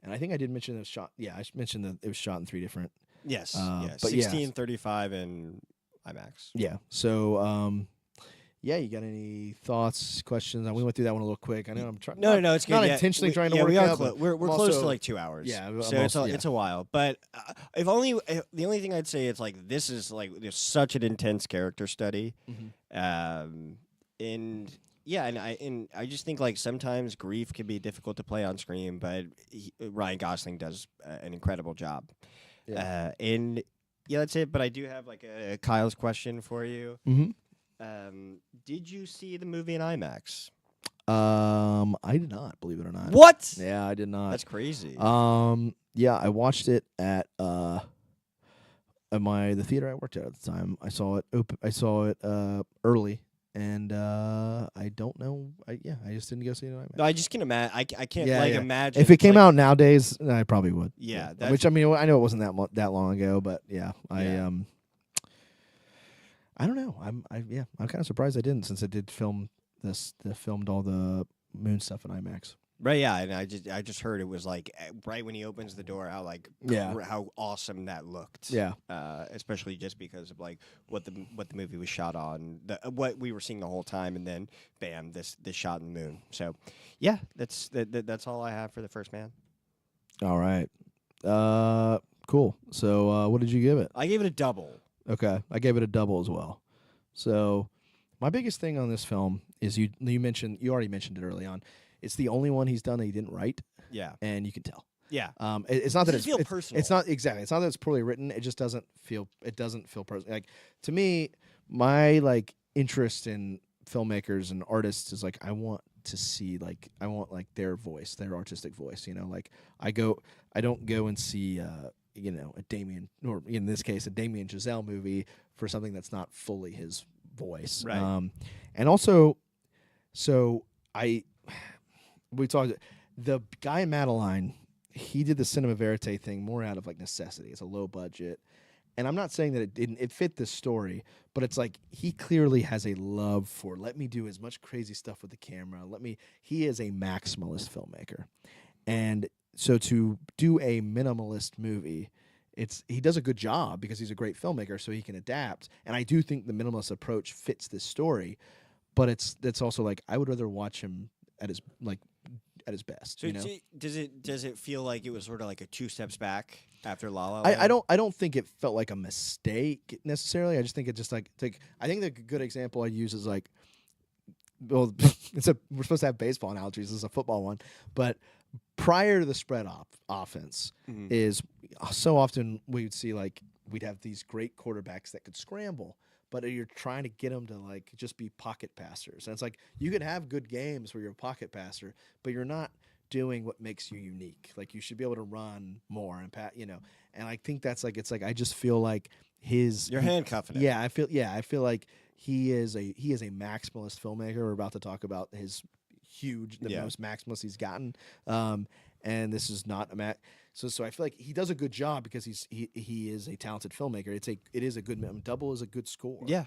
I think I did mention it was shot. Yeah, I mentioned that it was shot in 3 different. Yes, but 16, 35, and IMAX. Yeah. So, you got any thoughts, questions? We went through that one a little quick. I know I'm trying. No, it's good. Not intentionally trying to work out. We're close to like 2 hours. Yeah, so it's a while. But the only thing I'd say is like this is like there's such an intense character study, and I just think like sometimes grief can be difficult to play on screen, but Ryan Gosling does an incredible job. Yeah. That's it. But I do have like a Kyle's question for you. Mm-hmm. Did you see the movie in IMAX? I did not, believe it or not. What? Yeah, I did not. That's crazy. I watched it at the theater I worked at the time. I saw it early. And I don't know. I just didn't go see it. No, I just can imagine. I can't imagine. If it came out nowadays, I probably would. Yeah. Which I know it wasn't that long ago, but I don't know. I'm kind of surprised I didn't, since it did filmed all the moon stuff in IMAX. Right, yeah, and I just heard it was like right when he opens the door, how awesome that looked. Yeah, especially just because of like what the movie was shot on, what we were seeing the whole time, and then bam, this shot in the moon. So, yeah, that's all I have for the first man. All right, cool. So, what did you give it? I gave it a double. Okay, I gave it a double as well. So, my biggest thing on this film is you already mentioned it early on. It's the only one he's done that he didn't write. Yeah, and you can tell. Yeah, it's not that it feels personal. It's not exactly. It's not that it's poorly written. It just doesn't feel. It doesn't feel personal. Like to me, my like interest in filmmakers and artists is like I want their voice, their artistic voice. Like I don't go and see a Damien, or in this case a Damien Chazelle movie for something that's not fully his voice. Right. And also, we talked. The guy in Madeline, he did the cinema verite thing more out of like necessity. It's a low budget, and I'm not saying that it didn't. It fit the story, but it's like he clearly has a love for let me do as much crazy stuff with the camera. He is a maximalist filmmaker, and so to do a minimalist movie, he does a good job because he's a great filmmaker, so he can adapt. And I do think the minimalist approach fits this story, but it's also like I would rather watch him at his like at his best. So You know? does it feel like it was sort of like a 2 steps back after La La I Land? don't think it felt like a mistake necessarily. I just think it just like I think the good example I use is like, well, we're supposed to have baseball analogies. This is a football one, but prior to the spread offense is so often we would see like we'd have these great quarterbacks that could scramble, but you're trying to get them to like just be pocket passers. And it's like you could have good games where you're a pocket passer, but you're not doing what makes you unique. Like you should be able to run more and and I think that's like it's like I just feel like You're handcuffing it. Yeah, I feel like he is a maximalist filmmaker. We're about to talk about his most maximalist he's gotten. And this is not a so I feel like he does a good job because he is a talented filmmaker. It is a good Double is a good score. Yeah.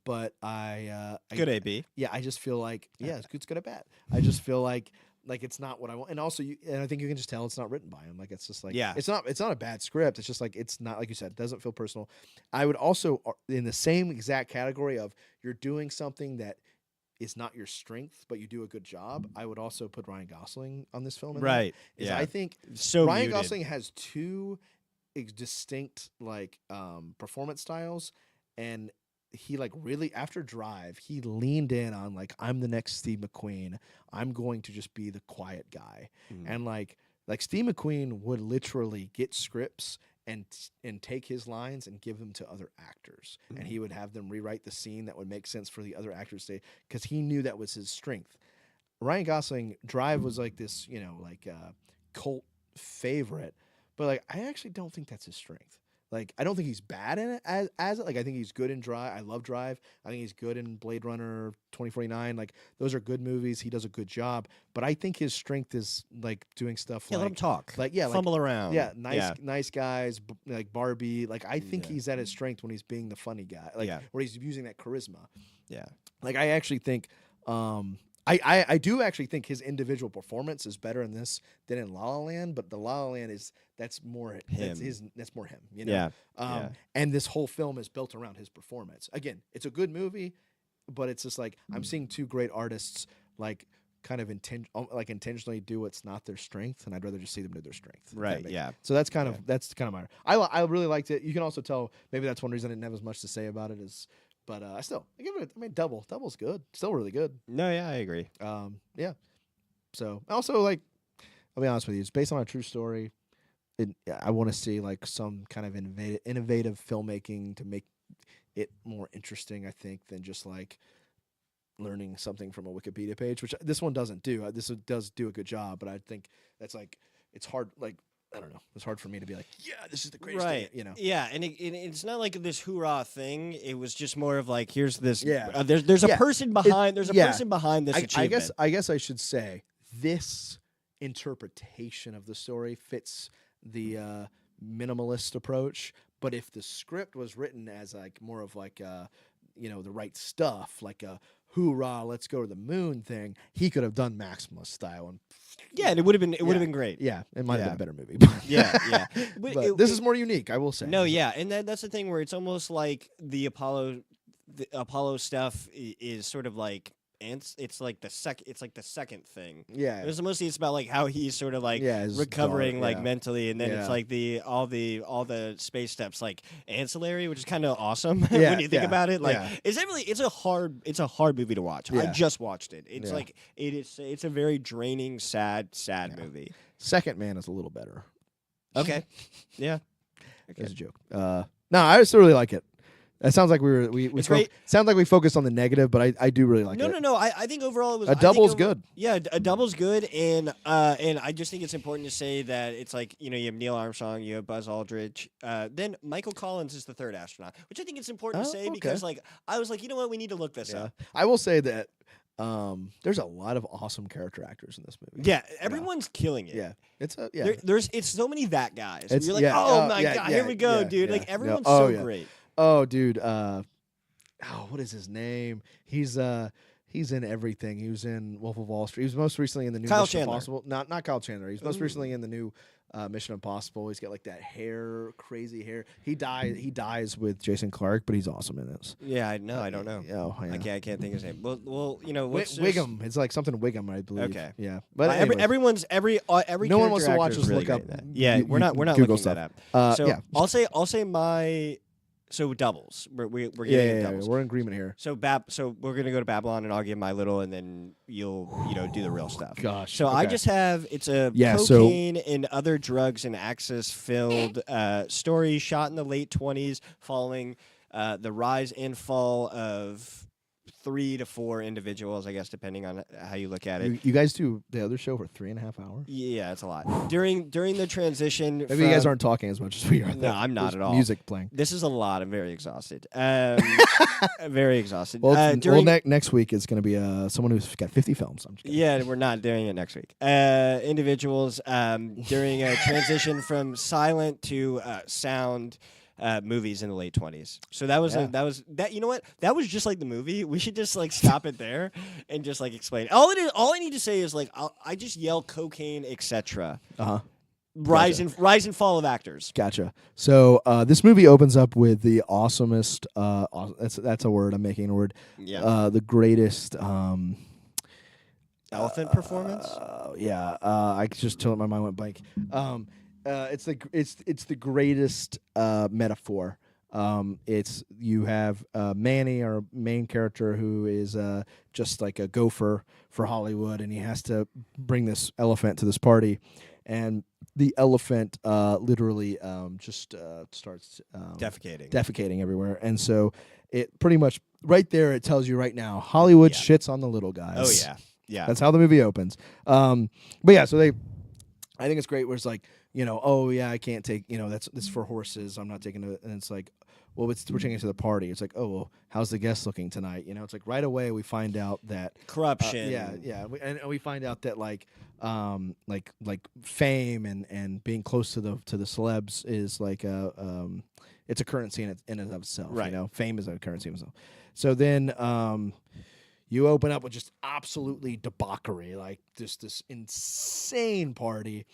But Good AB. Yeah, I just feel like it's good at bad. I just feel like it's not what I want. And also and I think you can just tell it's not written by him. Like it's just like it's not a bad script. It's just like it's not, like you said, it doesn't feel personal. I would also, in the same exact category of you're doing something that is not your strength, but you do a good job, I would also put Ryan Gosling on this film. Right. Yeah. I think Ryan Gosling has two distinct performance styles, and he really after Drive, he leaned in on I'm the next Steve McQueen. I'm going to just be the quiet guy. And like Steve McQueen would literally get scripts and take his lines and give them to other actors, and he would have them rewrite the scene that would make sense for the other actors to, because he knew that was his strength. Ryan Gosling, Drive was like this, cult favorite, but I actually don't think that's his strength. I don't think he's bad in it as I think he's good in Drive. I love Drive. I think he's good in Blade Runner 2049. Those are good movies. He does a good job. But I think his strength is doing stuff let him talk. Fumble around. Yeah, nice guys, like Barbie. I think he's at his strength when he's being the funny guy. Where he's using that charisma. Yeah. I actually think I do actually think his individual performance is better in this than in La La Land, but the La La Land that's more him. That's more him, Yeah. And this whole film is built around his performance. Again, it's a good movie, but it's just I'm seeing two great artists kind of intentionally do what's not their strength, and I'd rather just see them do their strength. Right. Yeah. So that's kind of my. I really liked it. You can also tell maybe that's one reason I didn't have as much to say about it is. But I give it. Double's good. Still really good. No, yeah, I agree. Yeah. So also I'll be honest with you, it's based on a true story. I want to see some kind of innovative filmmaking to make it more interesting. I think than just learning something from a Wikipedia page, which this one doesn't do. This one does do a good job, but I think that's it's hard. I don't know. It's hard for me to be this is the greatest thing, Yeah, and it's not this hoorah thing. It was just more of here's this. Yeah. There's a person behind. There's a person behind this achievement. I guess I should say this interpretation of the story fits the minimalist approach. But if the script was written as more of the right stuff, a hoorah, let's go to the moon thing, he could have done maximalist style and. Yeah, and it would have been great. Yeah, it might have been a better movie. yeah. But this is more unique, I will say. No, yeah, and that's the thing where it's almost like the Apollo stuff is sort of it's like the second thing. Yeah, it's mostly it's about how he's sort of recovering mentally, and then it's all the space steps ancillary, which is kind of awesome when you think about it. It's a hard movie to watch. I just watched it. It's it's a very draining, sad movie. Second Man is a little better. Okay, yeah, that's a joke. No, I still really like it. It sounds like sounds like we focused on the negative, but I do really like it. No. I think overall it was a double's good. Yeah, a double's good, and I just think it's important to say that it's you have Neil Armstrong, you have Buzz Aldrin, then Michael Collins is the third astronaut, which I think it's important to say because I was you know what, we need to look this up. I will say that there's a lot of awesome character actors in this movie. Yeah, everyone's killing it. Yeah, it's there's so many that guys. You're oh my god, here we go, dude. Everyone's great. Oh, dude. What is his name? He's He's in everything. He was in Wolf of Wall Street. He was most recently in the new Kyle Mission Chandler. Impossible. Not Kyle Chandler. He's most Ooh. recently in the new Mission Impossible. He's got like that hair, crazy hair. He dies with Jason Clarke, but he's awesome in this. Yeah, I know. I don't know. Oh, yeah. I can't think of his name. Well, you know, Wiggum. It's like something Wiggum, I believe. Okay. Yeah, but every anyways. every No one wants to character watch actor us is really look up. great in that. Yeah, we're not Google looking stuff. that up. So yeah. I'll say my doubles. We're getting Yeah, doubles. we're in agreement here. So we're gonna go to Babylon, and I'll give my little, and then you'll do the real stuff. Gosh. So I okay. just have it's a so- cocaine and other drugs and access filled story shot in the late 20s, following the rise and fall of 3 to 4 individuals, I guess, depending on how you look at it. You guys do the other show for 3.5 hours? Yeah, it's a lot. During the transition, Maybe you guys aren't talking as much as we are. No, I'm not There's at all. Music playing. This is a lot. I'm very exhausted. Very exhausted. Well, during, next week it's going to be someone who's got 50 films. I'm just kidding. Yeah, we're not doing it next week. Individuals during a transition from silent to sound movies in the late 20s. So that was that. You know what? That was just like the movie. We should just like stop it there and just like explain. All I need to say is like I just yell cocaine, etc. Rise and fall of actors. Gotcha. So this movie opens up with the awesomest. That's a word. I'm making a word. Yeah. The greatest. Elephant performance. Yeah. I just my mind went blank. It's the greatest metaphor. It's you have Manny, our main character, who is just like a gopher for Hollywood, and he has to bring this elephant to this party, and the elephant literally just starts defecating everywhere, and so it pretty much right there it tells you right now Hollywood shits on the little guys. Oh yeah. That's how the movie opens. But yeah, so I think it's great where it's like, oh yeah, I can't take, that's for horses. I'm not taking it. And it's like, well, we're taking it to the party. It's like, oh, well, how's the guest looking tonight? It's like right away we find out that corruption. Yeah. And we find out that like fame and being close to the celebs is like it's a currency in and of itself. Right. Fame is a currency in itself. So then you open up with just absolutely debauchery, like this insane party,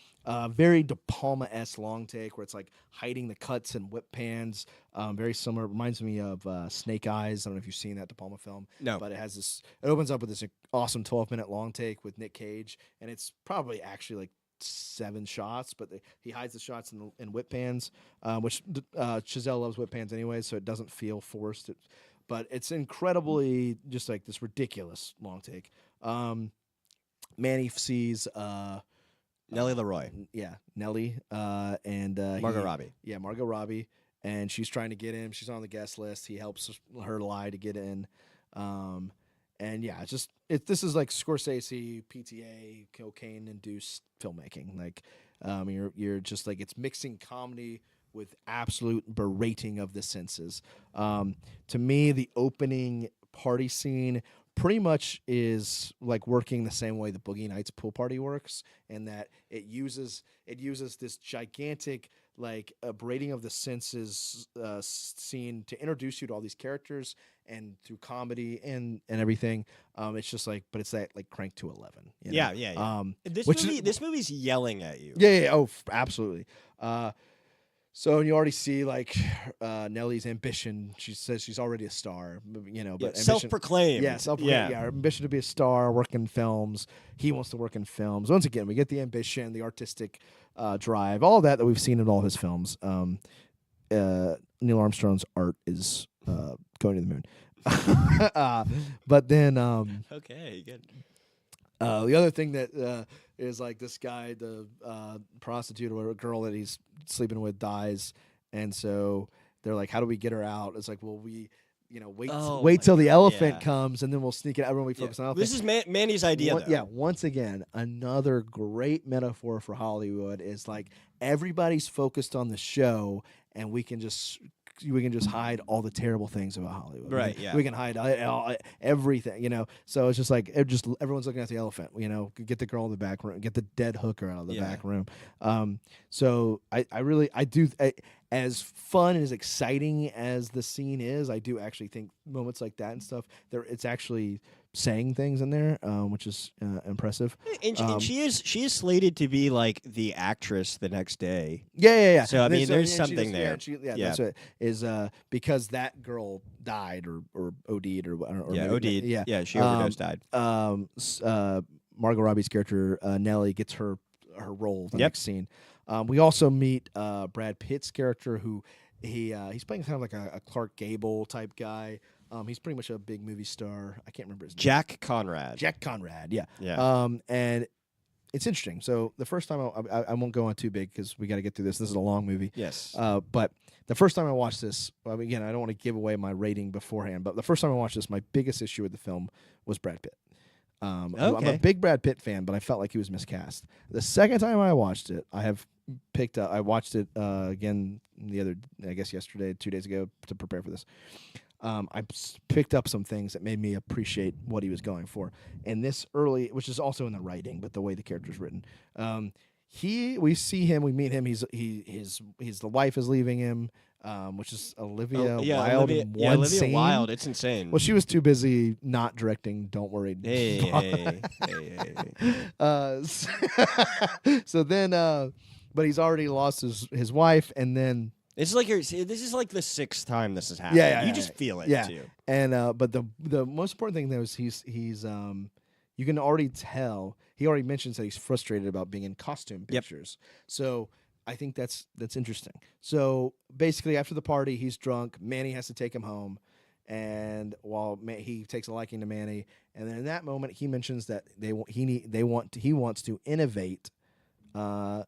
very De Palma-esque long take where it's like hiding the cuts and whip pans, very similar. Reminds me of Snake Eyes. I don't know if you've seen that De Palma film. No. But it opens up with this awesome 12-minute long take with Nick Cage, and it's probably actually like 7 shots, but he hides the shots in whip pans, which Chazelle loves whip pans anyway, so it doesn't feel forced. But it's incredibly just like this ridiculous long take. Manny sees Nellie Leroy. Nellie and Margot Robbie. Yeah, Margot Robbie, and she's trying to get in. She's on the guest list. He helps her lie to get in. And yeah, this is like Scorsese, PTA, cocaine-induced filmmaking. Like, you're just like it's mixing comedy with absolute berating of the senses. To me, the opening party scene pretty much is like working the same way the Boogie Nights pool party works, and that it uses this gigantic like berating of the senses scene to introduce you to all these characters and through comedy and everything. It's just like, but it's that like crank to 11. Yeah. This movie's yelling at you. Yeah. Oh, absolutely. So you already see like Nellie's ambition. She says she's already a star, but self-proclaimed. Yeah, self-proclaimed. Yeah, her ambition to be a star, work in films. He wants to work in films. Once again, we get the ambition, the artistic drive, all that we've seen in all his films. Neil Armstrong's art is going to the moon. But then, okay, good. The other thing that is like this guy, the prostitute or a girl that he's sleeping with dies, and so they're like, "How do we get her out?" It's like, "Well, we, wait till the elephant comes, and then we'll sneak it. Everyone, we focus on the elephant." This is Manny's idea. Once again, another great metaphor for Hollywood is like everybody's focused on the show, and we can just hide all the terrible things about Hollywood. Right, yeah. We can hide everything, So it's just like everyone's looking at the elephant, get the girl in the back room, get the dead hooker out of the back room. So I do, as fun and as exciting as the scene is, I do actually think moments like that and stuff, it's actually saying things in there, which is impressive. And she is slated to be like the actress the next day. Yeah. So I mean, there's and something there. That's what is because that girl died or OD'd or maybe, OD'd. Yeah, She overdosed, died. Margot Robbie's character Nellie gets her role the Yep. next scene. We also meet Brad Pitt's character, who he's playing kind of like a Clark Gable type guy. He's pretty much a big movie star. I can't remember his name. Jack Conrad. Jack Conrad, yeah. Yeah. And it's interesting. So the first time I won't go on too big because we got to get through this. This is a long movie. Yes. But the first time I watched this, again, I don't want to give away my rating beforehand, but the first time I watched this, my biggest issue with the film was Brad Pitt. I'm a big Brad Pitt fan, but I felt like he was miscast. The second time I watched it, I watched it again yesterday, 2 days ago to prepare for this. I picked up some things that made me appreciate what he was going for. And this early, which is also in the writing, but the way the character's written, we see him, we meet him. The wife is leaving him, which is Olivia Wilde. Olivia scene. Wilde. It's insane. Well, she was too busy not directing Don't Worry. Hey. So then, but he's already lost his wife, and then. This is like the sixth time this has happened. Yeah, you just feel it too. And but the most important thing though is he's you can already tell he already mentions that he's frustrated about being in costume pictures. Yep. So I think that's interesting. So basically, after the party, he's drunk. Manny has to take him home, and while he takes a liking to Manny, and then in that moment he mentions that he wants to innovate the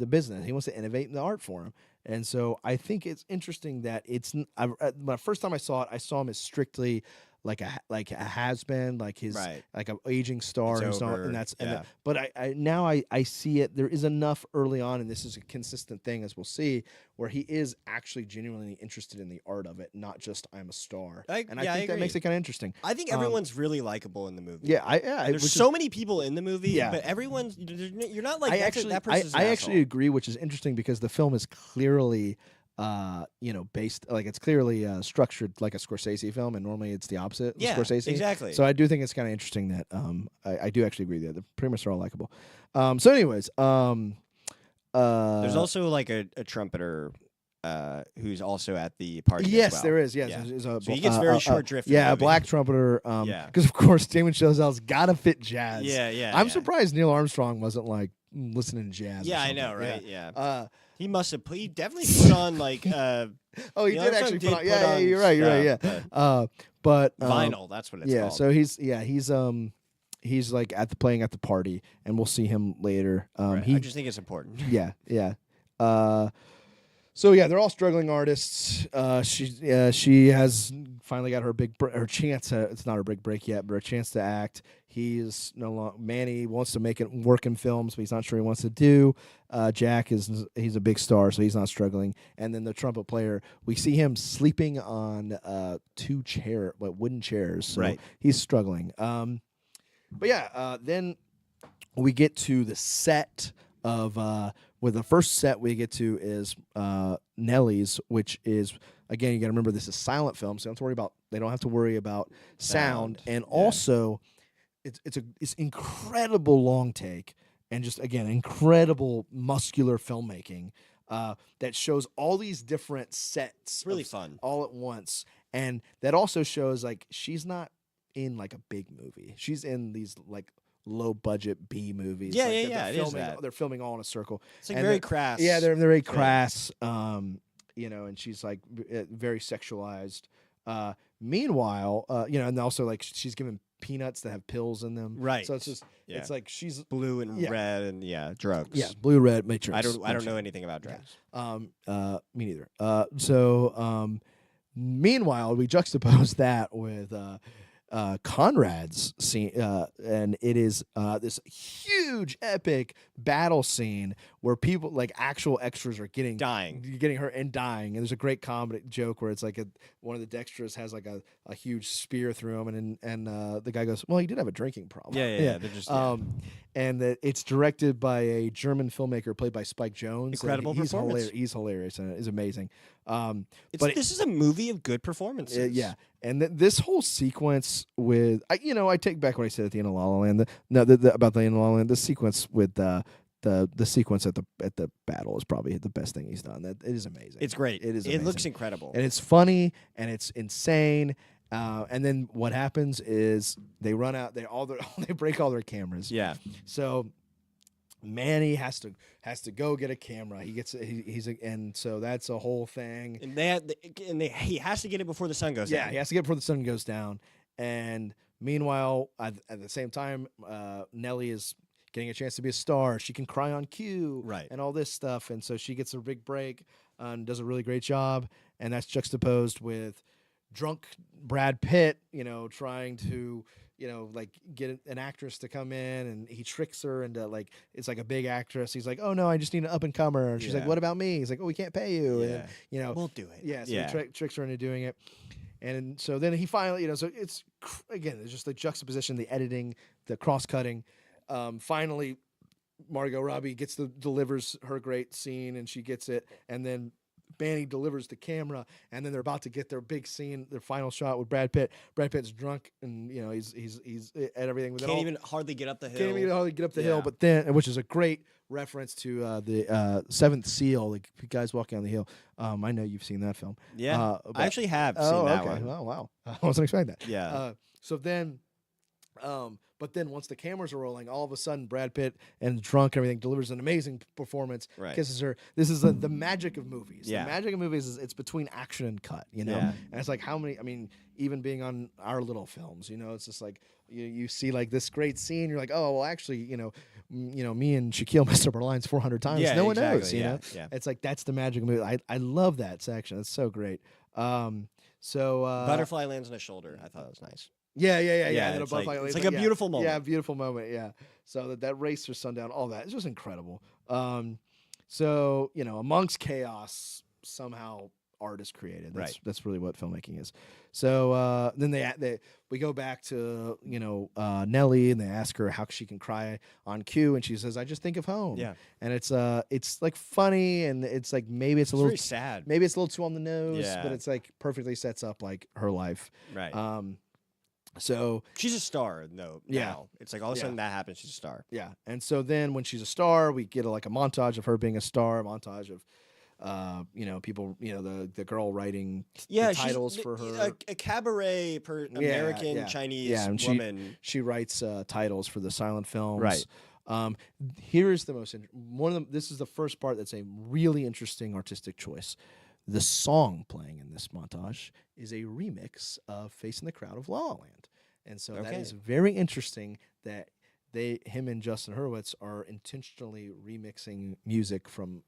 business. He wants to innovate in the art form. And so I think it's interesting that the first time I saw it, I saw him as strictly like a has been, like his like an aging star who's not, and that's but I see it. There is enough early on, and this is a consistent thing as we'll see, where he is actually genuinely interested in the art of it, not just I'm a star. I think that makes it kind of interesting. I think everyone's really likable in the movie. There's so many people in the movie, but everyone's you're not like I actually agree, which is interesting because the film is clearly based it's clearly structured like a Scorsese film, and normally it's the opposite of Scorsese. Exactly. So I do think it's kind of interesting that I do actually agree that the premise are all likable. So anyways, there's also like a trumpeter who's also at the party. Yes, as well. there is. Yes, yeah. so he gets very short drift. Yeah, a black trumpeter. Because of course Damien Chazelle's got to fit jazz. I'm surprised Neil Armstrong wasn't like listening to jazz. Yeah, or I know, right? Yeah. He must have. He definitely put on like. He did actually put on. Yeah, you're right. Yeah. But vinyl. That's what it's called. So he's like playing at the party, and we'll see him later. I just think it's important. Yeah. So they're all struggling artists. She has finally got her chance. It's not her big break yet, but her chance to act. He's no longer. Manny wants to make it work in films, but he's not sure he wants to do. Jack he's a big star, so he's not struggling. And then the trumpet player, we see him sleeping on two wooden chairs. So he's struggling. Then we get to the set of the first set we get to is Nellie's, which is, again, you got to remember this is silent film, so they don't have to worry about sound. And also it's incredible long take, and just again incredible muscular filmmaking that shows all these different sets. It's really fun all at once, and that also shows like she's not in like a big movie. She's in these like low budget B movies. They're filming all in a circle. It's like very crass. Yeah, they're very crass. And she's like very sexualized. Meanwhile, and also like she's given peanuts that have pills in them. Right. So it's just it's like she's blue and red and drugs. Yeah, blue, red, matrix. I don't know anything about drugs. Me neither. Meanwhile, we juxtapose that with Conrad's scene, and it is this huge epic battle scene where people like actual extras are getting hurt and dying. And there's a great comedy joke where it's like one of the extras has like a huge spear through him, and the guy goes, "Well, he did have a drinking problem." Yeah. They're just and that it's directed by a German filmmaker played by Spike Jonze. Incredible performance. He's hilarious and it's amazing. This is a movie of good performances. Yeah, and this whole sequence with I take back what I said at the end of La La Land. About the end of La La Land. The sequence with the sequence at the battle is probably the best thing he's done. That it is amazing. It's great. It is. Amazing. It looks incredible, and it's funny and it's insane. And then what happens is they run out. They break all their cameras. Yeah. So Manny has to go get a camera. And so that's a whole thing. And he has to get it before the sun goes down. Yeah, he has to get it before the sun goes down. And meanwhile, at the same time, Nellie is getting a chance to be a star. She can cry on cue, right, and all this stuff. And so she gets a big break and does a really great job. And that's juxtaposed with drunk Brad Pitt, trying to, like get an actress to come in, and he tricks her into like it's like a big actress. He's like, "Oh no, I just need an up and comer." And she's like, "What about me?" He's like, "Oh, we can't pay you." Yeah. And we'll do it. Yeah, so he tricks her into doing it. And so then he finally, so it's just the juxtaposition, the editing, the cross cutting. Finally, Margot Robbie delivers her great scene, and she gets it, and then Manny delivers the camera, and then they're about to get their big scene, their final shot with Brad Pitt. Brad Pitt's drunk, and he's at everything. Can't even hardly get up the hill. Can't even hardly get up the hill. But then, which is a great reference to the Seventh Seal, like guys walking on the hill. I know you've seen that film. Yeah, I actually have seen that one. Oh wow, I wasn't expecting that. Yeah. So then. But then once the cameras are rolling, all of a sudden Brad Pitt and drunk and everything delivers an amazing performance, kisses her. This is the magic of movies. Yeah. The magic of movies is it's between action and cut, Yeah. And it's like how many, even being on our little films, it's just like you see like this great scene, you're like, oh, well, actually, me and Shaquille messed up our lines 400 times. Yeah, no one exactly. knows, you know? Yeah. It's like that's the magic of movie. I love that section. It's so great. Butterfly lands on his shoulder. I thought it was nice. Yeah. Yeah, it's like a beautiful moment. Yeah, beautiful moment. Yeah. So that race for sundown, all that, it's just incredible. So amongst chaos, somehow art is created. That's really what filmmaking is. So then we go back to Nellie, and they ask her how she can cry on cue, and she says, "I just think of home." Yeah. And it's like funny, and it's like maybe it's a little very sad. Maybe it's a little too on the nose, Yeah. but it's like perfectly sets up like her life. Right. So she's a star, though. Yeah. Now. It's like all of a sudden that happens. She's a star. Yeah. And so then when she's a star, we get a montage of her being a star, a montage of, people, the girl writing the titles for her. A cabaret American Chinese woman. She writes titles for the silent films. Right. Here is the most this is the first part that's a really interesting artistic choice. The song playing in this montage is a remix of "Face in the Crowd" of La La Land, and so that is very interesting. That him and Justin Hurwitz are intentionally remixing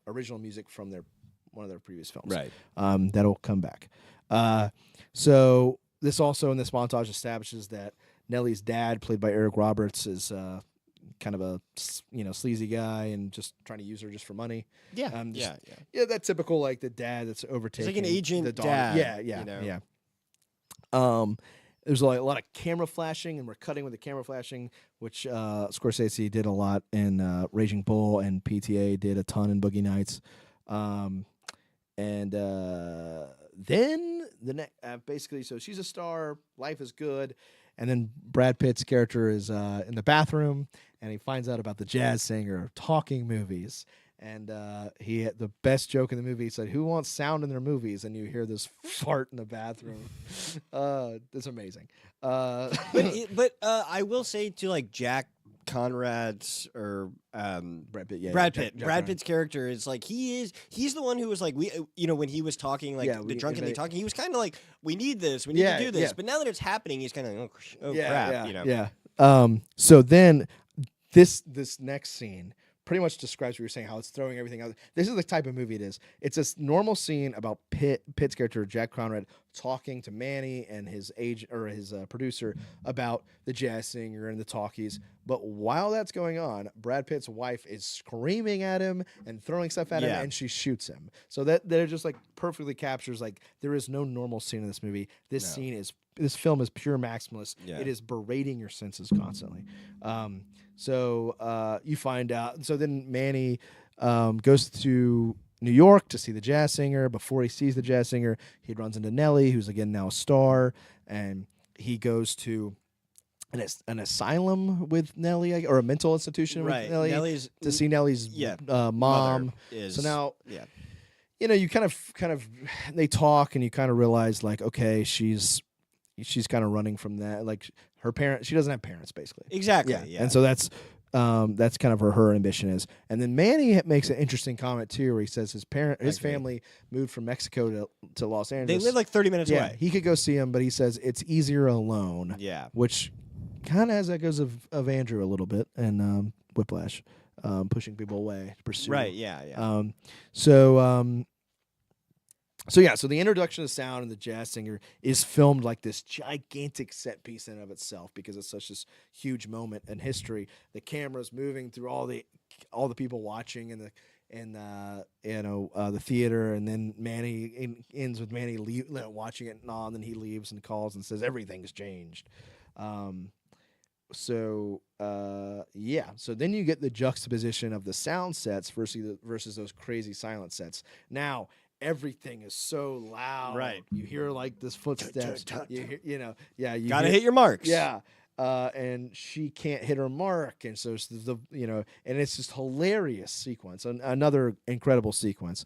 original music from one of their previous films. Right. That'll come back. So this also in this montage establishes that Nellie's dad, played by Eric Roberts, is kind of a sleazy guy and just trying to use her just for money. Yeah. Yeah, that typical like the dad that's overtaking. It's like an agent the daughter. dad. Yeah. There's a lot of camera flashing, and we're cutting with the camera flashing, which Scorsese did a lot in Raging Bull, and PTA did a ton in Boogie Nights. And then basically, so she's a star, life is good. And then Brad Pitt's character is in the bathroom, and he finds out about the jazz singer talking movies. And he had the best joke in the movie. He said, "Who wants sound in their movies?" And you hear this fart in the bathroom. It's amazing. But I will say to like Jack Conrad's or Brad Pitt. Brad Pitt. Brad Pitt's character is like he's the one who was like when he was talking like the drunkenly talking, he was kind of like, we need this, we need to do this. But now that it's happening, he's kind of like, crap. Yeah. So then this next scene pretty much describes what you're saying, how it's throwing everything out. This is the type of movie it is. It's a normal scene about Pitt's character, Jack Conrad, talking to Manny and his agent or his producer about the jazz singer and the talkies. But while that's going on, Brad Pitt's wife is screaming at him and throwing stuff at him, and she shoots him. So that just like perfectly captures like there is no normal scene in this movie. This film is pure maximalist. Yeah. It is berating your senses constantly. So you find out. So then Manny goes to New York to see the jazz singer. Before he sees the jazz singer, he runs into Nellie, who's again now a star, and he goes to an asylum with Nellie, or a mental institution with Nellie, to see Nellie's mom. So now, you kind of they talk, and you kind of realize like, okay, she's kind of running from that. Like her parents, she doesn't have parents, basically. Exactly. Yeah. And so that's kind of her ambition is. And then Manny makes an interesting comment too, where he says his family moved from Mexico to Los Angeles. They live like 30 minutes away. He could go see him, but he says it's easier alone. Yeah. Which kind of has echoes of Andrew a little bit and Whiplash, pushing people away to pursue. Right. Yeah. So the introduction of sound and the jazz singer is filmed like this gigantic set piece in and of itself because it's such this huge moment in history. The camera's moving through all the people watching in the theater, and then Manny ends with Manny watching it and then he leaves and calls and says everything's changed. So then you get the juxtaposition of the sound sets versus those crazy silent sets. Now everything is so loud. Right. You hear like this footsteps. You hear, you gotta hit your marks. Yeah. And she can't hit her mark, and so it's and it's this hilarious sequence, another incredible sequence,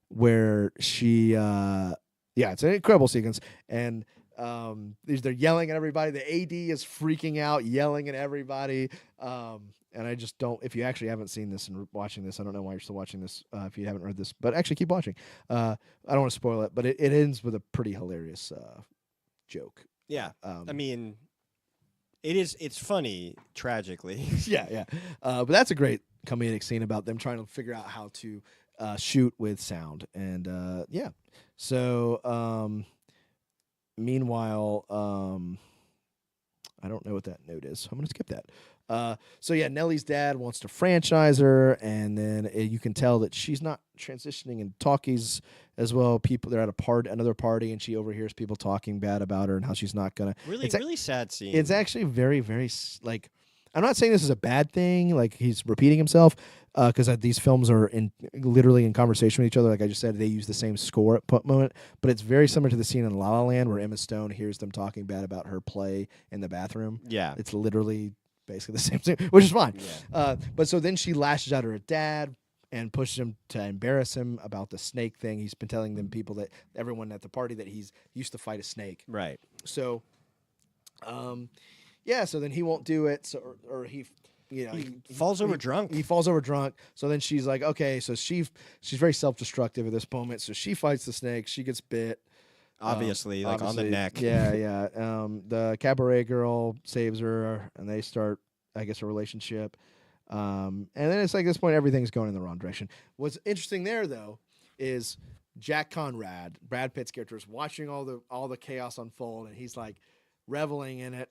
where she, it's an incredible sequence, and they're yelling at everybody. The AD is freaking out, yelling at everybody. And I just don't. If you actually haven't seen this and watching this, I don't know why you're still watching this. If you haven't heard this, but actually keep watching. I don't want to spoil it, but it ends with a pretty hilarious joke. Yeah. I mean, it's funny tragically. Yeah. But that's a great comedic scene about them trying to figure out how to shoot with sound, and So meanwhile, I don't know what that note is. I'm gonna skip that. Nellie's dad wants to franchise her, and then you can tell that she's not transitioning in talkies as well. They're at another party, and she overhears people talking bad about her and how she's not gonna. Really sad scene. It's actually very, very like. I'm not saying this is a bad thing. Like he's repeating himself, because these films are literally in conversation with each other. Like I just said, they use the same score at moment, but it's very similar to the scene in La La Land where Emma Stone hears them talking bad about her play in the bathroom. Yeah, it's literally basically the same thing, which is fine. Yeah. But so then she lashes out at her dad and pushes him to embarrass him about the snake thing. He's been telling everyone at the party that he's used to fight a snake. Right. So, so then he won't do it. So, or he falls over drunk. He falls over drunk. So then she's like, okay, so she's very self-destructive at this moment. So she fights the snake. She gets bit. Obviously, on the neck. Yeah. The cabaret girl saves her, and they start, I guess, a relationship. And then it's like at this point, everything's going in the wrong direction. What's interesting there, though, is Jack Conrad, Brad Pitt's character, is watching all the chaos unfold, and he's like reveling in it.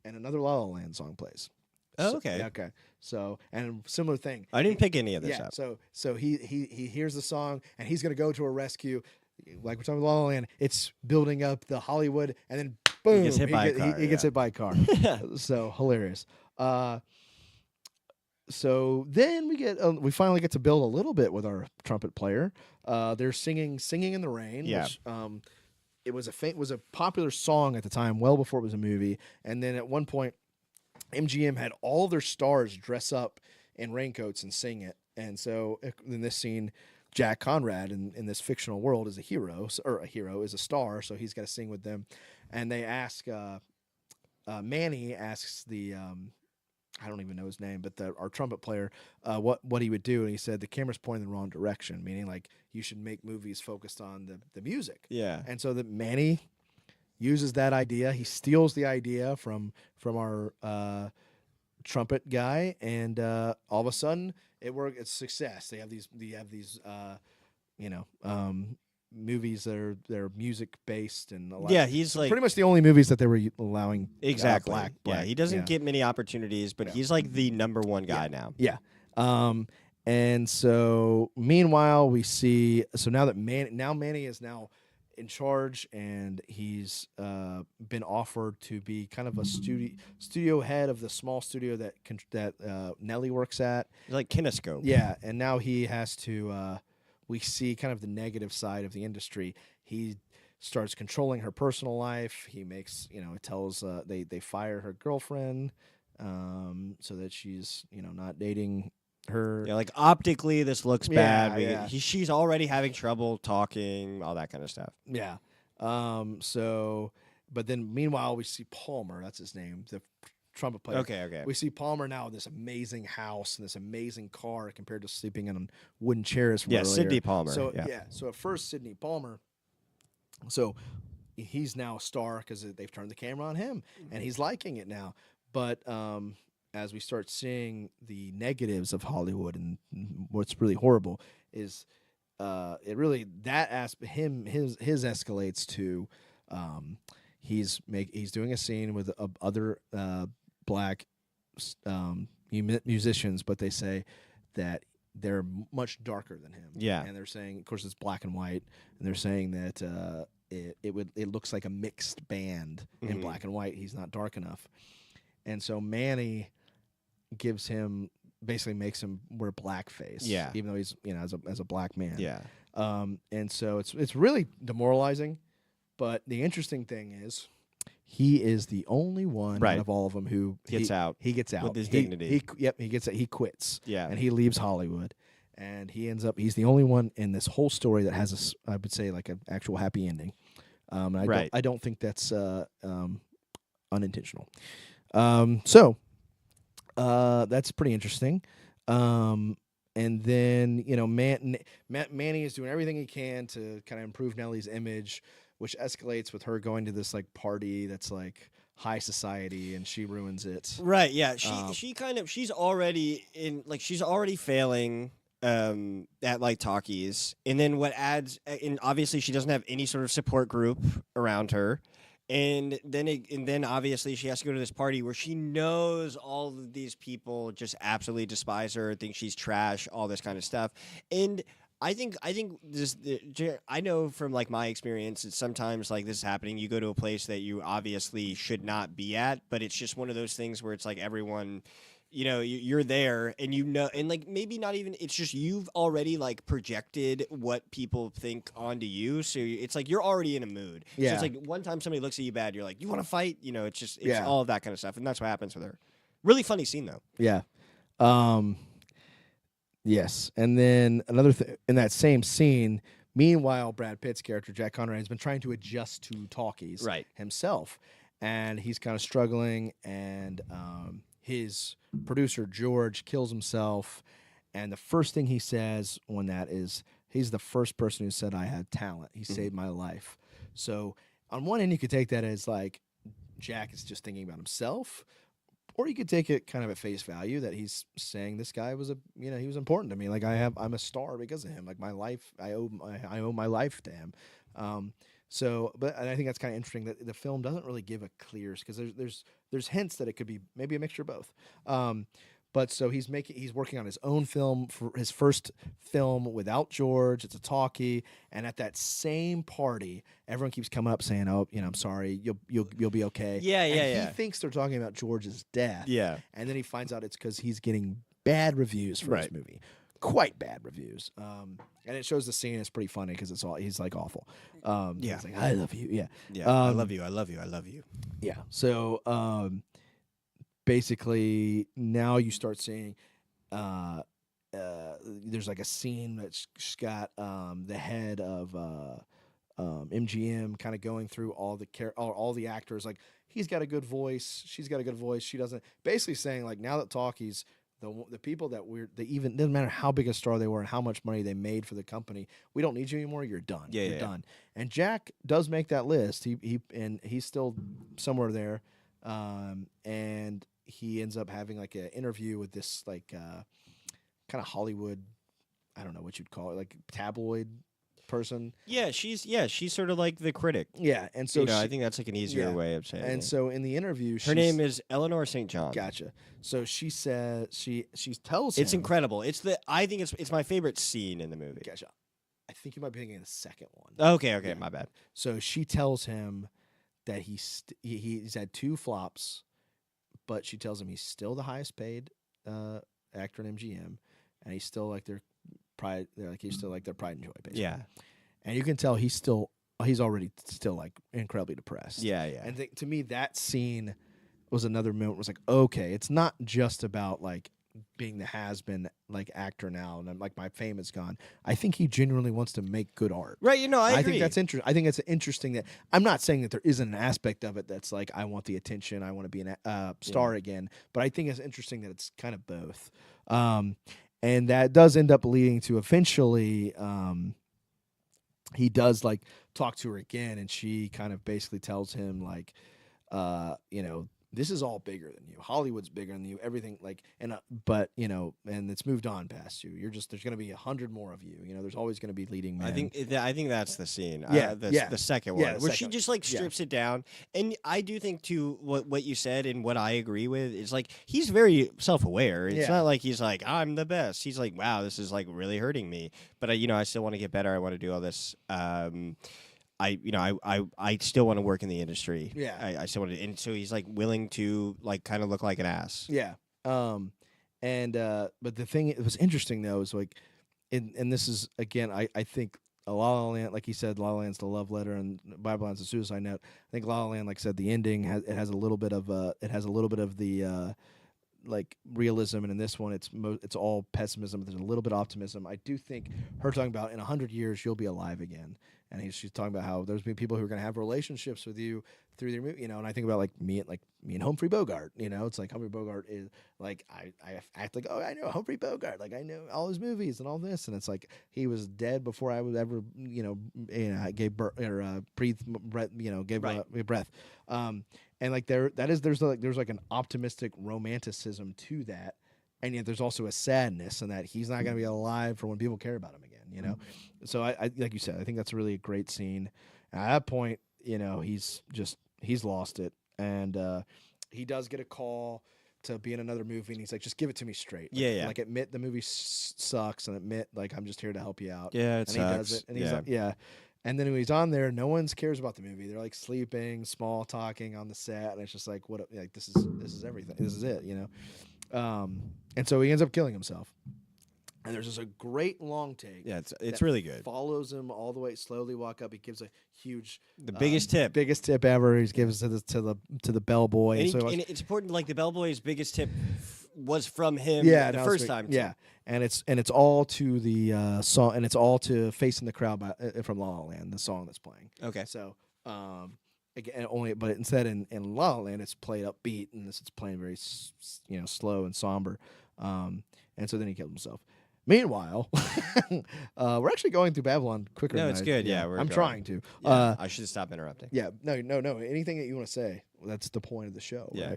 And another La La Land song plays. Oh, okay. Okay. So, and similar thing. I didn't pick any of this up. So he hears the song, and he's going to go to a rescue. Like we're talking about La La Land, it's building up the Hollywood, and then boom, he gets hit by a car. He gets hit by a car. So hilarious. So then we finally get to build a little bit with our trumpet player. They're singing in the rain. Yeah. Which, it was a popular song at the time, well before it was a movie. And then at one point, MGM had all their stars dress up in raincoats and sing it. And so in this scene, Jack Conrad in this fictional world is is a star, so he's got to sing with them. And they ask, Manny asks the, I don't even know his name, but our trumpet player, what he would do, and he said the camera's pointing in the wrong direction, meaning like you should make movies focused on the music. Yeah. And so that Manny uses that idea. He steals the idea from our trumpet guy, and all of a sudden it worked. It's success. They have these movies that are music based, and a lot. Yeah, he's so like pretty much the only movies that they were allowing exactly. black. Yeah, he doesn't get many opportunities, but he's like the number one guy now. Yeah. And so meanwhile we see now that Manny is now in charge, and he's been offered to be kind of a studio head of the small studio that Nelly works at. Like Kinescope. Yeah, and now he has to. We see kind of the negative side of the industry. He starts controlling her personal life. He makes it tells they fire her girlfriend so that she's not dating her. Yeah, like optically this looks bad. Yeah. She's already having trouble talking, all that kind of stuff. Yeah. But then meanwhile we see Palmer, that's his name, the trumpet player. Okay. We see Palmer now in this amazing house and this amazing car compared to sleeping in wooden chairs from earlier. Sidney Palmer. So so at first Sidney Palmer, so he's now a star because they've turned the camera on him and he's liking it now. But as we start seeing the negatives of Hollywood and what's really horrible is it really that aspect his escalates to he's doing a scene with other black musicians, but they say that they're much darker than him. Yeah, and they're saying, of course, it's black and white, and they're saying that it looks like a mixed band in black and white. He's not dark enough, and so Manny basically makes him wear blackface. Yeah, even though he's as a black man. Yeah, and so it's really demoralizing. But the interesting thing is, he is the only one out of all of them who gets out. He gets out with his dignity. He gets out. He quits. Yeah, and he leaves Hollywood, and he's the only one in this whole story that has I would say like an actual happy ending. I don't think that's unintentional. So that's pretty interesting. And then Manny is doing everything he can to kind of improve Nelly's image, which escalates with her going to this like party that's like high society, and she ruins it. Right? Yeah. She's already failing at like talkies, and then and obviously she doesn't have any sort of support group around her. And then obviously she has to go to this party where she knows all of these people just absolutely despise her, think she's trash, all this kind of stuff. And I think I know from like my experience, it's sometimes like this is happening. You go to a place that you obviously should not be at, but it's just one of those things where it's like everyone, you're there and like maybe not even, it's just you've already like projected what people think onto you. So it's like you're already in a mood. Yeah. So it's like one time somebody looks at you bad, you're like, you want to fight? It's all of that kind of stuff. And that's what happens with her. Really funny scene though. Yeah. Yes, and then another thing in that same scene. Meanwhile, Brad Pitt's character Jack Conrad has been trying to adjust to talkies himself, and he's kind of struggling. And his producer George kills himself, and the first thing he says when that is, he's the first person who said I had talent. He saved my life. So on one end, you could take that as like Jack is just thinking about himself. Or you could take it kind of at face value that he's saying this guy was he was important to me. Like I'm a star because of him. Like my life, I owe my life to him. And I think that's kind of interesting that the film doesn't really give a clear, because there's hints that it could be maybe a mixture of both. But so he's working on his own film, for his first film without George. It's a talkie, and at that same party, everyone keeps coming up saying, "Oh, I'm sorry, you'll be okay." Yeah. He thinks they're talking about George's death. Yeah, and then he finds out it's because he's getting bad reviews for this movie, quite bad reviews. And it shows the scene. It's pretty funny because he's like awful. He's like, "I love you." Yeah. I love you. I love you. I love you. Yeah. So. Basically, now you start seeing there's like a scene that's got the head of MGM kind of going through all the actors. Like, he's got a good voice, she's got a good voice, she doesn't. Basically saying like, now that talkies, the people that even doesn't matter how big a star they were and how much money they made for the company, we don't need you anymore. You're done. You're done. And Jack does make that list. He's still somewhere there, and he ends up having like an interview with this like kind of Hollywood, I don't know what you'd call it, like tabloid person. Yeah, she's sort of like the critic. Yeah, and so I think that's like an easier way of saying it. And so in the interview, her name is Eleanor St. John. Gotcha. So she says she tells him it's incredible. I think it's my favorite scene in the movie. Gotcha. I think you might be thinking of the second one. Okay, my bad. So she tells him that he's had 2 flops, but she tells him he's still the highest paid actor in MGM, and he's still like their pride. He's still like their pride and joy, basically. Yeah, and you can tell he's already still like incredibly depressed. Yeah. And to me, that scene was another moment. Was like, okay, it's not just about like being the has-been like actor now, and like my fame is gone. I think he genuinely wants to make good art. Right. I agree. think that's interesting. I think it's interesting that I'm not saying that there isn't an aspect of it that's like I want the attention, I want to be a star again, but I think it's interesting that it's kind of both. And that does end up leading to eventually he does like talk to her again, and she kind of basically tells him like this is all bigger than you. Hollywood's bigger than you. Everything like but and it's moved on past you. There's going to be 100 more of you. There's always going to be leading men. I think that's the scene. The second one where she just like strips it down. And I do think too what you said and what I agree with is like he's very self-aware. It's not like he's like I'm the best. He's like wow, this is like really hurting me. But I still want to get better. I want to do all this. I still want to work in the industry. Yeah. I still want to, and so he's like willing to like kind of look like an ass. Yeah. But the thing it was interesting though is like, and this is again I think La La Land, like he said, La La Land's the love letter and Babylon's the suicide note. I think La La Land, like I said, the ending has a little bit of the like realism, and in this one it's all pessimism. There's a little bit of optimism. I do think her talking about in 100 years you'll be alive again, and she's talking about how there's been people who are going to have relationships with you through their movie, and I think about like me and Humphrey Bogart. It's like Humphrey Bogart is like I act like I know Humphrey Bogart, like I know all his movies and all this, and it's like he was dead before I was ever gave birth or breathed breath, gave breath. And like there's like an optimistic romanticism to that, and yet there's also a sadness in that he's not going to be alive for when people care about him again. So I like you said, I think that's really a great scene. And at that point, he's lost it, and he does get a call to be in another movie, and he's like, just give it to me straight. Like, like admit the movie sucks, and admit like I'm just here to help you out. Yeah, and he does it, and he's like, yeah. And then when he's on there, no one cares about the movie. They're like sleeping, small talking on the set, and it's just like, what? Like this is everything. This is it, And so he ends up killing himself. And there's just a great long take. Yeah, it's really good. Follows him all the way, slowly walk up. He gives a huge, biggest tip ever. He gives to the bellboy. And it's important. Like the bellboy's biggest tip was from him. The first time. Yeah, and it's all to the song, and it's all to "Facing the Crowd" from La La Land, the song that's playing. Okay. So again, but instead in La La Land it's played upbeat, and it's playing very slow and somber. And so then he killed himself. Meanwhile, we're actually going through Babylon quicker. No, it's good. Yeah, I'm trying to. I should stop interrupting. Yeah, no. Anything that you want to say, that's the point of the show, Yeah.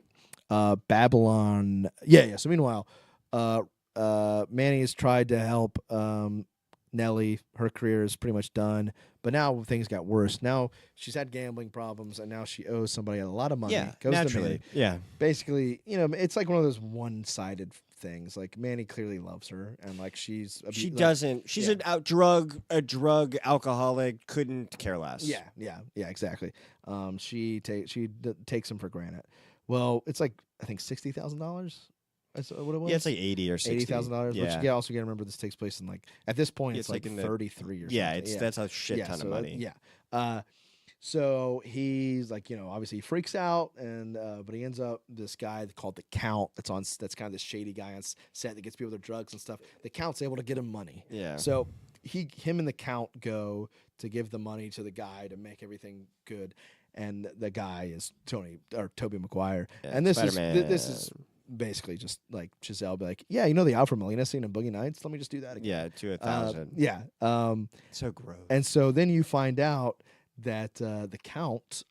right? Babylon. Yeah. So meanwhile, Manny has tried to help Nellie. Her career is pretty much done, but now things got worse. Now she's had gambling problems, and now she owes somebody a lot of money. Yeah, Goes to naturally. Manny. Yeah. Basically, it's like one of those one-sided things. Like Manny clearly loves her, and like She doesn't. She's a drug alcoholic. Couldn't care less. Yeah, exactly. She takes him for granted. Well, it's like I think $60,000. That's what it was. Yeah, it's like 80 or 60. $80,000. Yeah. But you also got to remember this takes place in like at this point It's it's like like in 33 or Yeah, something. that's a shit ton of money. So he's like, obviously he freaks out, and but he ends up this guy called the Count. That's kind of this shady guy on set that gets people their drugs and stuff. The Count's able to get him money. Yeah. So him and the Count go to give the money to the guy to make everything good, and the guy is Tobey Maguire, and this is basically just like Chazelle be like, yeah, the Alfred Molina scene in Boogie Nights. Let me just do that again. Yeah, to 1,000. So gross. And so then you find out that the Count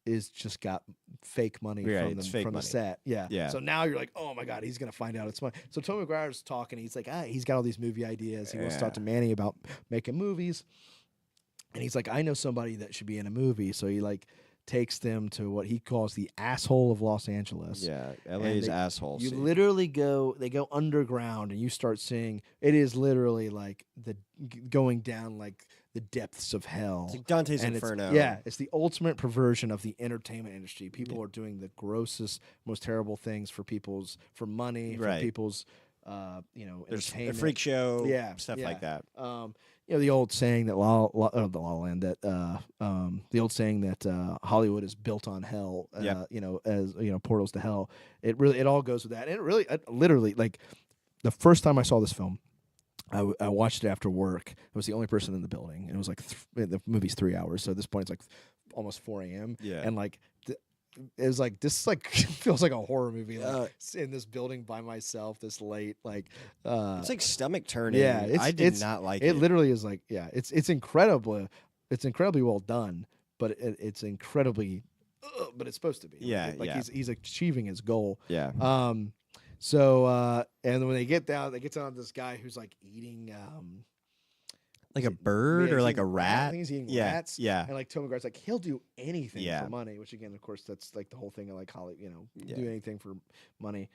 is just got fake money Yeah, from it's the fake from money. the set. Yeah. Yeah. So now you're like, oh my god, he's gonna find out it's money. So Tobey Maguire's talking. He's like, he's got all these movie ideas. He wants to talk to Manny about making movies, and he's like, I know somebody that should be in a movie. So he like takes them to what he calls the asshole of Los Angeles. Yeah, LA's asshole. You scene. literally they go underground, and you start seeing it is literally like going down like the depths of hell. It's like Dante's And Inferno. it's the ultimate perversion of the entertainment industry. People are doing the grossest, most terrible things for money, for Right. people's, There's entertainment. a freak show, Yeah, stuff yeah. like that. The old saying that the La La Land that the old saying that Hollywood is built on hell. Yep. As portals to hell. It all goes with that. And it really, literally, like the first time I saw this film, I watched it after work. I was the only person in the building, and it was like the movie's 3 hours. So at this point, it's like almost 4 a.m. Yeah. And like it was like this like feels like a horror movie. Like in this building by myself this late. Like It's like stomach turning. yeah, I did not like it. It literally is like it's incredibly well done, but it's incredibly but it's supposed to be. Yeah, Like yeah. he's achieving his goal. Yeah. So and when they get down to this guy who's like eating Like a bird yeah, or he's like a eating rat. I think he's eating Yeah, rats. yeah. And like Tobey Maguire's like he'll do anything Yeah. for money, which again, of course, that's like the whole thing of like Hollywood, Yeah. do anything for money.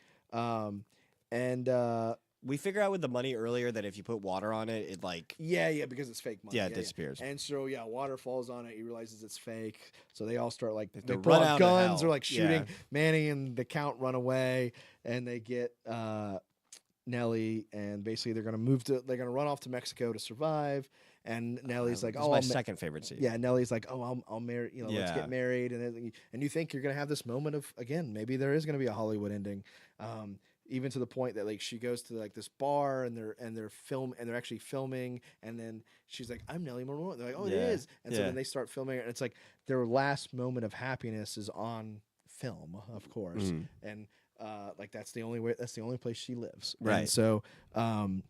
We figure out with the money earlier that if you put water on it, it like Yeah, because it's fake money. Yeah, it disappears. And so water falls on it. He realizes it's fake. So they all start like to they run pull out out of guns hell. or like shooting. Yeah. Manny and the Count run away, and they get Nellie, and basically they're gonna run off to Mexico to survive. And Nellie's like, this is "Oh, my I'll second favorite scene. yeah." Nellie's like, "Oh, I'll marry. Let's Yeah. get married." And you think you're gonna have this moment of again, maybe there is gonna be a Hollywood ending. Even to the point that like she goes to like this bar and they're actually filming, and then she's like, "I'm Nellie Monroe." They're like, "Oh, it Yeah. is." And so Yeah. then they start filming it, and it's like their last moment of happiness is on film, of course, Mhm. and like that's the only way. That's the only place she lives. Right. And so, and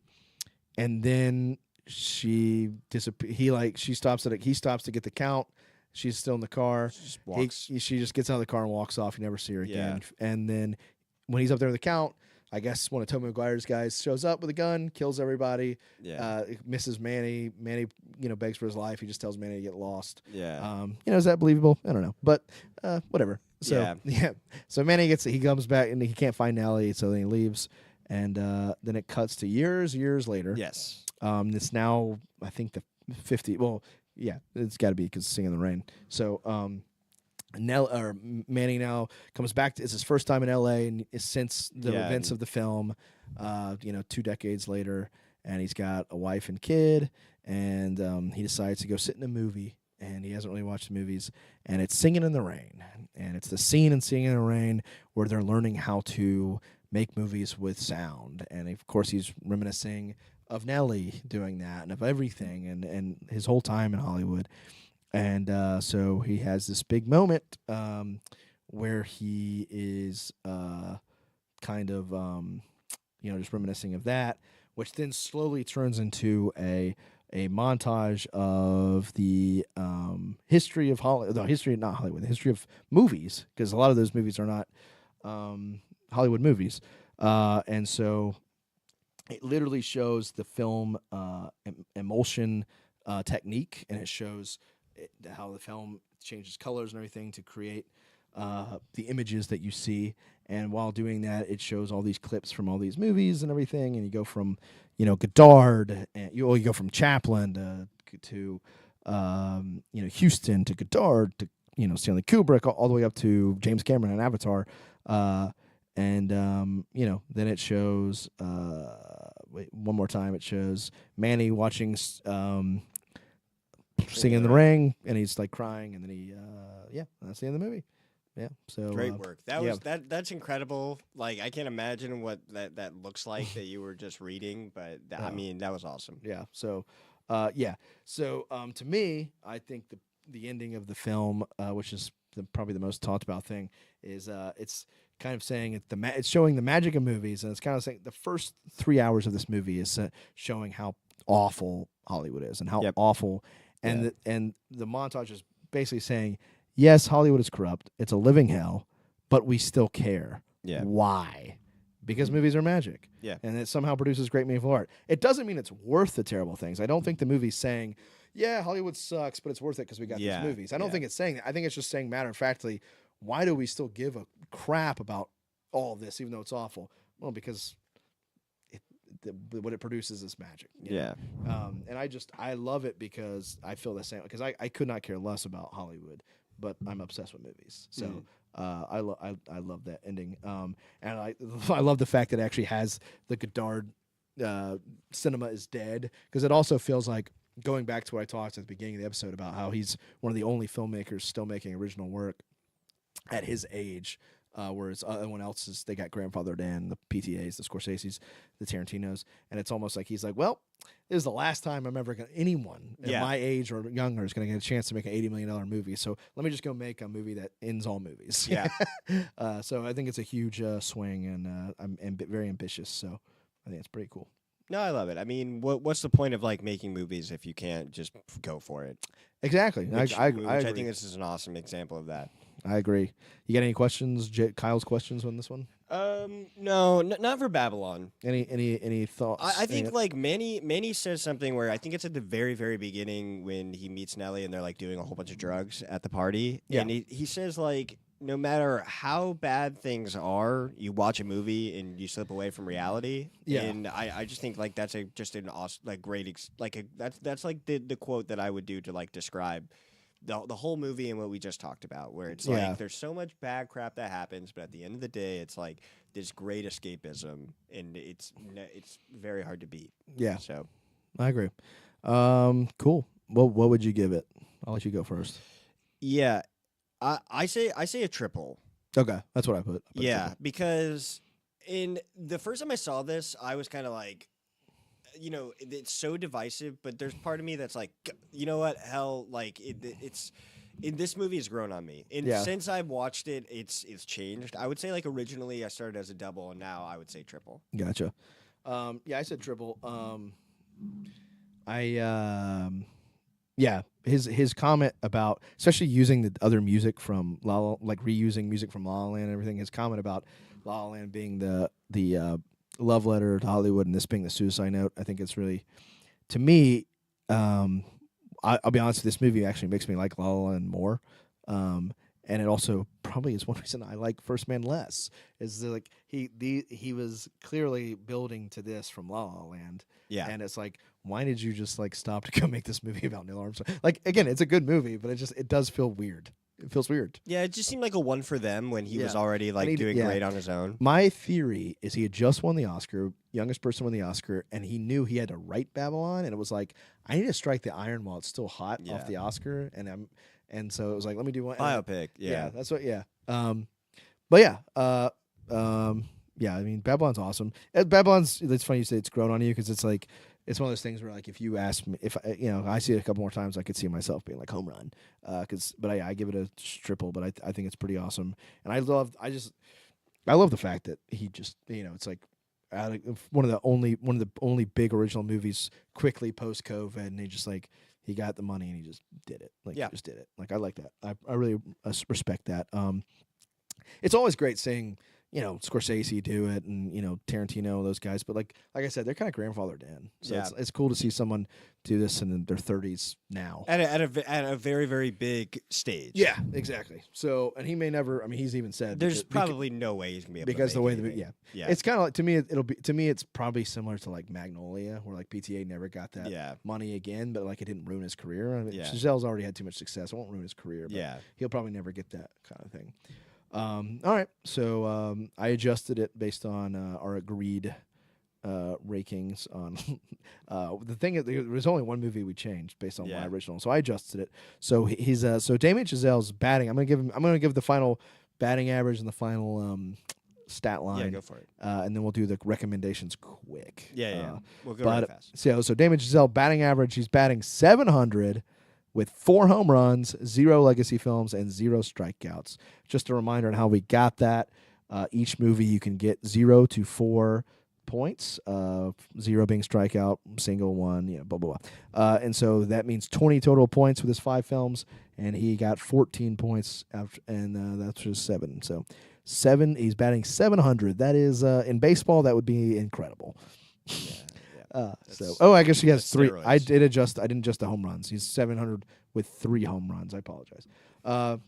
then she disappears. He stops to get the Count. She's still in the car. She just walks. She just gets out of the car and walks off. You never see her Yeah. again. And then when he's up there with the Count, I guess one of Tobey Maguire's guys shows up with a gun, kills everybody. Yeah. Misses Manny. Manny, begs for his life. He just tells Manny to get lost. Yeah. Is that believable? I don't know, but whatever. So Yeah. So Manny he comes back and he can't find Nellie, so then he leaves, and then it cuts to years later. Yes. It's now I think the 50. Well, yeah, it's got to be because Singing in the Rain. So Manny now comes back. It's his first time in L.A. and since the Yeah, events of the film. 2 decades later, and he's got a wife and kid, and he decides to go sit in a movie. And he hasn't really watched the movies, and it's Singing in the Rain, and it's the scene in Singing in the Rain where they're learning how to make movies with sound, and of course he's reminiscing of Nelly doing that and of everything, and his whole time in Hollywood, and so he has this big moment where he is kind of just reminiscing of that, which then slowly turns into a montage of the history of Hollywood, the history of movies, because a lot of those movies are not Hollywood movies, and so it literally shows the film emulsion technique, and it shows how the film changes colors and everything to create the images that you see. And while doing that, it shows all these clips from all these movies and everything. And you go from, Godard, and you go from Chaplin to Houston to Godard to Stanley Kubrick, all the way up to James Cameron and Avatar. Then it shows one more time. It shows Manny watching Singing in the Rain, and he's like crying, and then that's the end of the movie. Yeah, so Great work. That's incredible. Like I can't imagine what that looks like that you were just reading, but I mean that was awesome. Yeah. So, So to me, I think the ending of the film, which is probably the most talked about thing, is it's kind of saying it's showing the magic of movies, and it's kind of saying the first 3 hours of this movie is showing how awful Hollywood is and how awful, and the montage is basically saying yes, Hollywood is corrupt. It's a living hell, but we still care. Yeah. Why? Because movies are magic. Yeah. And it somehow produces great meaningful art. It doesn't mean it's worth the terrible things. I don't think the movie's saying, yeah, Hollywood sucks, but it's worth it because we got these movies. I don't think it's saying that. I think it's just saying matter of factly, why do we still give a crap about all of this, even though it's awful? Well, because what it produces is magic. Yeah. And I love it because I feel the same. Because I could not care less about Hollywood, but I'm obsessed with movies. So I love that ending. And I love the fact that it actually has the Godard cinema is dead, because it also feels like, going back to what I talked at the beginning of the episode about how he's one of the only filmmakers still making original work at his age. Whereas everyone else they got grandfathered in, the PTAs, the Scorseses, the Tarantinos, and it's almost like he's like, well, this is the last time I'm ever going to, anyone at my age or younger is going to get a chance to make an $80 million movie. So let me just go make a movie that ends all movies. Yeah. So I think it's a huge swing, and I'm very ambitious. So I think it's pretty cool. No, I love it. I mean, what's the point of like making movies if you can't just go for it? Exactly. Which I I agree. think this is an awesome example of that. I agree. You got any questions, Kyle's questions on this one? No, not for Babylon. Any thoughts? I think like Manny says something where I think it's at the very, very beginning when he meets Nellie and they're like doing a whole bunch of drugs at the party. Yeah. And he says like, no matter how bad things are, you watch a movie and you slip away from reality. Yeah. And I just think like that's just an awesome, like great, that's like the quote that I would do to like describe the whole movie and what we just talked about, where it's like there's so much bad crap that happens, but at the end of the day, it's like this great escapism, and it's very hard to beat. Yeah. So I agree. Cool. Well, what would you give it? I'll let you go first. yeah, I say a triple. Okay, that's what I put. Yeah, because in the first time I saw this, I was kind of like, you know, it's so divisive, but there's part of me that's like, you know what, hell, like this movie has grown on me, and since I've watched it, it's changed. I would say like originally I started as a double, and now I would say triple. Gotcha. I said triple. His comment about especially using the other music from like reusing music from La La Land and everything. His comment about La La Land being the love letter to Hollywood and this being the suicide note. I think it's really, to me, I'll be honest, this movie actually makes me like La La Land more. And it also probably is one reason I like First Man less. Is that, like he was clearly building to this from La La Land. Yeah. And it's like, why did you just like stop to go make this movie about Neil Armstrong? Like, again, it's a good movie, but it does feel weird. It feels weird. Yeah, it just seemed like a one for them when he was already like doing great on his own. My theory is he had just won the Oscar, youngest person won the Oscar, and he knew he had to write Babylon, and it was like, I need to strike the iron while it's still hot off the Oscar, and so it was like, let me do one Biopic. Yeah, that's what. Yeah, but yeah, yeah. I mean, Babylon's awesome. Babylon's. It's funny you say it's grown on you, because it's like, it's one of those things where, like, if you ask me, if I see it a couple more times, I could see myself being like home run. But I give it a triple. But I think it's pretty awesome, and I love the fact that he just, it's like one of the only big original movies quickly post COVID, and he got the money and he just did it. He just did it. Like, I like that. I really respect that. It's always great seeing, Scorsese do it, and Tarantino, those guys. But like I said, they're kind of grandfathered in. So it's cool to see someone do this in their 30s now at a very, very big stage. Yeah, exactly. So, and he may never. I mean, he's even said there's probably no way he's gonna be able because to the way anything. It's kind of like, to me it's probably similar to like Magnolia, where like PTA never got that money again, but like it didn't ruin his career. I mean, Chazelle's already had too much success. It won't ruin his career. But he'll probably never get that kind of thing. All right, so I adjusted it based on our agreed rankings on the thing is, there was only one movie we changed based on my original, so I adjusted it. So he's so Damien Chazelle's batting. I'm gonna give the final batting average and the final stat line. Yeah, go for it. And then we'll do the recommendations quick. We'll go really fast. So Damien Chazelle batting average. He's batting .700. With 4 home runs, 0 legacy films, and 0 strikeouts. Just a reminder on how we got that. Each movie you can get 0 to 4 points, 0 being strikeout, single 1, blah, blah, blah. And so that means 20 total points with his 5 films, and he got 14 points, after, and that's just 7. So 7, he's batting 700. That is, in baseball, that would be incredible. I guess he has 3. I didn't adjust the home runs. He's 700 with 3 home runs. I apologize. So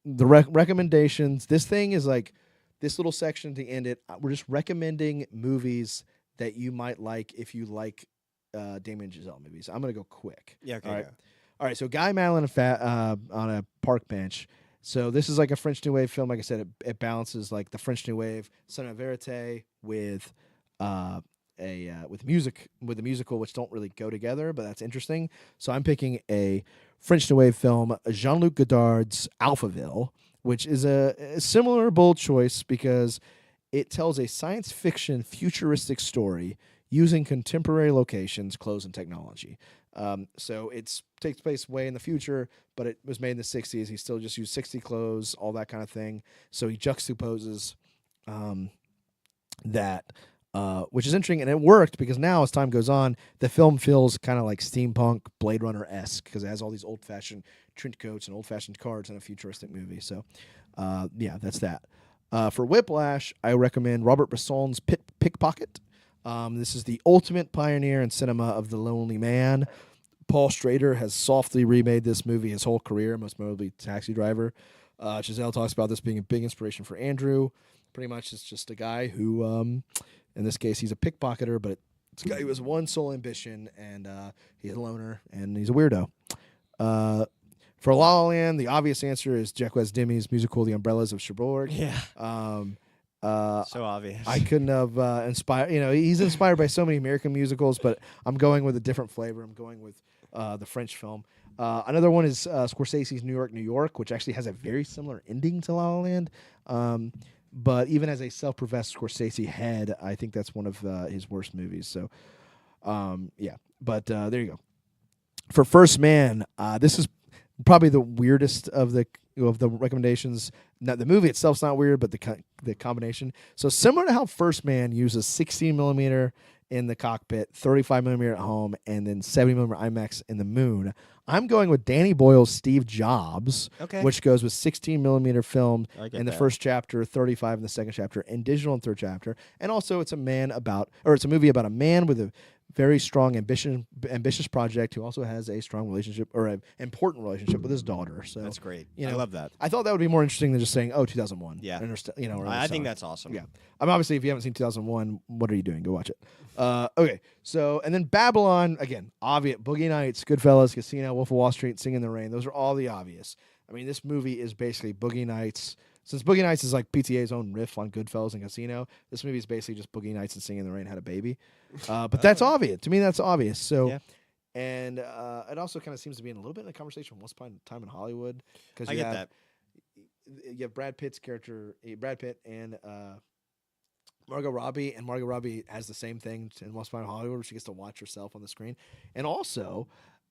the recommendations, this thing is like this little section to end it. We're just recommending movies that you might like if you like Damien Chazelle movies. I'm going to go quick. Yeah, okay. All right, so Guy, Madeline, on a park bench. So this is like a French New Wave film. Like I said, it balances like the French New Wave, cinema verite with with the musical, which don't really go together, but that's interesting. So I'm picking a French New Wave film, Jean-Luc Godard's Alphaville, which is a similar bold choice because it tells a science fiction futuristic story using contemporary locations, clothes, and technology. So it takes place way in the future, but it was made in the 60s. He still just used 60 clothes, all that kind of thing. So he juxtaposes that, which is interesting, and it worked because now as time goes on, the film feels kind of like steampunk, Blade Runner-esque because it has all these old-fashioned trench coats and old-fashioned cars in a futuristic movie. So, that's that. For Whiplash, I recommend Robert Bresson's Pickpocket. This is the ultimate pioneer in cinema of the lonely man. Paul Schrader has softly remade this movie his whole career, most notably Taxi Driver. Chazelle talks about this being a big inspiration for Andrew. Pretty much it's just a guy who, in this case, he's a pickpocketer, but it's a guy who has one sole ambition, and he's a loner, and he's a weirdo. For La La Land, the obvious answer is Jacques Demy's musical The Umbrellas of Cherbourg. Yeah. So obvious. I couldn't have inspired. He's inspired by so many American musicals, but I'm going with a different flavor. I'm going with the French film. Another one is Scorsese's New York, New York, which actually has a very similar ending to La La Land. But even as a self-professed Scorsese head, I think that's one of his worst movies. So, But there you go. For First Man, this is probably the weirdest of the recommendations. Now, the movie itself's not weird, but the combination. So similar to how First Man uses 16 millimeter in the cockpit, 35 millimeter at home, and then 70 millimeter IMAX in the moon, I'm going with Danny Boyle's Steve Jobs, which goes with 16 millimeter film in the first chapter, 35 in the second chapter, and digital in the third chapter. And also, it's a movie about a man with a very strong, ambitious project who also has a strong relationship or an important relationship with his daughter. So that's great. I love that. I thought that would be more interesting than just saying, 2001. Yeah. I think that's awesome. Yeah. Obviously, if you haven't seen 2001, what are you doing? Go watch it. Okay. So, and then Babylon, again, obvious. Boogie Nights, Goodfellas, Casino, Wolf of Wall Street, Sing in the Rain. Those are all the obvious. I mean, this movie is basically Boogie Nights. Since Boogie Nights is like PTA's own riff on Goodfellas and Casino, this movie is basically just Boogie Nights and Sing in the Rain had a baby. But that's obvious. To me, that's obvious. So, yeah. And it also kind of seems to be in a little bit in a conversation Once Upon a Time in Hollywood. I get that. You have Brad Pitt's character, Brad Pitt and Margot Robbie, and Margot Robbie has the same thing in Once Upon a Time in Hollywood, where she gets to watch herself on the screen. And also,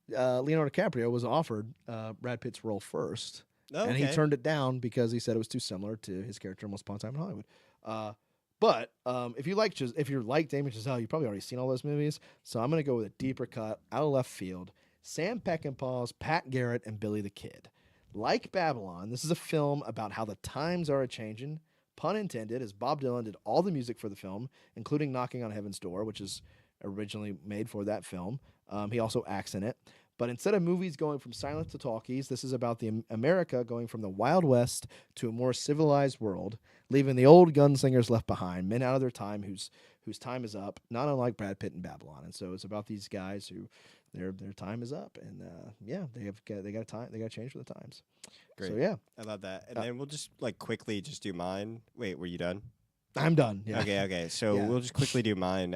Leonardo DiCaprio was offered Brad Pitt's role first. And he turned it down because he said it was too similar to his character in Once Upon a Time in Hollywood. But if you like Damien Chazelle, you've probably already seen all those movies. So I'm going to go with a deeper cut, out of left field. Sam Peckinpah's Pat Garrett and Billy the Kid. Like Babylon, this is a film about how the times are a-changing, pun intended, as Bob Dylan did all the music for the film, including Knocking on Heaven's Door, which is originally made for that film. He also acts in it. But instead of movies going from silent to talkies, this is about the America going from the Wild West to a more civilized world, leaving the old gunslingers left behind, men out of their time whose time is up, not unlike Brad Pitt in Babylon. And so it's about these guys who their time is up, and they got to change with the times. Great. So yeah, I love that. And then we'll just Quickly just do mine. Wait, were you done? I'm done. Yeah. Okay. So we'll just quickly do mine.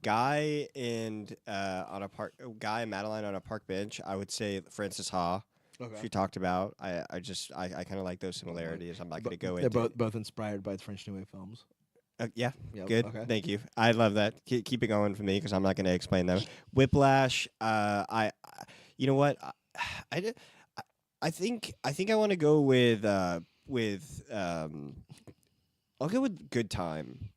Guy and Madeline on a park bench. I would say Francis Ha. Okay. She talked about. I kind of like those similarities. I'm not going to go into. They're both inspired by the French New Wave films. Yeah. Yep, Good. okay. Thank you. I love that. Keep it going for me because I'm not going to explain them. Whiplash. You know what? I think I want to go with with I'll go with Good Time.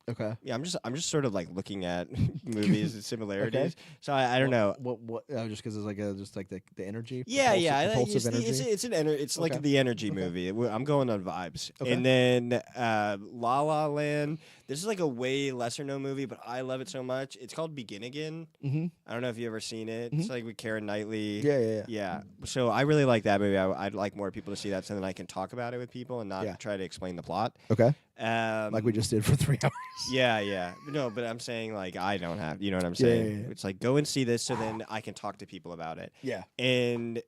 Okay. Yeah, I'm just sort of like looking at movies and similarities. Okay. So I don't know. What? Just because it's like just like the energy. Yeah, yeah. Propulsive energy. It's like Okay. the energy Okay. movie. I'm going on vibes. Okay. And then La La Land. This is like a way lesser known movie, but I love it so much. It's called Begin Again. Mm-hmm. I don't know if you ever seen it. It's like with Keira Knightley. Yeah. Yeah. So I really like that movie. I'd like more people to see that so then I can talk about it with people and not try to explain the plot. Okay. Like we just did for 3 hours. Yeah. No, but I'm saying like I don't have. You know what I'm saying? Yeah. It's like go and see this so then I can talk to people about it. Yeah. And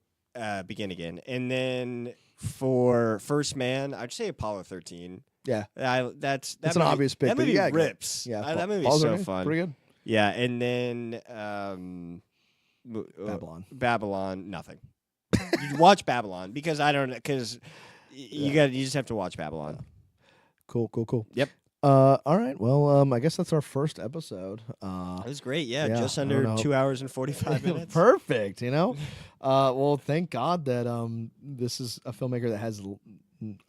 Begin Again. And then for First Man, I'd say Apollo 13. Yeah. That's an obvious pick. That but movie yeah, rips. Yeah. That movie's Paul's so okay. fun. Pretty good. Yeah, and then Babylon. Nothing. You watch Babylon because I don't because you just have to watch Babylon. Cool. Yep. All right. Well, I guess that's our first episode. It was great. Yeah, yeah, just I under don't know. 2 hours and 45 minutes. Perfect. Well, thank God that this is a filmmaker that has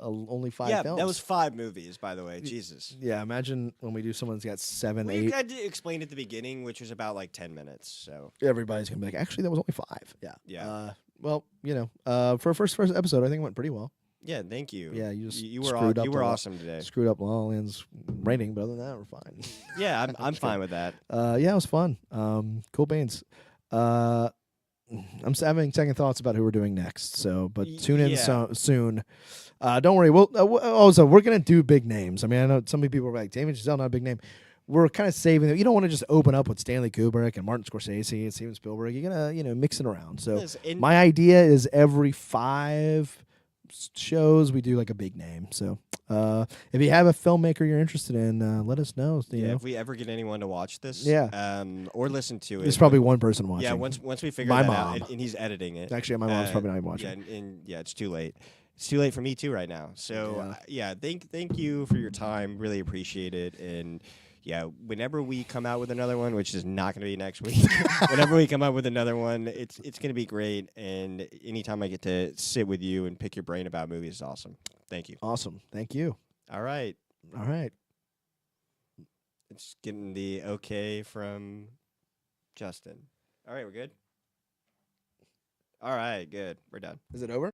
only 5 films. That was 5 movies, by the way. Jesus. Yeah, imagine when we do someone's got 7, We 8. had to explain at the beginning, which was about like 10 minutes. So Everybody's gonna be like, actually, that was only 5. Yeah. Yeah. Well, for a first episode, I think it went pretty well. yeah, thank you. Yeah, you just you screwed up you were a lot. awesome today. Screwed up La La Land's rating, but other than that, we're fine. Yeah, I'm fine with that. Yeah, it was fun. Cool beans. I'm having second thoughts about who we're doing next. So, but tune in soon. Don't worry. We're gonna do big names. I mean, I know some people are like, Damien Chazelle, not a big name. We're kind of saving it. You don't want to just open up with Stanley Kubrick and Martin Scorsese and Steven Spielberg. You're gonna, mix it around. So my idea is every 5 shows we do like a big name. So if you have a filmmaker you're interested in, let us know. You know? If we ever get anyone to watch this, or listen to it, There's probably one person watching. Yeah, once we figure My that mom. out, and he's editing it. Actually, my mom's probably not even watching. Yeah, and it's too late. It's too late for me too right now. So thank you for your time. Really appreciate it. And yeah, whenever we come out with another one, which is not going to be next week, whenever we come out with another one, it's going to be great. And anytime I get to sit with you and pick your brain about movies is awesome. Thank you. Awesome. Thank you. All right. It's getting the okay from Justin. All right, we're good. All right, good. We're done. Is it over?